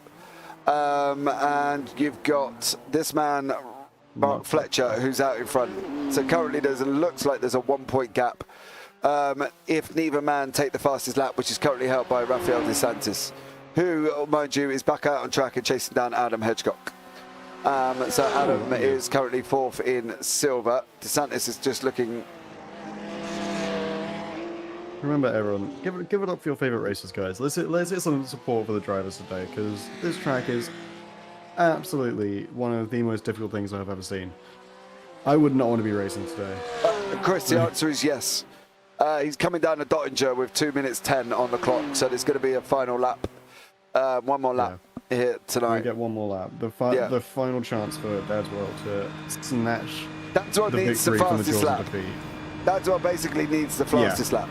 A: and you've got this man, Mark Fletcher, who's out in front. So currently looks like there's a 1 point gap. If neither man take the fastest lap, which is currently held by Rafael DeSantis, who, mind you, is back out on track and chasing down Adam Hedgecock. So Adam is currently 4th in silver. DeSantis is just looking.
B: Remember, everyone, give it up for your favorite racers, guys. Let's hit some support for the drivers today, because this track is absolutely one of the most difficult things I've ever seen. I would not want to be racing today.
A: Chris, the answer is yes. He's coming down the Dottinger with 2 minutes 10 on the clock, so there's going to be a final lap. One more lap here tonight.
B: We get one more lap. The final chance for Dadswell to snatch
A: Dadswell
B: the
A: needs the
B: victory from the
A: fastest
B: jaws
A: lap.
B: of defeat.
A: Dadswell basically needs the fastest lap.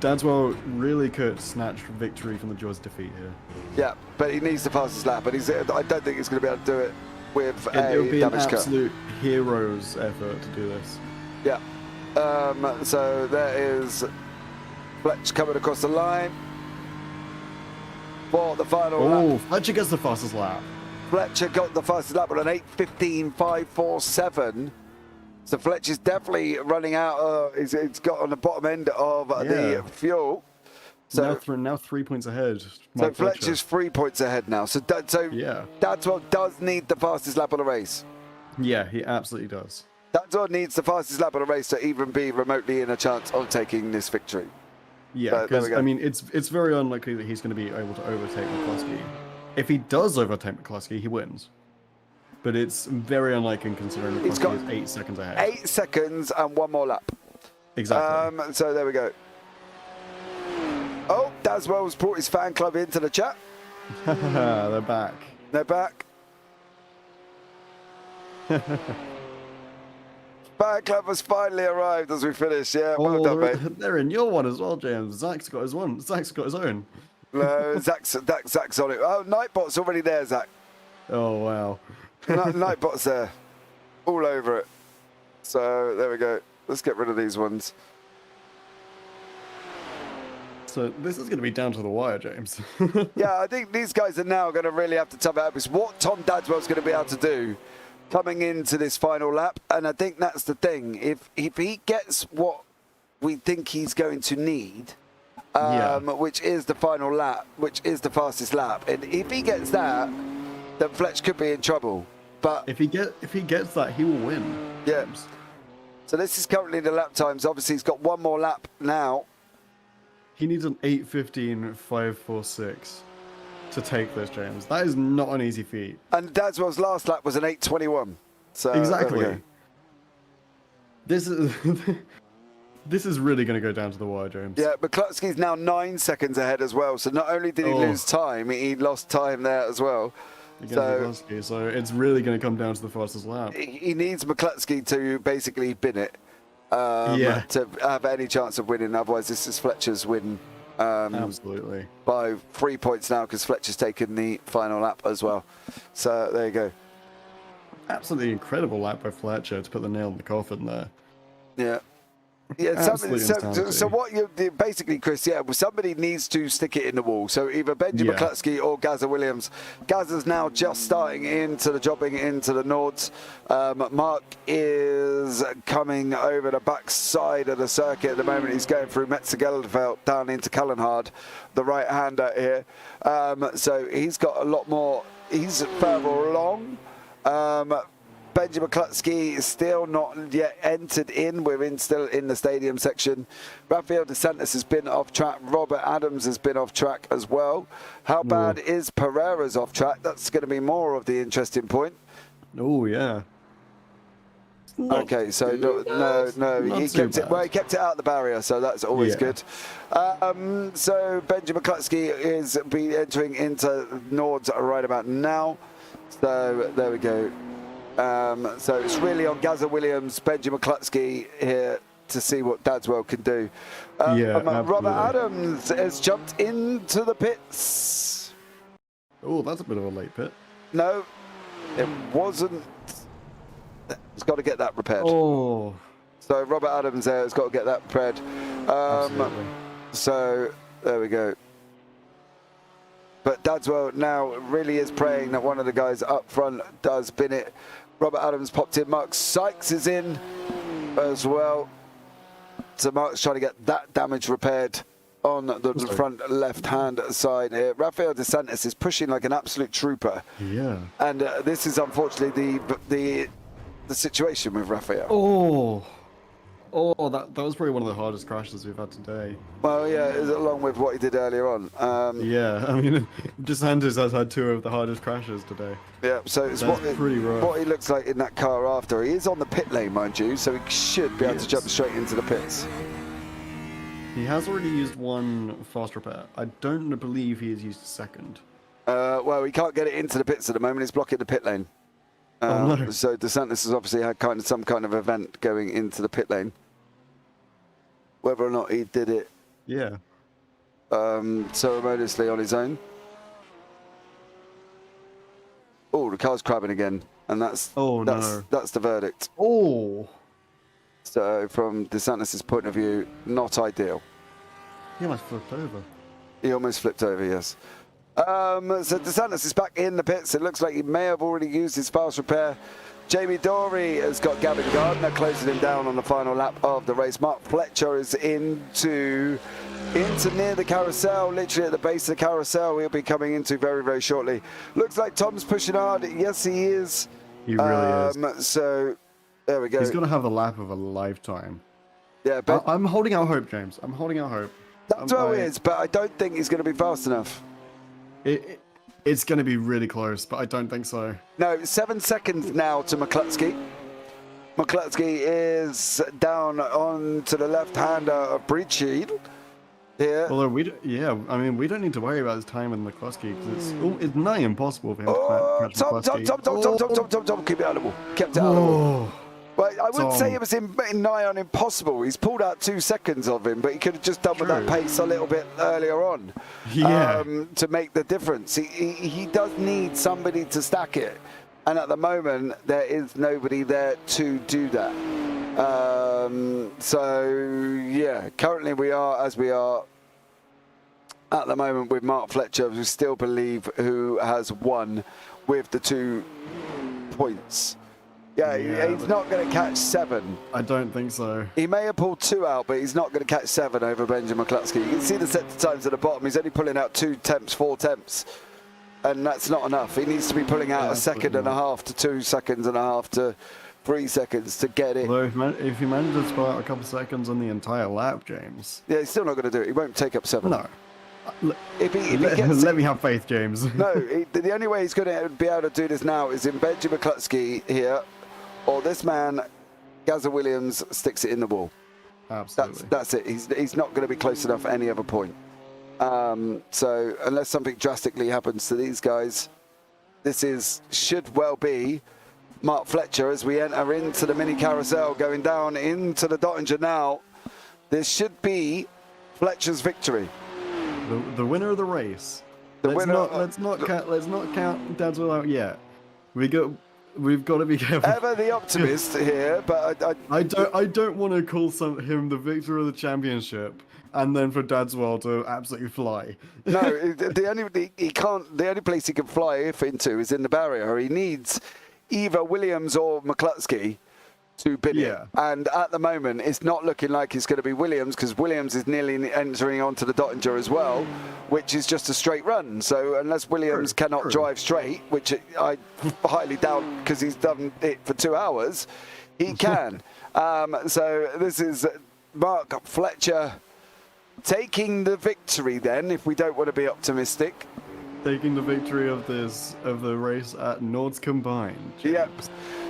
B: Dadswell really could snatch victory from the jaws of defeat here.
A: Yeah, but he needs the fastest lap, but I don't think he's going to be able to do it with
B: It would be an
A: damage cut.
B: absolute hero's effort to do this.
A: Yeah. So there is Fletch coming across the line for the final lap.
B: Oh, Fletcher gets the fastest lap.
A: Fletcher got the fastest lap with an 8:15.547. So Fletcher's definitely running out. He's got on the bottom end of the fuel. So
B: now 3 points ahead.
A: So Fletcher's 3 points ahead now. So Dadswell does need the fastest lap of the race.
B: Yeah, he absolutely does.
A: Dadswell needs the fastest lap of the race to even be remotely in a chance of taking this victory.
B: Yeah, because I mean, it's very unlikely that he's going to be able to overtake McCluskey. If he does overtake McCluskey, he wins. But it's very unlikely considering McCluskey is 8 seconds ahead.
A: 8 seconds and 1 more lap.
B: Exactly.
A: So there we go. Oh, Dadswell's brought his fan club into the chat.
B: They're back.
A: They're back. Fan club has finally arrived as we finish. Yeah, well done, mate.
B: They're in your one as well, James. Zach's got his one. Zach's got his own.
A: No, Zach's on it. Oh, Nightbot's already there, Zach.
B: Oh, wow.
A: Nightbot's there. All over it. So, there we go. Let's get rid of these ones.
B: So, this is going to be down to the wire, James.
A: Yeah, I think these guys are now going to really have to tough it out. Because what Tom Dadswell's going to be able to do coming into this final lap, and I think that's the thing. If he gets what we think he's going to need, which is the final lap, which is the fastest lap, and if he gets that, then Fletch could be in trouble. But
B: if he gets that, he will win.
A: Yeah. So this is currently the lap times. Obviously, he's got one more lap now.
B: He needs an 8:15.546 to take this, James. That is not an easy feat.
A: And Dadswell's last lap was an 8:21. So
B: exactly. This is this is really going to go down to the wire, James.
A: Yeah, McCluskey's now 9 seconds ahead as well. So not only did he lose time, he lost time there as well.
B: So it's really going to come down to the fastest lap.
A: He needs McCluskey to basically bin it to have any chance of winning. Otherwise, this is Fletcher's win.
B: Absolutely.
A: By 3 points now because Fletcher's taken the final lap as well. So there you go.
B: Absolutely incredible lap by Fletcher to put the nail in the coffin there.
A: Yeah. Yeah, so what you basically, Chris, somebody needs to stick it in the wall. So either Benji McCluskey or Gazza Williams. Gazza's now just starting jobbing into the Nords. Mark is coming over the back side of the circuit at the moment. He's going through Metzegelderveld down into Cullenhard, the right-hander here. So he's got a lot more. He's further along. Benji McCluskey is still not yet entered in. We're still in the stadium section. Rafael DeSantis has been off track. Robert Adams has been off track as well. How bad is Pereira's off track? That's going to be more of the interesting point.
B: Oh, yeah.
A: Okay, so no, he
B: Not too
A: kept it.
B: bad.
A: Well, he kept it out the barrier, so that's always
B: Yeah.
A: good. So Benjamin McCluskey is entering into Nords right about now. So there we go. So it's really on Gazza Williams, Benjamin McCluskey here to see what Dadswell can do. Robert
B: absolutely.
A: Adams has jumped into the pits.
B: Oh, that's a bit of a late pit.
A: No, it wasn't. He's got to get that repaired.
B: Oh,
A: So Robert Adams there has got to get that repaired.
B: absolutely.
A: So there we go. But Dadswell now really is praying that one of the guys up front does bin it. Robert Adams popped in. Mark Sykes is in as well. So Mark's trying to get that damage repaired on the front left-hand side here. Rafael DeSantis is pushing like an absolute trooper.
B: Yeah.
A: And this is unfortunately the situation with Rafael.
B: Oh, that was probably one of the hardest crashes we've had today.
A: Well, yeah, along with what he did earlier on.
B: Yeah, I mean, DeSantis has had 2 of the hardest crashes today.
A: Yeah, so it's
B: That's pretty rough.
A: what he looks like in that car after. He is on the pit lane, mind you, so he should be able to jump straight into the pits.
B: He has already used 1 fast repair. I don't believe he has used a second.
A: Well, he can't get it into the pits at the moment. It's blocking the pit lane.
B: Oh, no.
A: So DeSantis has obviously had some kind of event going into the pit lane. Whether or not he did it
B: Yeah.
A: ceremoniously on his own. Oh, the car's crabbing again, and that's the verdict.
B: Oh.
A: So from DeSantis' point of view, not ideal.
B: He almost flipped over.
A: He almost flipped over, yes. So DeSantis is back in the pits. It looks like he may have already used his fast repair. Jamie Dory has got Gavin Gardner closing him down on the final lap of the race. Mark Fletcher is into near the carousel, literally at the base of the carousel. He'll be coming into very, very shortly. Looks like Tom's pushing hard. Yes, he is.
B: He really is.
A: So there we go.
B: He's going to have the lap of a lifetime.
A: Yeah, but
B: I'm holding out hope, James. I'm holding out hope.
A: that's what it is, but I don't think he's going to be fast enough.
B: It's going to be really close, but I don't think so.
A: No, 7 seconds now to McCluskey. McCluskey is down on to the left-hander of Breachill here.
B: Although we don't need to worry about his time with McCluskey because it's nigh impossible for him to catch McCluskey.
A: Tom, keep it out of the ball. Kept it out of the ball. Well, I wouldn't say it was nigh on impossible. He's pulled out 2 seconds of him, but he could have just done with that pace a little bit earlier on to make the difference. He does need somebody to stack it, and at the moment there is nobody there to do that. So yeah, currently we are as we are at the moment with Mark Fletcher, who still believe who has won with the 2 points. Yeah, he's not going to catch 7.
B: I don't think so.
A: He may have pulled 2 out, but he's not going to catch 7 over Benjamin McCluskey. You can see the set times at the bottom. He's only pulling out 2 temps, 4 temps, and that's not enough. He needs to be pulling out 1.5 seconds to 2 seconds and a half to 3 seconds to get it.
B: Although if he manages to spare out a couple seconds on the entire lap, James.
A: Yeah, he's still not going to do it. He won't take up 7.
B: No.
A: Let
B: me have faith, James.
A: No, the only way he's going to be able to do this now is in Benjamin McCluskey here, or this man, Gazza Williams, sticks it in the wall.
B: Absolutely.
A: That's it. He's not going to be close enough at any other point. So unless something drastically happens to these guys, should well be Mark Fletcher as we enter into the mini carousel, going down into the Dottinger now. This should be Fletcher's victory.
B: The winner of the race. Let's not count Dadswell out yet. We've got to be careful.
A: Ever the optimist here, but
B: I don't want to call him the victor of the championship, and then for Dadswell to absolutely fly.
A: No, the only place he can fly into is in the barrier. He needs either Williams or McCluskey to bin it. And at the moment, it's not looking like it's going to be Williams, because Williams is nearly entering onto the Dottinger as well, which is just a straight run. So unless Williams cannot drive straight, which I highly doubt because he's done it for 2 hours, he can. So this is Mark Fletcher taking the victory then, if we don't want to be optimistic.
B: taking the victory of the race at Nords combined.
A: Yep.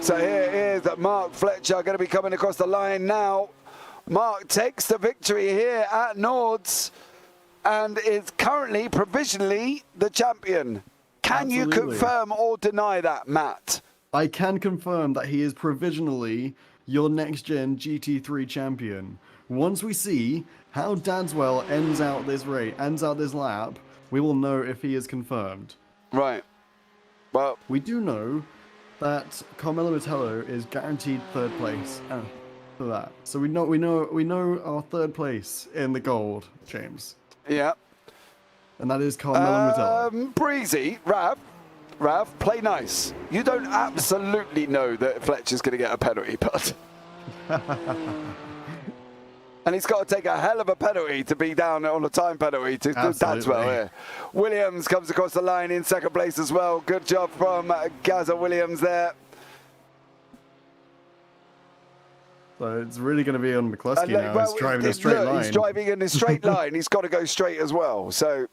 A: So here is Mark Fletcher going to be coming across the line now. Mark takes the victory here at Nords and is currently provisionally the champion. Can you confirm or deny that, Matt?
B: I can confirm that he is provisionally your Nxtgen GT3 champion. Once we see how Dadswell ends out this lap, we will know if he is confirmed.
A: Right. Well,
B: we do know that Carmelo Metello is guaranteed third place for that. So we know our third place in the gold, James.
A: Yeah.
B: And that is Carmelo Metello.
A: Breezy, Rav, play nice. You don't absolutely know that Fletcher's going to get a penalty, but... And he's got to take a hell of a penalty to be down on a time penalty to Dadswell here. Williams comes across the line in second place as well. Good job from Gaza Williams there.
B: So it's really going to be on McCluskey now. He's driving a straight line.
A: He's driving in a straight line. He's got to go straight as well. So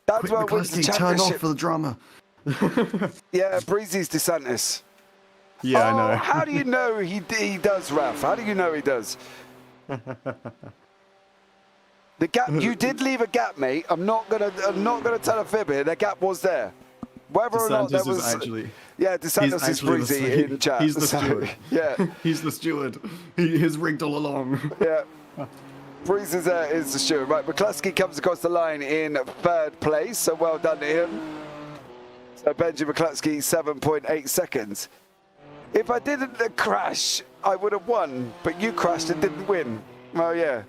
A: Dadswell wins the championship.
B: Turn off for the drama.
A: Yeah, Breezy's DeSantis.
B: Yeah, I know.
A: How do you know he does, Raf? How do you know he does? The gap, you did leave a gap, mate. I'm not gonna tell a fib here. The gap was there. Whether or not there was
B: actually,
A: yeah, DeSantis is Breezy in chat.
B: He's the steward.
A: Yeah,
B: he's the steward. He is rigged all along.
A: Yeah, Breezy is the steward. Right, McCluskey comes across the line in third place. So well done to him. So Benji McCluskey, 7.8 seconds. If I didn't crash, I would have won, but you crashed and didn't win. Oh yeah.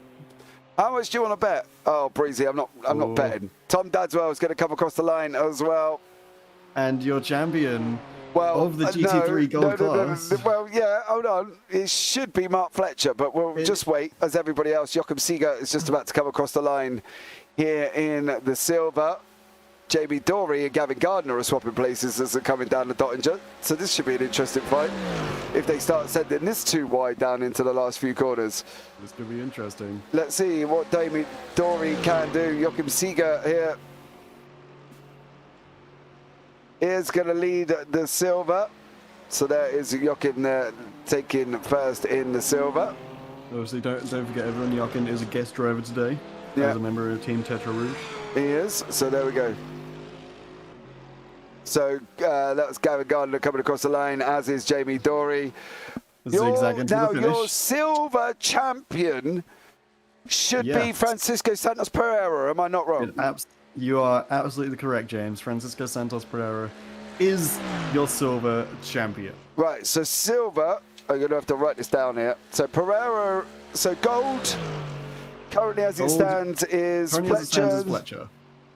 A: How much do you want to bet? Oh, Breezy, I'm not betting. Tom Dadswell is going to come across the line as well.
B: And your champion of the GT3 Gold class.
A: No. Well, yeah, hold on. It should be Mark Fletcher, but we'll just wait as everybody else. Joachim Seeger is just about to come across the line here in the silver. JB Dory and Gavin Gardner are swapping places as they're coming down the Dottinger. So this should be an interesting fight if they start sending this too wide down into the last few corners.
B: This could be interesting.
A: Let's see what Jamie Dory can do. Joachim Seeger here is going to lead the silver. So there is Joachim there taking first in the silver.
B: Obviously, don't forget everyone, Joachim is a guest driver today.
A: Yeah.
B: As a member of Team Tetra Rouge.
A: He is. So there we go. So that was Gavin Gardner coming across the line, as is Jamie Dory.
B: Zigzag into the finish.
A: Your silver champion should be Francisco Santos Pereira. Am I not wrong?
B: You are absolutely correct, James. Francisco Santos Pereira is your silver champion.
A: Right, so silver, I'm going to have to write this down here. So Pereira, so gold, currently as it stands is Fletcher.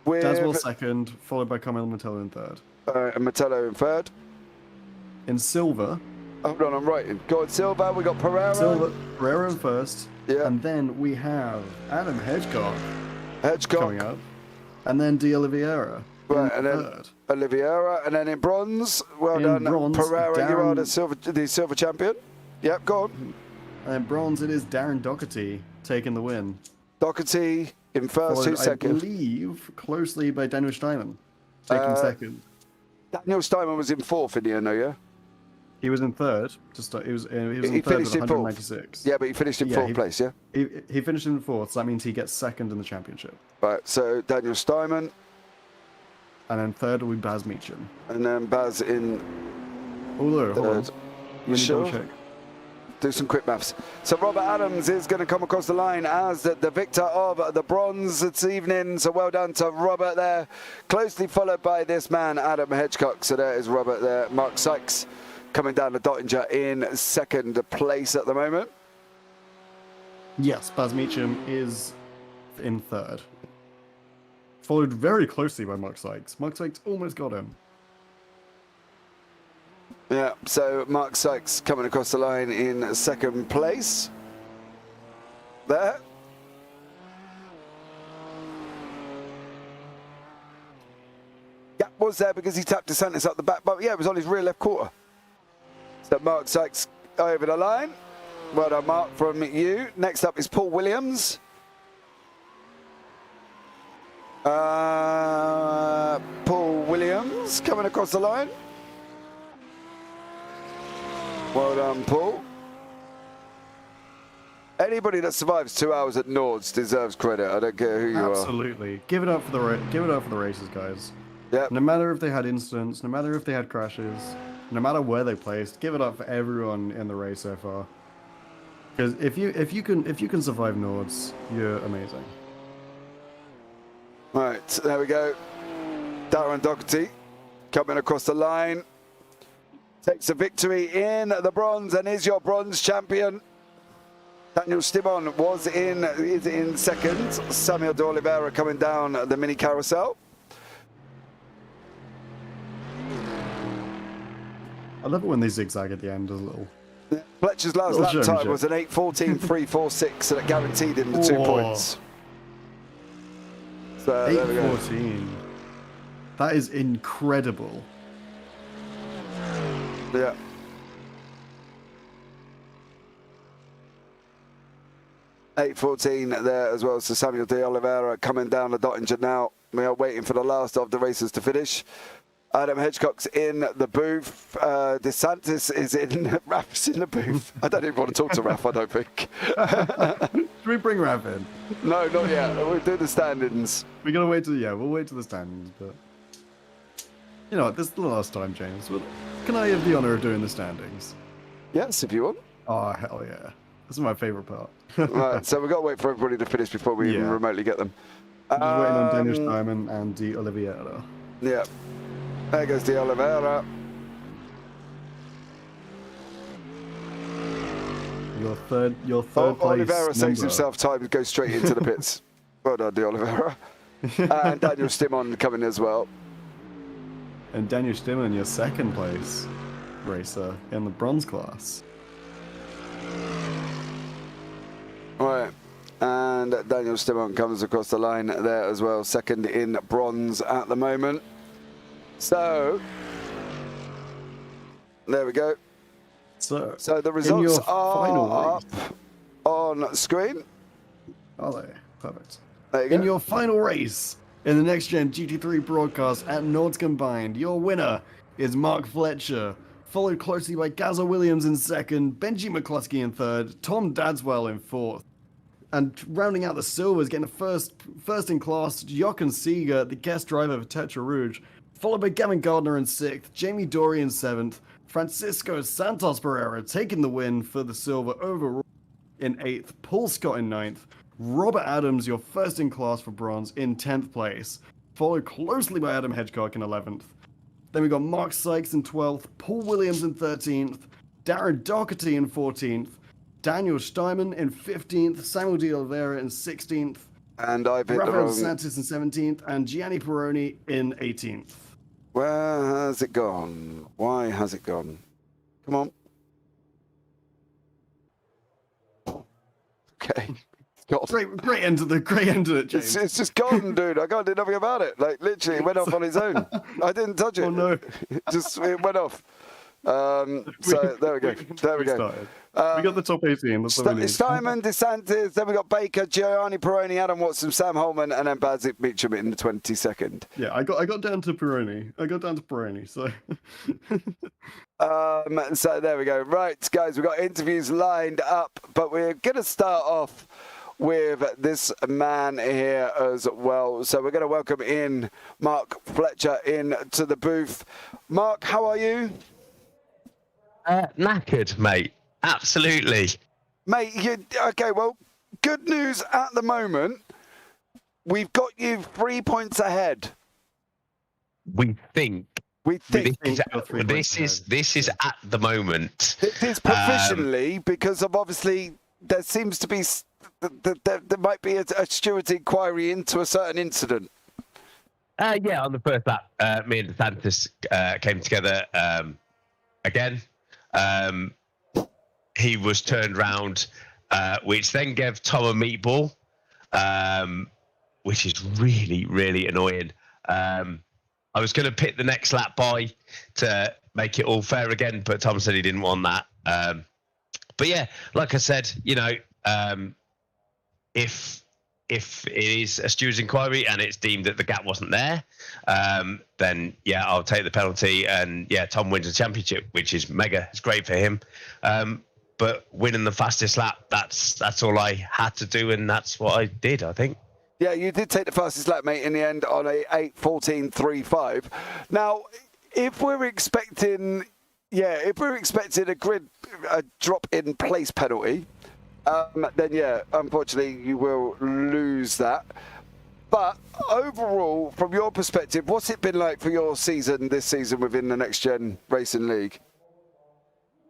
A: With
B: Dadswell second, followed by Carmelo Metello in third.
A: And Metello in third.
B: In silver.
A: Hold on, I'm writing. Go on, silver, we got Pereira.
B: Silver, Pereira in first.
A: Yeah.
B: And then we have Adam Hedgecock coming up. And then De Oliveira.
A: Right, and then
B: third.
A: Oliveira. And then in bronze, well done,
B: bronze,
A: Pereira, you are the silver champion. Yep, go on.
B: And in bronze, it is Darren Doherty taking the win.
A: Doherty in first, who's second?
B: I believe closely by Daniel Steinman taking second.
A: Daniel Steinman was in fourth in the end, though, yeah?
B: He was in third. He was in third with 196.
A: Yeah, but he finished in fourth place, yeah?
B: He finished in fourth, so that means he gets second in the championship.
A: Right, so Daniel Steinman.
B: And then third will be Baz Meacham.
A: And then Baz in
B: third.
A: You sure?
B: Check.
A: Do some quick maths. So Robert Adams is going to come across the line as the victor of the bronze this evening. So well done to Robert there. Closely followed by this man, Adam Hedgecock. So there is Robert there. Mark Sykes coming down the Dottinger in second place at the moment.
B: Yes, Baz Meacham is in third. Followed very closely by Mark Sykes. Mark Sykes almost got him.
A: Yeah, so Mark Sykes coming across the line in second place. There. Yeah, was there because he tapped DeSantis up the back, but yeah, it was on his rear left quarter. So Mark Sykes over the line. Well done, Mark, from you. Next up is Paul Williams. Paul Williams coming across the line. Well done, Paul. Anybody that survives 2 hours at Nords deserves credit. I don't care who you are.
B: Absolutely. Give it up for the races, guys.
A: Yep.
B: No matter if they had incidents, no matter if they had crashes, no matter where they placed, give it up for everyone in the race so far. Because if you can survive Nords, you're amazing.
A: Right, there we go. Darren Doherty coming across the line. Takes the victory in the bronze and is your bronze champion. Daniel Stimon is in second. Samuel de Oliveira coming down the mini carousel.
B: I love it when they zigzag at the end as a little.
A: Fletcher's last lap time was an 8:14.346, and it guaranteed him the 2 points. So
B: 8:14. That is incredible.
A: Yeah. $8:14 there as well. So Samuel de Oliveira coming down the Nxtgen now. We are waiting for the last of the races to finish. Adam Hedgecock's in the booth. DeSantis is in. Raf's in the booth. I don't even want to talk to Raf, I don't think.
B: Should we bring Rav in?
A: No, not yet. We'll do the standings.
B: We're gonna wait we'll wait till the standings, but you know what, this is the last time, James. Can I have the honor of doing the standings?
A: Yes, if you want.
B: Oh, hell yeah. This is my favorite part.
A: Right, so we've got to wait for everybody to finish before we even remotely get them.
B: Just waiting on Daniel Steinman and De Oliveira.
A: Yeah. There goes De Oliveira.
B: Your third place
A: Oliveira saves
B: member.
A: himself time to go straight into the pits. Well done, De Oliveira. And Daniel Stimon coming as well.
B: And Daniel Stimon, your second place racer in the bronze class.
A: Right. And Daniel Stimon comes across the line there as well, second in bronze at the moment. So, there we go. So the results are up on screen.
B: Are they? Perfect.
A: There you go.
B: In your final race in the Nxtgen GT3 broadcast at Nords Combined, your winner is Mark Fletcher, followed closely by Gazza Williams in second, Benji McCluskey in third, Tom Dadswell in fourth. And rounding out the silvers, getting a first in class, Jochen Seeger, the guest driver for Tetra Rouge, followed by Gavin Gardner in sixth, Jamie Dory in seventh, Francisco Santos Pereira taking the win for the silver overall in eighth, Paul Scott in ninth, Robert Adams, your first in class for bronze, in 10th place, followed closely by Adam Hedgecock in 11th. Then we got Mark Sykes in 12th, Paul Williams in 13th, Darren Doherty in 14th, Daniel Steinman in 15th, Samuel de Oliveira in 16th,
A: and I've hit
B: Rafael Santos in 17th, and Gianni Peroni in 18th.
A: Where has it gone? Why has it gone? Come on. Okay.
B: Great end to it, James.
A: It's just gone, dude. I can't do nothing about it. Like, literally, it went off on its own. I didn't touch it.
B: Oh, no.
A: It went off. So, there we go. There we go.
B: We got the top 18. That's what we need.
A: Steinman, DeSantis, then we got Baker, Gianni Peroni, Adam Watson, Sam Holman, and then Bazik Meacham in the 22nd.
B: Yeah, I got down to Peroni. So.
A: So there we go. Right, guys, we've got interviews lined up, but we're going to start off with this man here as well. So we're going to welcome in Mark Fletcher into the booth. Mark, how are you?
C: Knackered, mate. Absolutely.
A: Mate, okay, well, good news at the moment. We've got you 3 points ahead.
C: We think. This is at the moment.
A: It is provisionally because of obviously there seems to be there might be a steward inquiry into a certain incident.
C: Yeah, on the first lap, me and DeSantis came together again. He was turned round, which then gave Tom a meatball, which is really, really annoying. I was going to pit the next lap by to make it all fair again, but Tom said he didn't want that. But yeah, like I said, you know, if if it is a steward's inquiry and it's deemed that the gap wasn't there, then yeah, I'll take the penalty, and yeah, Tom wins the championship, which is mega. It's great for him. But winning the fastest lap, that's all I had to do, and that's what I did, I think.
A: Yeah, you did take the fastest lap, mate, in the end on a 8:14.35. Now, if we're expecting a drop in place penalty, then yeah, unfortunately you will lose that. But overall, from your perspective, what's it been like for your season this season within the Nxtgen Racing League?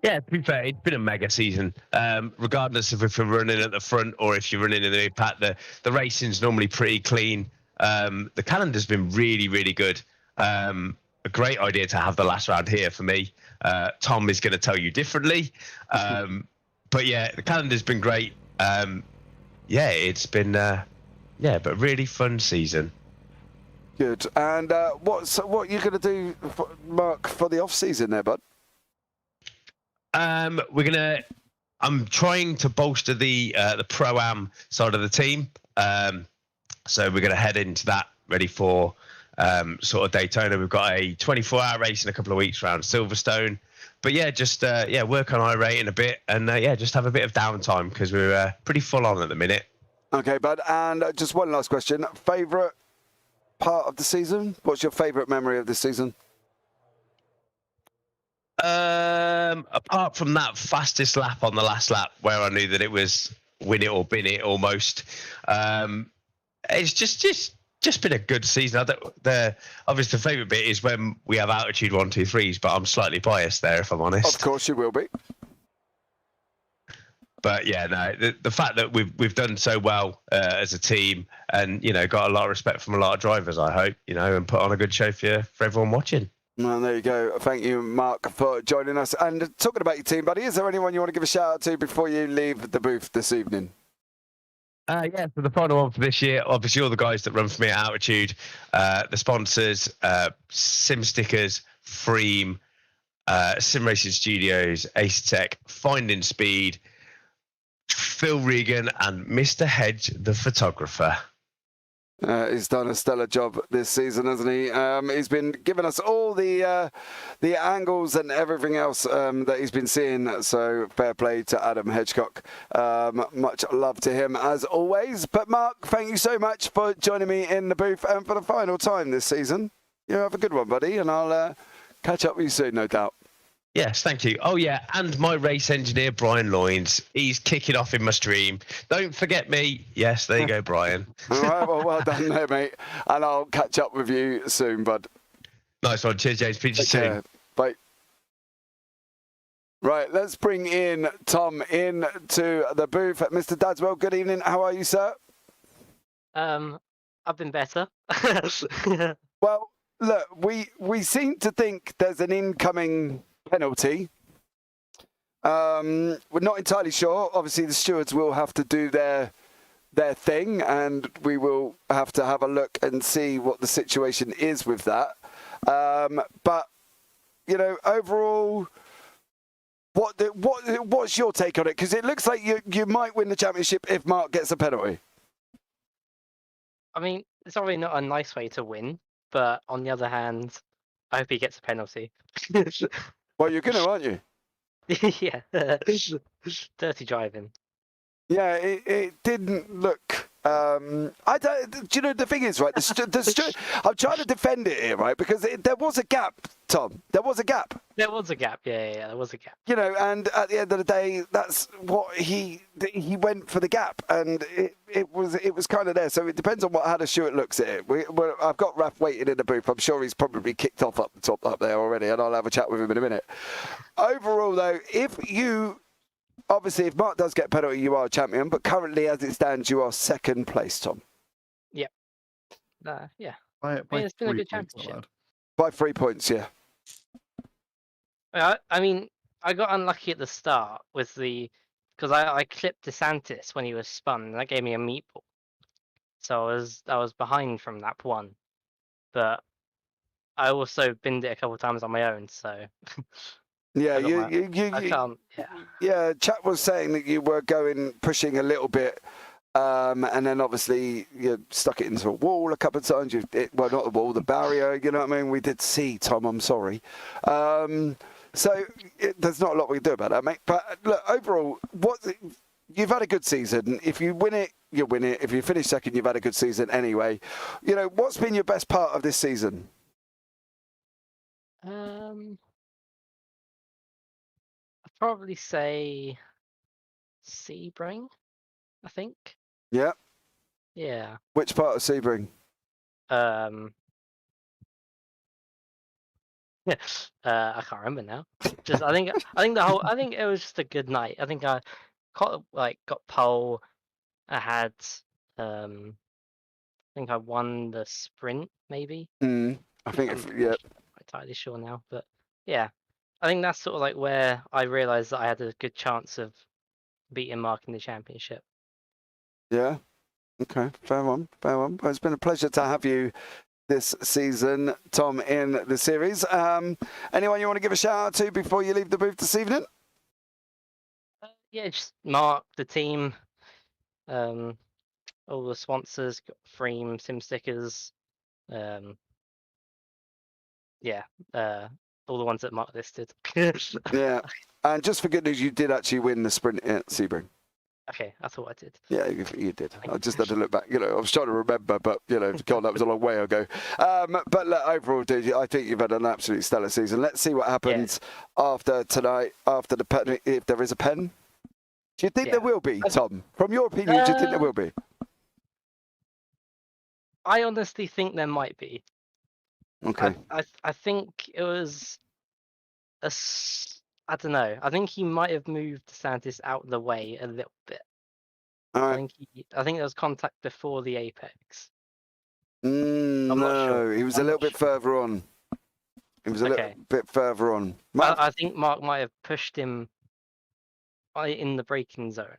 C: Yeah, to be fair, it's been a mega season. Regardless of if you're running at the front or if you're running in the mid pack, the racing's normally pretty clean. The calendar's been really, really good. A great idea to have the last round here for me. Tom is going to tell you differently. But yeah, the calendar's been great. Yeah, it's been but a really fun season.
A: Good. And what are you going to do, Mark, for the off season there, bud?
C: I'm trying to bolster the Pro-Am side of the team. So we're gonna head into that ready for sort of Daytona. We've got a 24-hour race in a couple of weeks around Silverstone. But yeah, just work on iRating a bit, and just have a bit of downtime because we're pretty full on at the minute.
A: Okay, bud. And just one last question. Favorite part of the season? What's your favorite memory of this season?
C: Apart from that fastest lap on the last lap where I knew that it was win it or bin it almost, it's just been a good season. Obviously the favourite bit is when we have altitude 1, 2, 3s, but I'm slightly biased there if I'm honest.
A: Of course you will be.
C: But yeah, no, the fact that we've done so well as a team, and got a lot of respect from a lot of drivers, I hope, and put on a good show for everyone watching.
A: Well, there you go. Thank you, Mark, for joining us. And talking about your team, buddy, is there anyone you want to give a shout out to before you leave the booth this evening?
C: Yeah, for the final one for this year, obviously all the guys that run for me at altitude, the sponsors, Sim Stickers, Freem, Sim Racing Studios, Ace Tech, Finding Speed, Phil Regan, and Mr. Hedge, the photographer.
A: He's done a stellar job this season, hasn't he? He's been giving us all the angles and everything else that he's been seeing. So fair play to Adam Hedgecock. Much love to him as always. But Mark, thank you so much for joining me in the booth and for the final time this season. You have a good one, buddy, and I'll catch up with you soon, no doubt.
C: Yes, thank you. Oh, yeah, and my race engineer, Brian Loynes. He's kicking off in my stream. Don't forget me. Yes, there you go, Brian.
A: All right, well done there, mate. And I'll catch up with you soon, bud.
C: Nice one. Cheers, James. Speak to you soon.
A: Bye. Right, let's bring in Tom into the booth. Mr. Dadswell, good evening. How are you, sir?
D: I've been better.
A: Well, look, we seem to think there's an incoming penalty. We're not entirely sure. Obviously, the stewards will have to do their thing, and we will have to have a look and see what the situation is with that. But overall, what's your take on it? Because it looks like you might win the championship if Mark gets a penalty.
D: I mean, it's probably not a nice way to win, but on the other hand, I hope he gets a penalty.
A: Well, you're going to, aren't you?
D: Yeah. Dirty driving.
A: Yeah, it didn't look. I don't. Do you know the thing is, right? I'm trying to defend it here, right? Because there was a gap, Tom. There was a gap.
D: There was a gap. Yeah, there was a gap.
A: And at the end of the day, that's what he went for the gap, and it was kind of there. So it depends on how the steward looks at it. I've got Raf waiting in the booth. I'm sure he's probably kicked off up the top up there already, and I'll have a chat with him in a minute. Overall, though, obviously, if Mark does get a penalty, you are a champion. But currently, as it stands, you are second place, Tom.
D: Yep. Yeah.
B: It's
D: been a good championship.
A: By 3 points, yeah.
D: I mean, I got unlucky at the start with because I clipped DeSantis when he was spun, and that gave me a meatball. So I was behind from lap 1, but I also binned it a couple of times on my own. So.
A: Yeah,
D: I can't.
A: Yeah, chat was saying that you were pushing a little bit And then obviously you stuck it into a wall a couple of times. Well, not the wall, the barrier. You know what I mean? We did see, Tom. I'm sorry. There's not a lot we can do about that, mate. But look, overall, you've had a good season. If you win it, you win it. If you finish second, you've had a good season anyway. You know, what's been your best part of this season?
D: I'd probably say Sebring, I think.
A: Yeah.
D: Yeah.
A: Which part of Sebring?
D: I can't remember now. Just I think it was just a good night. I think I got pole. I had I think I won the sprint maybe.
A: I think
D: I'm
A: yeah.
D: not entirely sure now, but yeah, I think that's sort of like where I realised that I had a good chance of beating Mark in the championship.
A: Yeah. Okay. Fair one. Fair one. Well, it's been a pleasure to have you this season, Tom, in the series. Anyone you want to give a shout out to before you leave the booth this evening?
D: Yeah, just Mark, the team, all the sponsors, got Freem, Sim stickers, yeah, all the ones that Mark listed.
A: Yeah. And just for good news, you did actually win the sprint at Sebring.
D: Okay, I thought I did.
A: Yeah, you did. I just had to look back. You know, I was trying to remember, but you know, God, that was a long way ago. But look, overall, dude, I think you've had an absolutely stellar season. Let's see what happens after tonight, after the pen. If there is a pen, do you think there will be, Tom? From your opinion, do you think there will be?
D: I honestly think there might be.
A: Okay.
D: I think it was I don't know. I think he might have moved DeSantis out of the way a little bit.
A: All right.
D: I think there was contact before the apex.
A: I'm
D: not
A: no,
D: sure.
A: he was a little bit further on. He was a little bit further on.
D: I think Mark might have pushed him in the braking zone.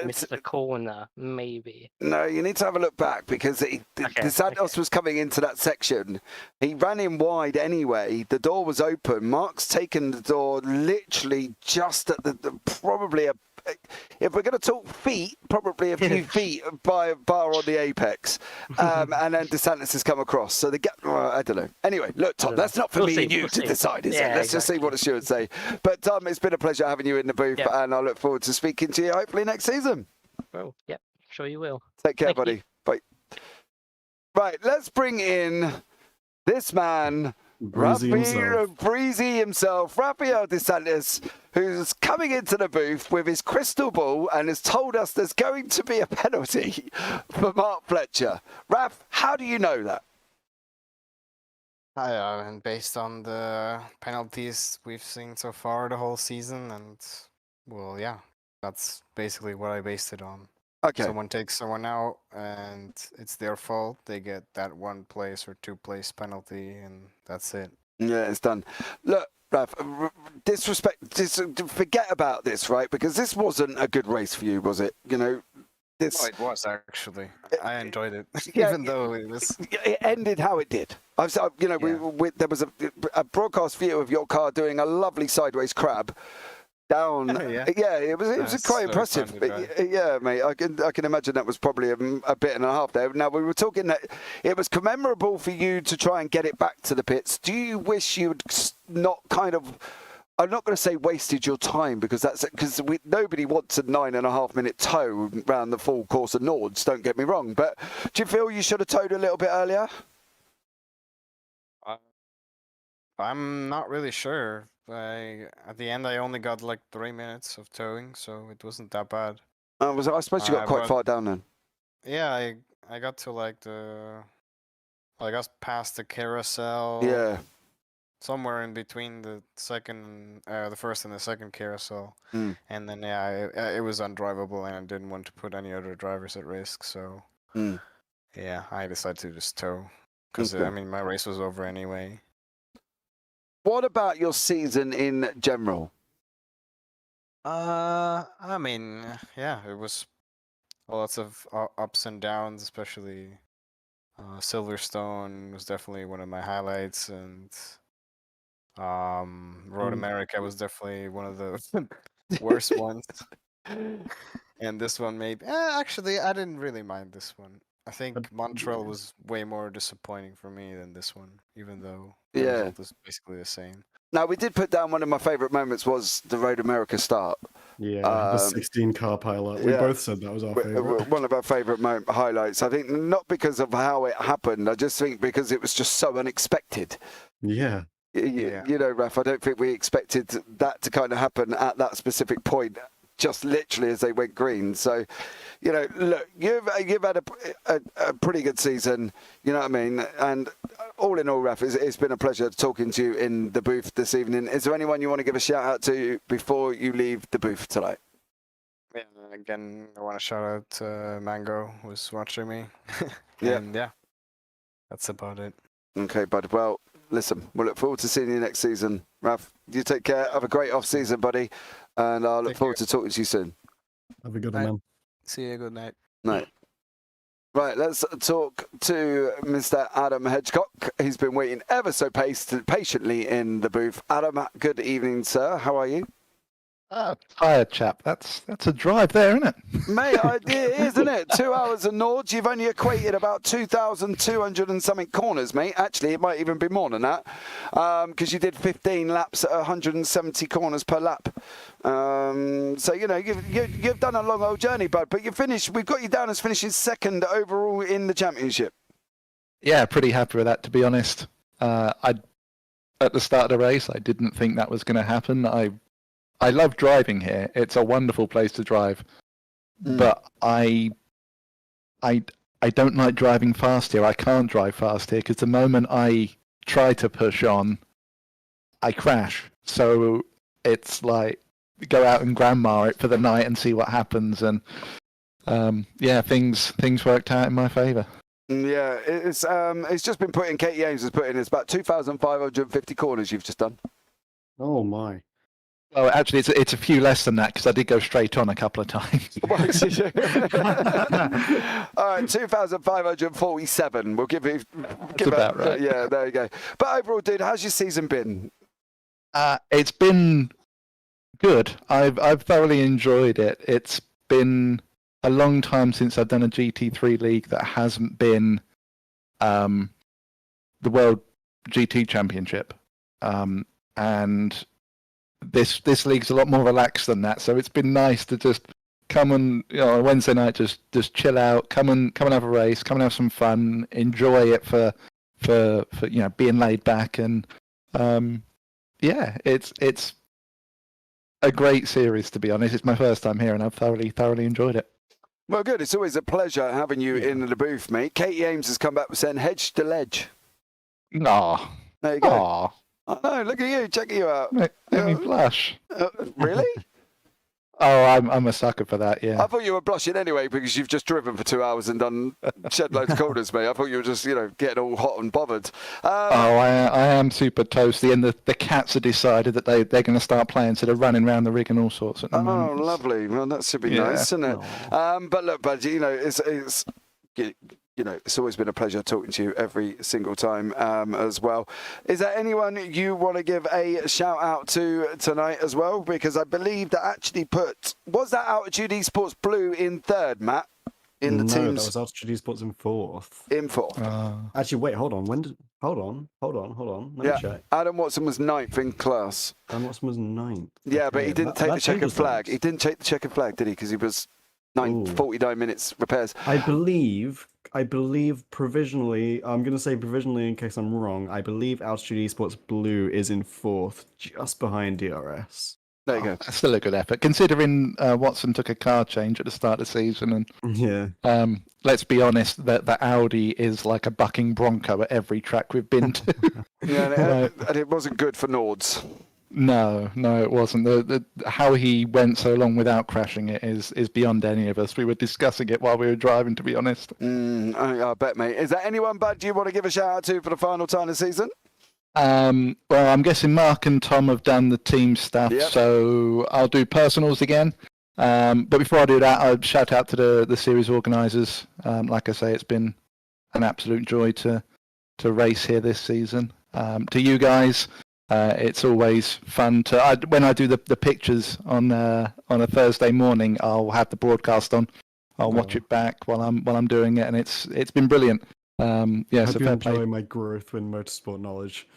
D: Missed the corner, maybe.
A: No, you need to have a look back because DeSantis was coming into that section. He ran in wide anyway. The door was open. Mark's taken the door literally just at probably if we're going to talk feet, probably a few feet by a bar on the apex. And then DeSantis has come across. So the gap, I don't know. Anyway, look, Tom, that's not for me and you to decide, is it? Let's just see what the stewards say. But Tom, it's been a pleasure having you in the booth, and I look forward to speaking to you hopefully next season.
D: Well, yep, sure you will.
A: Take care, buddy. Bye. Right, let's bring in this man, Breezy himself, Rafael DeSantis, who's coming into the booth with his crystal ball and has told us there's going to be a penalty for Mark Fletcher. Raf, how do you know that?
E: And based on the penalties we've seen so far the whole season, and well, yeah, that's basically what I based it on.
A: Okay.
E: Someone takes someone out and it's their fault. They get that 1 place or 2 place penalty, and that's it.
A: Yeah, it's done. Look, Raf, forget about this, right? Because this wasn't a good race for you, was it? You know, this.
E: Oh, it was actually. I enjoyed it,
A: Yeah,
E: even though it was.
A: It ended how it did. You know, there was a broadcast view of your car doing a lovely sideways crab. Down, it was quite impressive. Yeah, mate, I can imagine that was probably a bit and a half there. Now we were talking that it was commemorable for you to try and get it back to the pits. Do you wish you'd not kind of? I'm not going to say wasted your time because nobody wants a 9.5 minute tow around the full course of Nords. Don't get me wrong, but do you feel you should have towed a little bit earlier?
E: I'm not really sure. At the end, I only got like 3 minutes of towing, so it wasn't that bad.
A: I suppose you got quite far down then.
E: Yeah, I got to like I got past the carousel.
A: Yeah.
E: Somewhere in between the first and the second carousel, and then it was undrivable, and I didn't want to put any other drivers at risk, so yeah, I decided to just tow because I mean my race was over anyway.
A: What about your season in general?
E: I mean, yeah, it was lots of ups and downs, especially Silverstone was definitely one of my highlights, and Road America was definitely one of the worst ones. And this one maybe. Actually, I didn't really mind this one. I think Montreal was way more disappointing for me than this one, even though the result is basically the same.
A: Now, we did put down one of my favourite moments was the Road America start.
B: Yeah, the 16-car pilot. We both said that was our favourite.
A: One of our favourite highlights. I think not because of how it happened. I just think because it was just so unexpected.
B: Yeah.
A: You know, Raf, I don't think we expected that to kind of happen at that specific point, just literally as they went green. So, you know, look, you've had a pretty good season, you know what I mean? And all in all, Raf, it's been a pleasure talking to you in the booth this evening. Is there anyone you want to give a shout out to before you leave the booth tonight?
E: Yeah, again, I want to shout out Mango, who's watching me.
A: Yeah.
E: And yeah, that's about it.
A: Okay, bud. Well, listen, we'll look forward to seeing you next season. Raf, you take care. Have a great off-season, buddy. And I'll look forward to talking to you soon.
B: Have a good one, man.
E: See you. Good night.
A: Night. Right, let's talk to Mr. Adam Hedgecock. He's been waiting ever so patiently in the booth. Adam, good evening, sir. How are you?
F: Tired chap. That's a drive there, isn't it?
A: Mate, it is, isn't it? 2 hours and Nords. You've only equated about 2,200 and something corners, mate. Actually, it might even be more than that, because you did 15 laps at 170 corners per lap. So you know you've done a long old journey, bud. But you finished. We've got you down as finishing second overall in the championship.
F: Yeah, pretty happy with that, to be honest. At the start of the race, I didn't think that was going to happen. I love driving here. It's a wonderful place to drive. But I don't like driving fast here. I can't drive fast here because the moment I try to push on, I crash. So it's like go out and grandma it for the night and see what happens. And yeah, things worked out in my favour.
A: Yeah, it's just been put in. Katie Ames has put in. It's about 2,550 corners you've just done.
B: Oh my.
F: Well, actually, it's a few less than that because I did go straight on a couple of times.
A: All right, 2,547. We'll give you.
F: That's about right.
A: Yeah, there you go. But overall, dude, how's your season been?
F: It's been good. I've thoroughly enjoyed it. It's been a long time since I've done a GT3 League that hasn't been the World GT Championship, and this league's a lot more relaxed than that. So it's been nice to just come and on a Wednesday night just chill out, come and have a race, come and have some fun, enjoy it for being laid back, and yeah, it's a great series, to be honest. It's my first time here and I've thoroughly enjoyed it.
A: Well, good. It's always a pleasure having you in the booth, mate. Katie Ames has come back with saying hedge to ledge.
F: Aw.
A: There you go.
F: Aw.
A: I know, look at you, checking you out.
F: Make me blush.
A: Really?
F: Oh, I'm a sucker for that, yeah.
A: I thought you were blushing anyway because you've just driven for 2 hours and done shed loads of corners, mate. I thought you were just, getting all hot and bothered.
F: I am super toasty, and the cats have decided that they're going to start playing, so they're running around the rig and all sorts at the moment.
A: Oh, lovely. Well, that should be nice, isn't it? But look, bud, it's always been a pleasure talking to you every single time as well. Is there anyone you want to give a shout out to tonight as well? Because I believe that actually was that Altitude Esports Blue in third, Matt? In the teams?
B: No, that was Altitude Esports in fourth.
A: In fourth.
B: Actually, wait, hold on. Hold on. Let me check.
A: Adam Watson was ninth in class.
B: Adam Watson was ninth.
A: Yeah, but he didn't take the checkered flag. He didn't take the checkered flag, did he? Because he was 49 minutes repairs.
B: I believe provisionally, I'm going to say provisionally in case I'm wrong, I believe Altitude Esports Blue is in fourth, just behind DRS.
A: There you go.
F: That's still a good effort, considering Watson took a car change at the start of the season. And
B: yeah.
F: Let's be honest, that Audi is like a bucking Bronco at every track we've been to.
A: Yeah, and it wasn't good for Nords.
F: No, it wasn't. How he went so long without crashing it is beyond any of us. We were discussing it while we were driving, to be honest.
A: I bet, mate. Is there anyone, Bud, you want to give a shout out to for the final time of the season?
F: Well, I'm guessing Mark and Tom have done the team stuff, so I'll do personals again. But before I do that, I'll shout out to the series organisers. Like I say, it's been an absolute joy to race here this season. To you guys, It's always fun to when I do the pictures on a Thursday morning. I'll have the broadcast on. I'll watch it back while I'm doing it, and it's been brilliant. Yeah,
B: I
F: so
B: hope you
F: fair
B: enjoy
F: play.
B: my growth in motorsport knowledge.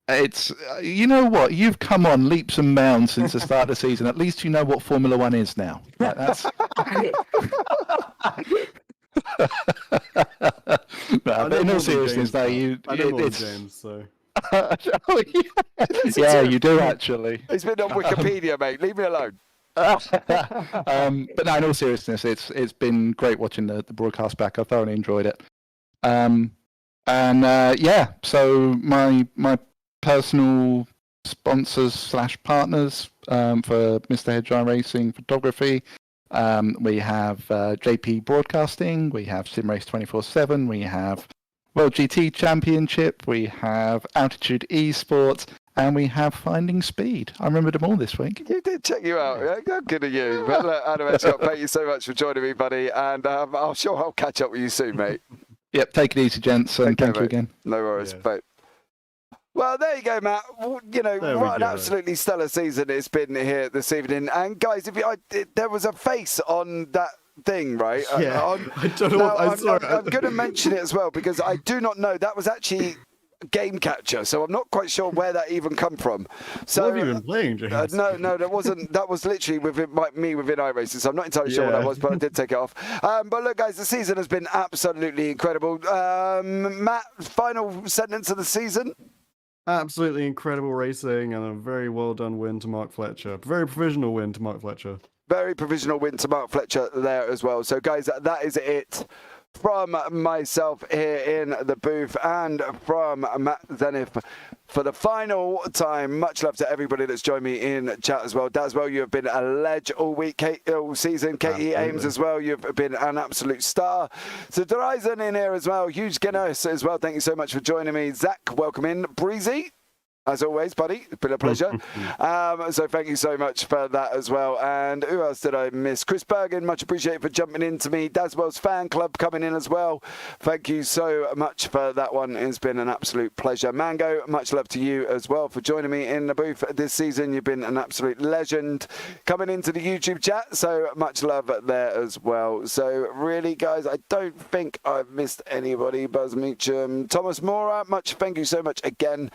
F: It's you know what, you've come on leaps and bounds since the start of the season. At least you know what Formula One is now. Like, that's... No, but in all seriousness, though,
B: I know more than James, so.
F: Oh, yeah, you do actually.
A: It's been on Wikipedia, mate. Leave me alone.
F: But no, in all seriousness, it's been great watching the broadcast back. I thoroughly enjoyed it. Yeah, so my personal sponsors / partners for Mr. Hedgeye Racing Photography. We have JPBroadcasting, we have SimRace 24/7, we have World GT Championship, we have Altitude Esports, and we have Finding Speed. I remembered them all this week.
A: You did check you out. Yeah, good of you. But look, Adam Edgecott, thank you so much for joining me, buddy. And I'm sure I'll catch up with you soon, mate.
F: Yep, take it easy, gents, and thank you again.
A: No worries.
B: Yeah.
A: But well, there you go, Matt. You know, what an absolutely stellar season it's been here this evening. And guys, there was a face on that thing, right?
B: Yeah. I don't know. I'm sorry.
A: I'm going to mention it as well because I do not know. That was actually game capture, so I'm not quite sure where that even come from. So
B: what have you been playing, James?
A: no, that wasn't. That was literally within iRacing, so I'm not entirely sure what that was, but I did take it off. But look, guys, the season has been absolutely incredible. Matt, final sentence of the season.
B: Absolutely incredible racing and a very well done win to Mark Fletcher. Very provisional win to Mark Fletcher.
A: Very provisional win to Mark Fletcher there as well. So, guys, that is it from myself here in the booth and from Matt Zeniith for the final time. Much love to everybody that's joined me in chat as well. Daswell, you have been a ledge all week, all season. Katie Ames as well, you've been an absolute star. So Horizon in here as well. Huge Guinness as well. Thank you so much for joining me. Zach, welcome in. Breezy, as always, buddy, it's been a pleasure. So thank you so much for that as well. And who else did I miss? Chris Bergen, much appreciated for jumping into me. Daswell's fan club coming in as well. Thank you so much for that one. It's been an absolute pleasure. Mango, much love to you as well for joining me in the booth this season. You've been an absolute legend coming into the YouTube chat. So much love there as well. So really, guys, I don't think I've missed anybody. Buzz Meacham, Thomas Mora, thank you so much again.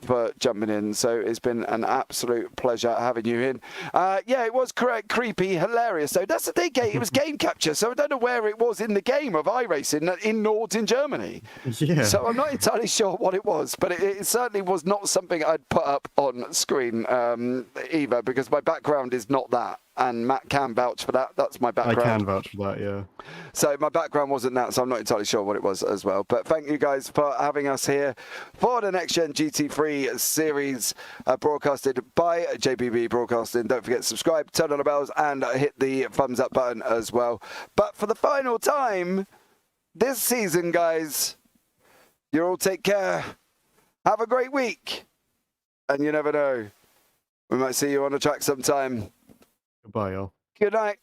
A: For jumping in. So it's been an absolute pleasure having you in. Yeah, it was correct, creepy, hilarious. So that's the thing, it was game capture. So I don't know where it was in the game of iRacing in Nords in Germany.
B: Yeah.
A: So I'm not entirely sure what it was, but it certainly was not something I'd put up on screen either, because my background is not that. And Matt can vouch for that. That's my background.
B: I can vouch for that, yeah.
A: So my background wasn't that, so I'm not entirely sure what it was as well. But thank you guys for having us here for the Nxtgen GT3 series broadcasted by JPB Broadcasting. Don't forget to subscribe, turn on the bells, and hit the thumbs up button as well. But for the final time this season, guys, you all take care. Have a great week. And you never know, we might see you on the track sometime.
B: Goodbye, y'all.
A: Good night.